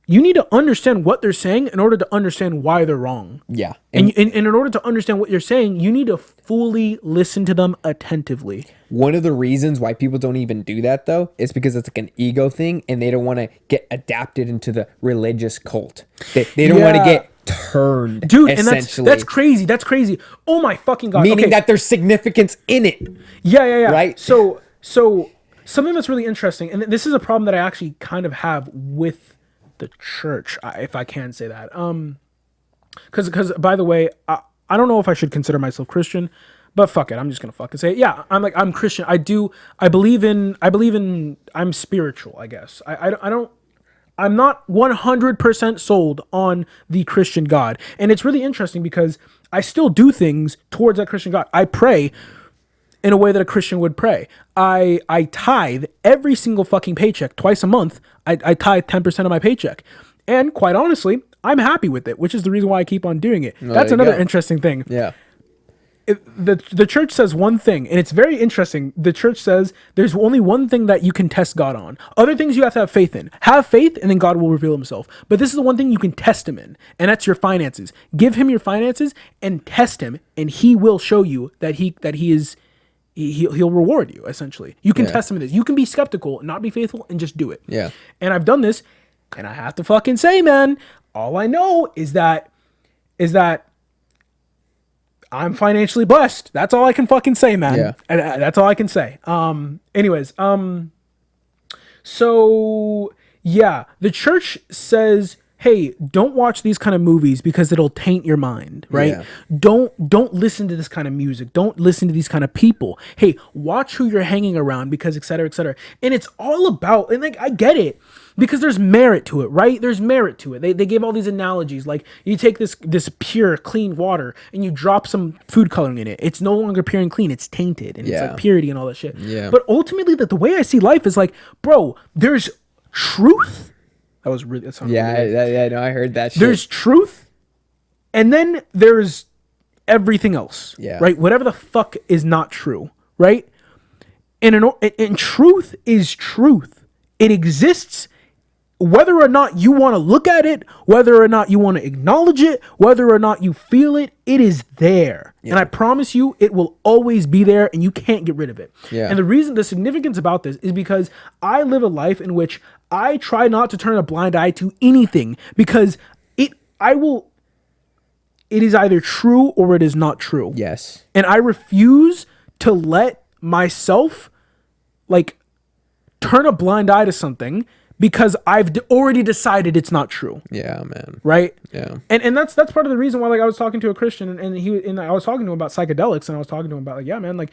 what they're saying in order to understand why they're wrong.
Yeah.
And in order to understand what you're saying, you need to fully listen to them attentively.
One of the reasons why people don't even do that, though, is because it's like an ego thing, and they don't want to get adapted into the religious cult. They don't want to get turned,
dude. And
essentially.
that's crazy. That's crazy. Oh my fucking God.
Meaning that there's significance in it.
Yeah.
Right?
So something that's really interesting, and this is a problem that I actually kind of have with the church, if I can say that. Because by the way, I don't know if I should consider myself Christian, but fuck it, I'm just gonna fucking say it. Yeah, I'm Christian. I believe in. I'm spiritual, I guess. I'm not 100% sold on the Christian God, and it's really interesting because I still do things towards that Christian God. I pray in a way that a Christian would pray. I tithe every single fucking paycheck twice a month. I tithe 10% of my paycheck. And quite honestly, I'm happy with it, which is the reason why I keep on doing it. That's another interesting thing.
Yeah.
the church says one thing, and it's very interesting. The church says there's only one thing that you can test God on. Other things you have to have faith in. Have faith, and then God will reveal himself. But this is the one thing you can test him in, and that's your finances. Give him your finances and test him, and he will show you that he'll reward you, essentially. You can test him in this. You can be skeptical, not be faithful, and just do it.
Yeah.
And I've done this, and I have to fucking say, man, all I know is that I'm financially blessed. That's all I can fucking say, man.
Yeah.
And that's all I can say. Anyways, so yeah, the church says, hey, don't watch these kind of movies because it'll taint your mind, right?
Yeah.
Don't listen to this kind of music. Don't listen to these kind of people. Hey, watch who you're hanging around because et cetera, et cetera. And it's all about, and like, I get it because there's merit to it, right? There's merit to it. They gave all these analogies. Like you take this pure, clean water and you drop some food coloring in it. It's no longer pure and clean. It's tainted and it's like purity and all that shit.
Yeah.
But ultimately, the way I see life is like, bro, there's truth. That was really, that sounded really
Yeah, no, I heard that shit.
There's truth, and then there's everything else.
Yeah.
Right? Whatever the fuck is not true, right? And truth is truth. It exists whether or not you want to look at it, whether or not you want to acknowledge it, whether or not you feel it, it is there. Yeah. And I promise you, it will always be there and you can't get rid of it.
Yeah.
And the significance about this is because I live a life in which I try not to turn a blind eye to anything because it is either true or it is not true.
Yes.
And I refuse to let myself like turn a blind eye to something because I've already decided it's not true.
Yeah, man.
Right?
Yeah.
And that's part of the reason why, like, I was talking to a Christian and I was talking to him about psychedelics and I was talking to him about, like, yeah, man, like,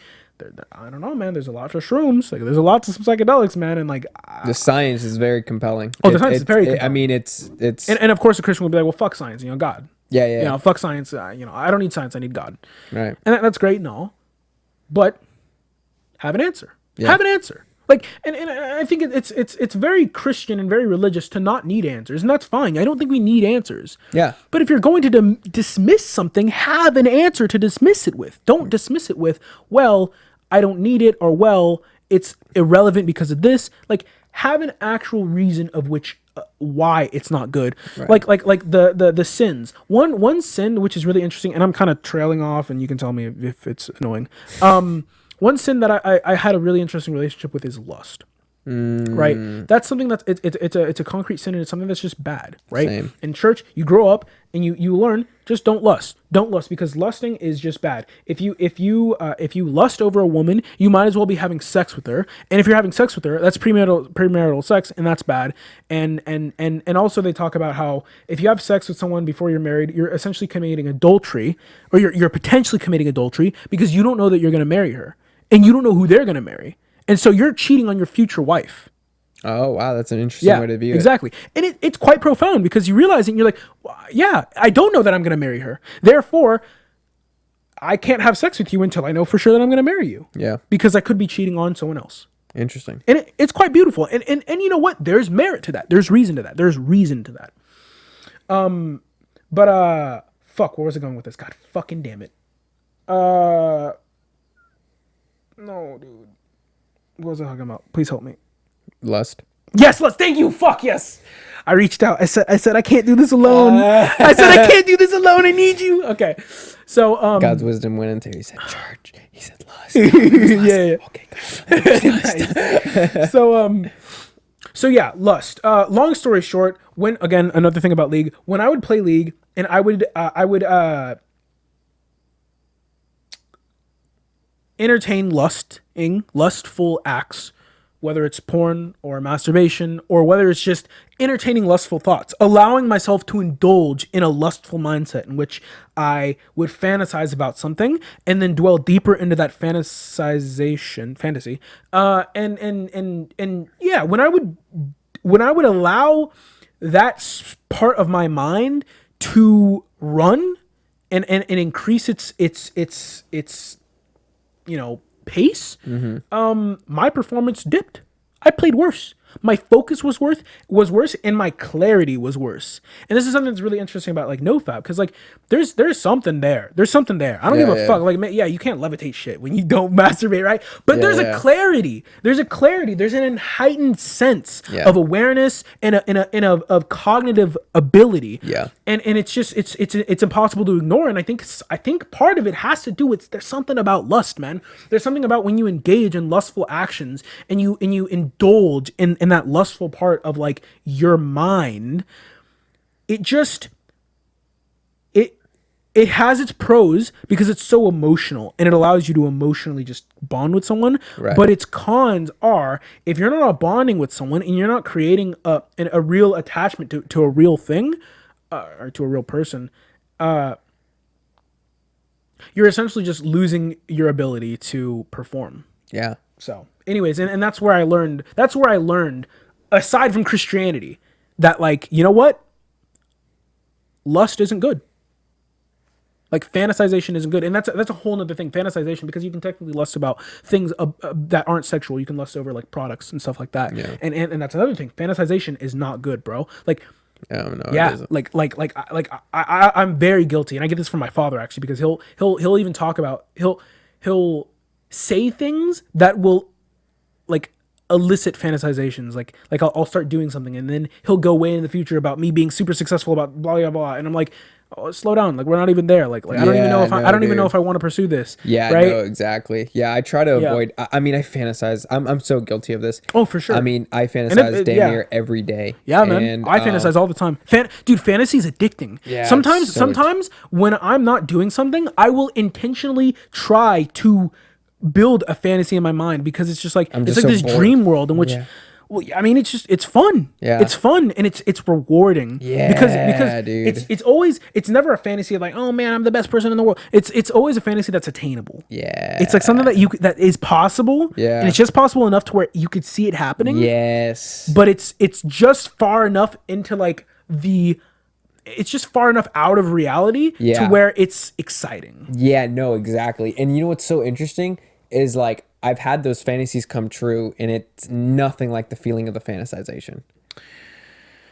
I don't know, man, there's a lot of shrooms. Like, there's a lot to some psychedelics, man. And, like,
the science is very compelling.
Oh, the science is very compelling.
I mean, it's...
And of course, a Christian would be like, well, fuck science, God.
Yeah, yeah.
You know, fuck science. I don't need science. I need God.
Right.
And that's great and all. But have an answer.
Yeah.
Have an answer. Like, and I think it's very Christian and very religious to not need answers, and that's fine. I don't think we need answers.
Yeah.
But if you're going to dismiss something, have an answer to dismiss it with. Don't dismiss it with, well, I don't need it, or well, it's irrelevant because of this. Like, have an actual reason of which why it's not good. Right. Like the sins. One sin which is really interesting, and I'm kind of trailing off, and you can tell me if it's annoying. One sin that I had a really interesting relationship with is lust. Right? That's something that's it's a concrete sin, and it's something that's just bad, right?
Same.
In church, you grow up and you learn, just don't lust. Don't lust, because lusting is just bad. If you lust over a woman, you might as well be having sex with her. And if you're having sex with her, that's premarital sex, and that's bad. And also they talk about how if you have sex with someone before you're married, you're essentially committing adultery, or you're potentially committing adultery because you don't know that you're going to marry her. And you don't know who they're going to marry. And so you're cheating on your future wife.
Oh, wow. That's an interesting way to view it.
Exactly. And it's quite profound because you realize it and you're like, well, yeah, I don't know that I'm going to marry her. Therefore, I can't have sex with you until I know for sure that I'm going to marry you. Yeah. Because I could be cheating on someone else.
Interesting.
And it's quite beautiful. And you know what? There's merit to that. There's reason to that. But fuck, where was I going with this? God fucking damn it. No, dude. What was I talking about? Please help me.
Lust.
Yes, lust. Thank you. Fuck yes. I reached out. I said I can't do this alone. I said I can't do this alone. I need you. Okay. So
God's wisdom went into. He said charge. He said lust. Yeah.
Okay. Nice. So yeah, lust. Long story short, when again another thing about League, when I would play League and I would entertain lustful acts, whether it's porn or masturbation, or whether it's just entertaining lustful thoughts, allowing myself to indulge in a lustful mindset in which I would fantasize about something and then dwell deeper into that fantasy. And yeah, when I would allow that part of my mind to run and increase its pace, my performance dipped. I played worse. my focus was worse, and my clarity was worse. And this is something that's really interesting about like nofap, because like there's something there. There's something there. I don't give a fuck. Like, man, yeah, you can't levitate shit when you don't masturbate, right? But there's a clarity. There's a clarity. There's an heightened sense of awareness and of cognitive ability.
Yeah.
And it's just it's impossible to ignore. And I think part of it has to do with, there's something about lust, man. There's something about when you engage in lustful actions and you indulge in that lustful part of like your mind, it has its pros because it's so emotional and it allows you to emotionally just bond with someone.
Right.
But its cons are, if you're not bonding with someone and you're not creating a real attachment to a real thing, or to a real person, you're essentially just losing your ability to perform.
Yeah.
So anyways, and that's where I learned, aside from Christianity, that like, you know what? Lust isn't good. Like fantasization isn't good. And that's a whole nother thing, fantasization, because you can technically lust about things that aren't sexual. You can lust over like products and stuff like that. Yeah. And that's another thing. Fantasization is not good, bro. Like, I'm very guilty, and I get this from my father actually, because he'll even talk about, he'll say things that will like elicit fantasizations. Like I'll start doing something, and then he'll go way in the future about me being super successful about blah blah blah, and I'm like, oh, slow down. Like, we're not even there. Like I don't even know if I don't even know if I want to pursue this.
Yeah,
right?
No, exactly. Yeah, I try to avoid. I mean, I fantasize. I'm so guilty of this.
Oh, for sure.
I mean, I fantasize damn near every day.
Yeah, man. And, I fantasize all the time. Dude, fantasy is addicting. Yeah. Sometimes when I'm not doing something, I will intentionally try to build a fantasy in my mind, because it's just like it's like so this bored. Dream world in which. Yeah. Well, I mean, it's fun. Yeah. It's fun and it's rewarding.
Yeah.
Because
dude.
It's never a fantasy of like, oh man, I'm the best person in the world. It's always a fantasy that's attainable.
Yeah.
It's like something that is possible.
Yeah.
And it's just possible enough to where you could see it happening.
Yes.
But it's just far enough into like it's just far enough out of reality to where it's exciting.
Yeah, no, exactly. And you know what's so interesting is like, I've had those fantasies come true, and it's nothing like the feeling of the fantasization.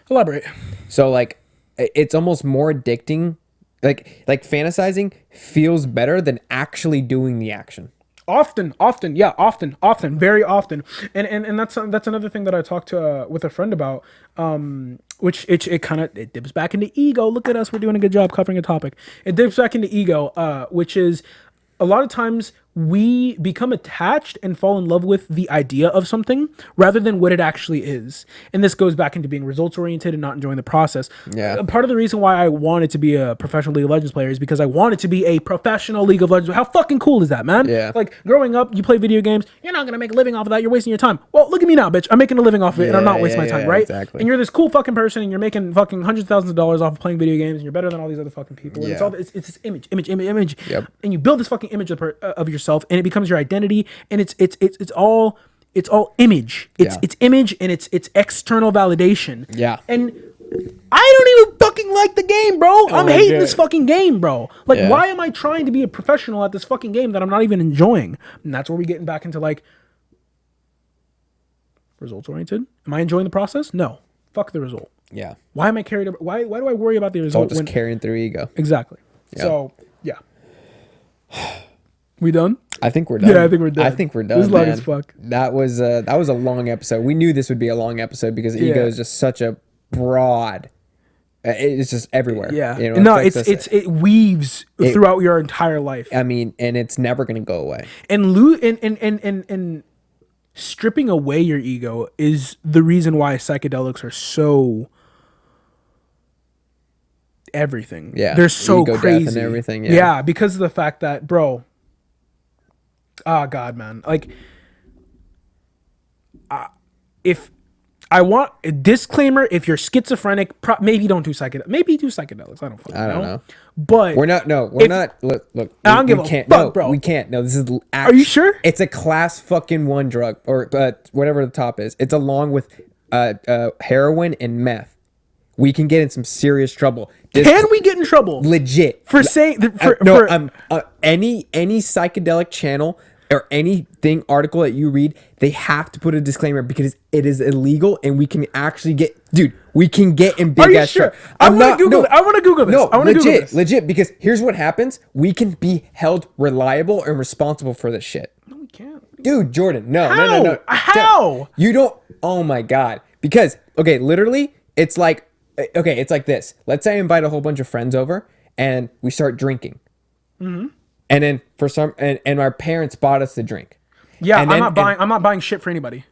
Elaborate.
So like, it's almost more addicting. Like fantasizing feels better than actually doing the action.
Often, very often, and that's another thing that I talked to with a friend about, which it dips back into ego. Look at us, we're doing a good job covering a topic. It dips back into ego, which is a lot of times we become attached and fall in love with the idea of something rather than what it actually is. And this goes back into being results oriented and not enjoying the process.
Yeah.
Part of the reason why I wanted to be a professional League of Legends player is because I wanted to be a professional League of Legends. How fucking cool is that, man?
Yeah.
Like growing up, you play video games, you're not going to make a living off of that. You're wasting your time. Well, look at me now, bitch. I'm making a living off of it and I'm not wasting my time, right?
Exactly.
And you're this cool fucking person and you're making fucking hundreds of thousands of dollars off of playing video games and you're better than all these other fucking people. And it's this image.
Yep.
And you build this fucking image of yourself and it becomes your identity, and it's all image. It's image and it's external validation.
Yeah.
And I don't even fucking like the game, bro. I'm hating this fucking game, bro. Like, why am I trying to be a professional at this fucking game that I'm not even enjoying? And that's where we're getting back into like results oriented. Am I enjoying the process? No. Fuck the result.
Yeah.
Why am I carried? Why do I worry about the result?
It's all just carrying through ego.
Exactly. Yeah. So yeah. We done?
I think we're done.
Yeah, I think we're done.
This is
long as fuck.
That was a long episode. We knew this would be a long episode because ego is just such a broad. It's just everywhere.
Yeah. You know, it weaves throughout your entire life.
I mean, and it's never gonna go away.
And stripping away your ego is the reason why psychedelics are so everything.
Yeah.
They're so
ego,
crazy.
Death and everything.
Yeah, because of the fact that, bro. Oh God, man. Like, if I want a disclaimer, if you're schizophrenic, maybe don't do psychedelics. Maybe do psychedelics. I don't know. But
we're not. Look.
I don't give a fuck, bro.
We can't. No, this is.
Are you sure?
It's a class fucking 1 drug or whatever the top is. It's along with heroin and meth. We can get in some serious trouble.
Can we get in trouble?
Legit
for saying
any psychedelic channel or anything article that you read, they have to put a disclaimer because it is illegal and we can actually get, dude, we can get in big ass trouble.
I want to Google this.
No,
I want to Google this.
Legit, because here's what happens. We can be held reliable and responsible for this shit.
No, we can't.
Dude, Jordan, no.
How?
You don't, oh my God. Because, okay, literally, it's like this. Let's say I invite a whole bunch of friends over and we start drinking. Mm-hmm. And then and our parents bought us the drink.
Yeah, I'm not buying shit for anybody.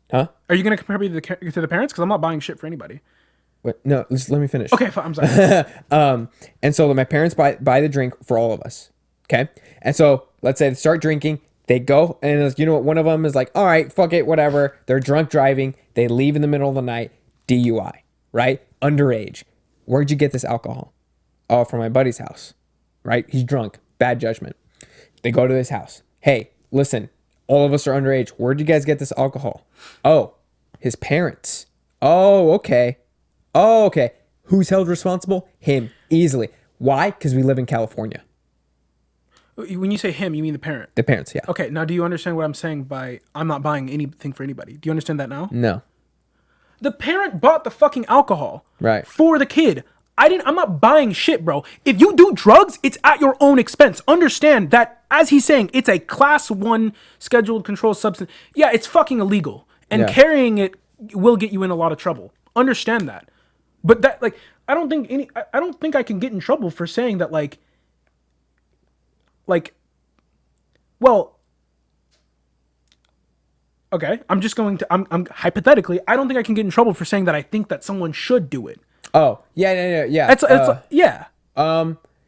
Huh?
Are you going to compare me to the parents? Because I'm not buying shit for anybody.
What? No, let me finish.
Okay, I'm sorry.
And so my parents buy the drink for all of us. Okay? And so let's say they start drinking. They go, and you know what? One of them is like, all right, fuck it, whatever. They're drunk driving. They leave in the middle of the night. DUI, right? Underage. Where'd you get this alcohol? Oh, from my buddy's house, right? He's drunk. Bad judgment. They go to his house. Hey, listen, all of us are underage. Where'd you guys get this alcohol? Oh, his parents. Oh, okay. Who's held responsible? Him, easily. Why? Because we live in California.
When you say him, you mean the parent?
The parents, yeah.
Okay, now do you understand what I'm saying by I'm not buying anything for anybody? Do you understand that now?
No.
The parent bought the fucking alcohol.
Right.
For the kid. I'm not buying shit, bro. If you do drugs, it's at your own expense. Understand that, as he's saying, it's a class 1 scheduled controlled substance. Yeah, it's fucking illegal. And carrying it will get you in a lot of trouble. Understand that. But that, like, I don't think I can get in trouble for saying that, well, okay, I'm hypothetically, I don't think I can get in trouble for saying that I think that someone should do it.
Oh, yeah.
Yeah.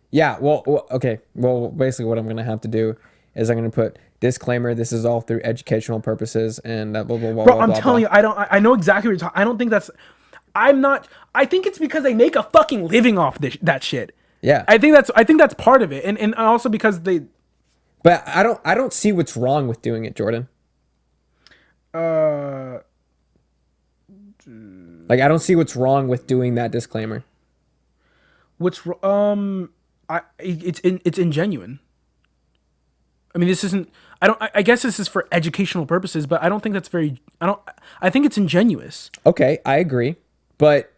Yeah, well, okay. Well, basically what I'm going to have to do is I'm going to put disclaimer, this is all through educational purposes and blah, blah, blah,
bro, I'm telling you, I know exactly what you're talking. I don't think I think it's because they make a fucking living off that shit.
Yeah.
I think that's part of it. And also because
but I don't see what's wrong with doing it, Jordan. Like, I don't see what's wrong with doing that disclaimer.
It's ingenuine. I mean, this isn't. I guess this is for educational purposes, but I don't think that's very. I think it's ingenuous.
Okay, I agree, but.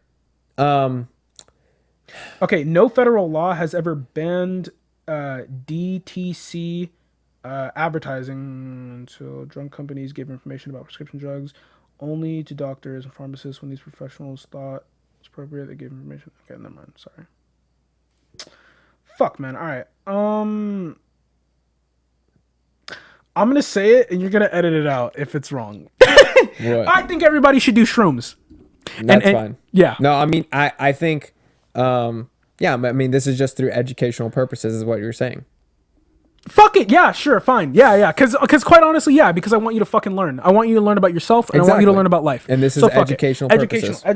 Okay, no federal law has ever banned DTC advertising until drug companies gave information about prescription drugs only to doctors and pharmacists when these professionals thought it's appropriate. They gave information. Okay, never mind. Sorry. Fuck, man. All right. I'm gonna say it, and you're gonna edit it out if it's wrong.
What?
I think everybody should do shrooms.
That's fine.
Yeah.
No, I mean, I think, yeah, I mean, this is just through educational purposes, is what you're saying.
Fuck it. Yeah, sure. Fine. Yeah. Because quite honestly, yeah, because I want you to fucking learn. I want you to learn about yourself, and I want you to learn about life.
And this is educational purposes.
For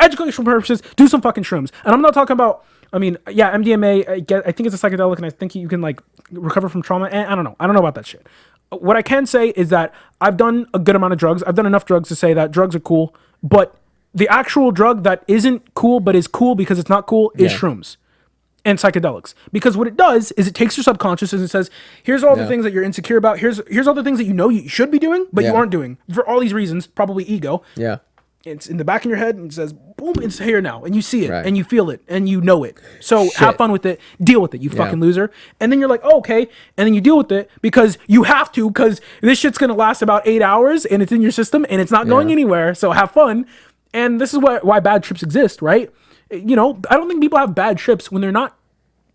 educational purposes, do some fucking shrooms. And I'm not talking about, I mean, yeah, MDMA, I think it's a psychedelic, and I think you can, like, recover from trauma. And I don't know. I don't know about that shit. What I can say is that I've done a good amount of drugs. I've done enough drugs to say that drugs are cool, but the actual drug that isn't cool but is cool because it's not cool is shrooms and psychedelics. Because what it does is it takes your subconscious and it says, here's all the things that you're insecure about. Here's all the things that you know you should be doing, but you aren't doing for all these reasons, probably ego.
Yeah.
It's in the back of your head and it says, boom, it's here now. And you see it and you feel it and you know it. So have fun with it. Deal with it, you fucking loser. And then you're like, oh, okay. And then you deal with it because you have to, because this shit's going to last about 8 hours and it's in your system and it's not going anywhere. So have fun. And this is why bad trips exist, right? You know, I don't think people have bad trips when they're not,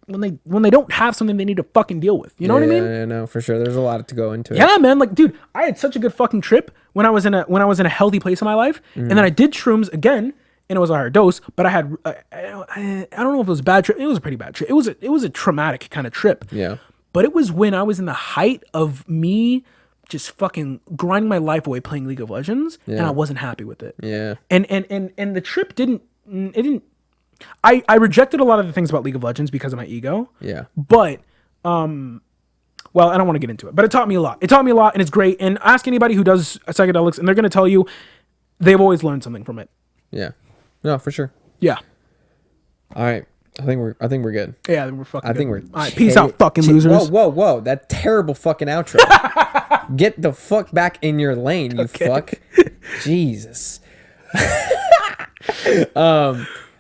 when they don't have something they need to fucking deal with. You know what I mean?
Yeah, no, for sure. There's a lot to go into it.
Yeah, man. Like, dude, I had such a good fucking trip when I was in a healthy place in my life, and then I did shrooms again, and it was a higher dose. But I had I don't know if it was a bad trip. It was a pretty bad trip. It was a traumatic kind of trip.
Yeah.
But it was when I was in the height of me just fucking grinding my life away playing League of Legends, and I wasn't happy with it.
Yeah.
And the trip didn't. I rejected a lot of the things about League of Legends because of my ego.
Yeah.
But, well, I don't want to get into it, but it taught me a lot. It taught me a lot, and it's great. And ask anybody who does psychedelics, and they're going to tell you they've always learned something from it.
Yeah. No, for sure.
Yeah.
All right. I think we're good.
Yeah, we're fucking.
I think
good.
we're.
All right, peace out, fucking losers.
Whoa! That terrible fucking outro. Get the fuck back in your lane, you fuck. Jesus.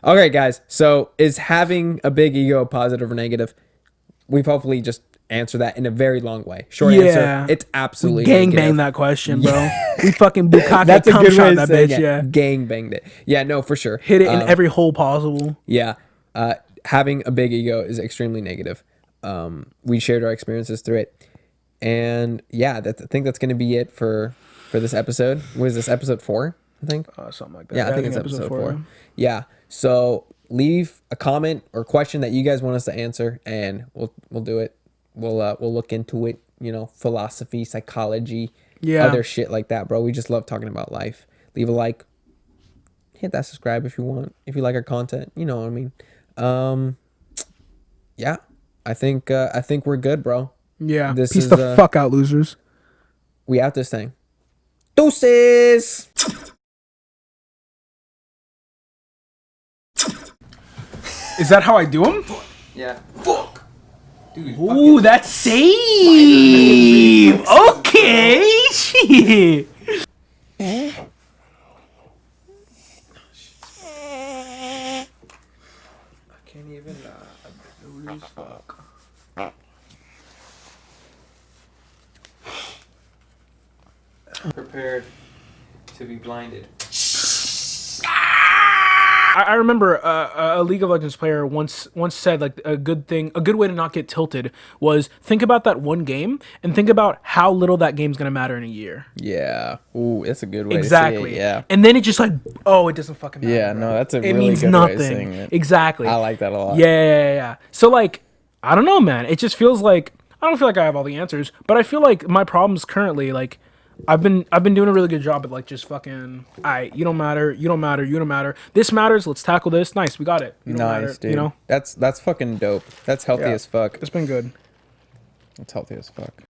Okay, guys. So, is having a big ego positive or negative? We've hopefully just answered that in a very long way. Short answer: it's absolutely
gang
negative.
bang that question, bro. We fucking bukkake
That's a
cum
good
shot
way
that
to say
bitch.
it.
Yeah,
Gang banged it. Yeah, no, for sure.
hit it in every hole possible.
Yeah. Having a big ego is extremely negative. We shared our experiences through it. And yeah, I think that's going to be it for this episode. What is this, episode 4? I think.
Something like that.
Yeah, I think it's episode 4. Yeah. So leave a comment or question that you guys want us to answer, and we'll do it. We'll look into it. You know, philosophy, psychology, other shit like that, bro. We just love talking about life. Leave a like. Hit that subscribe if you want. If you like our content, you know what I mean. Yeah, I think we're good, bro.
Yeah, peace the fuck out, losers.
We out this thing. Deuces.
Is that how I do them?
Yeah. Fuck.
Dude, ooh, that's save. Okay, shit.
Can't even lose. Fuck. Prepared to be blinded.
I remember a League of Legends player once said like a good way to not get tilted was think about that one game and think about how little that game's gonna matter in a year.
Yeah. Ooh, that's a good way
exactly.
to say it. Yeah.
And then it just like, oh, it doesn't fucking matter.
Yeah,
bro.
no, that's a
it
really
means
good
nothing.
way of saying it.
Exactly.
I like that a lot.
Yeah. So like, I don't know, man. It just feels like I don't feel like I have all the answers, but I feel like my problems currently like. I've been doing a really good job at like just fucking you don't matter, you don't matter. This matters, let's tackle this. Nice, we got it. You don't matter,
dude.
You know?
That's fucking dope. That's healthy as fuck.
It's been good.
It's healthy as fuck.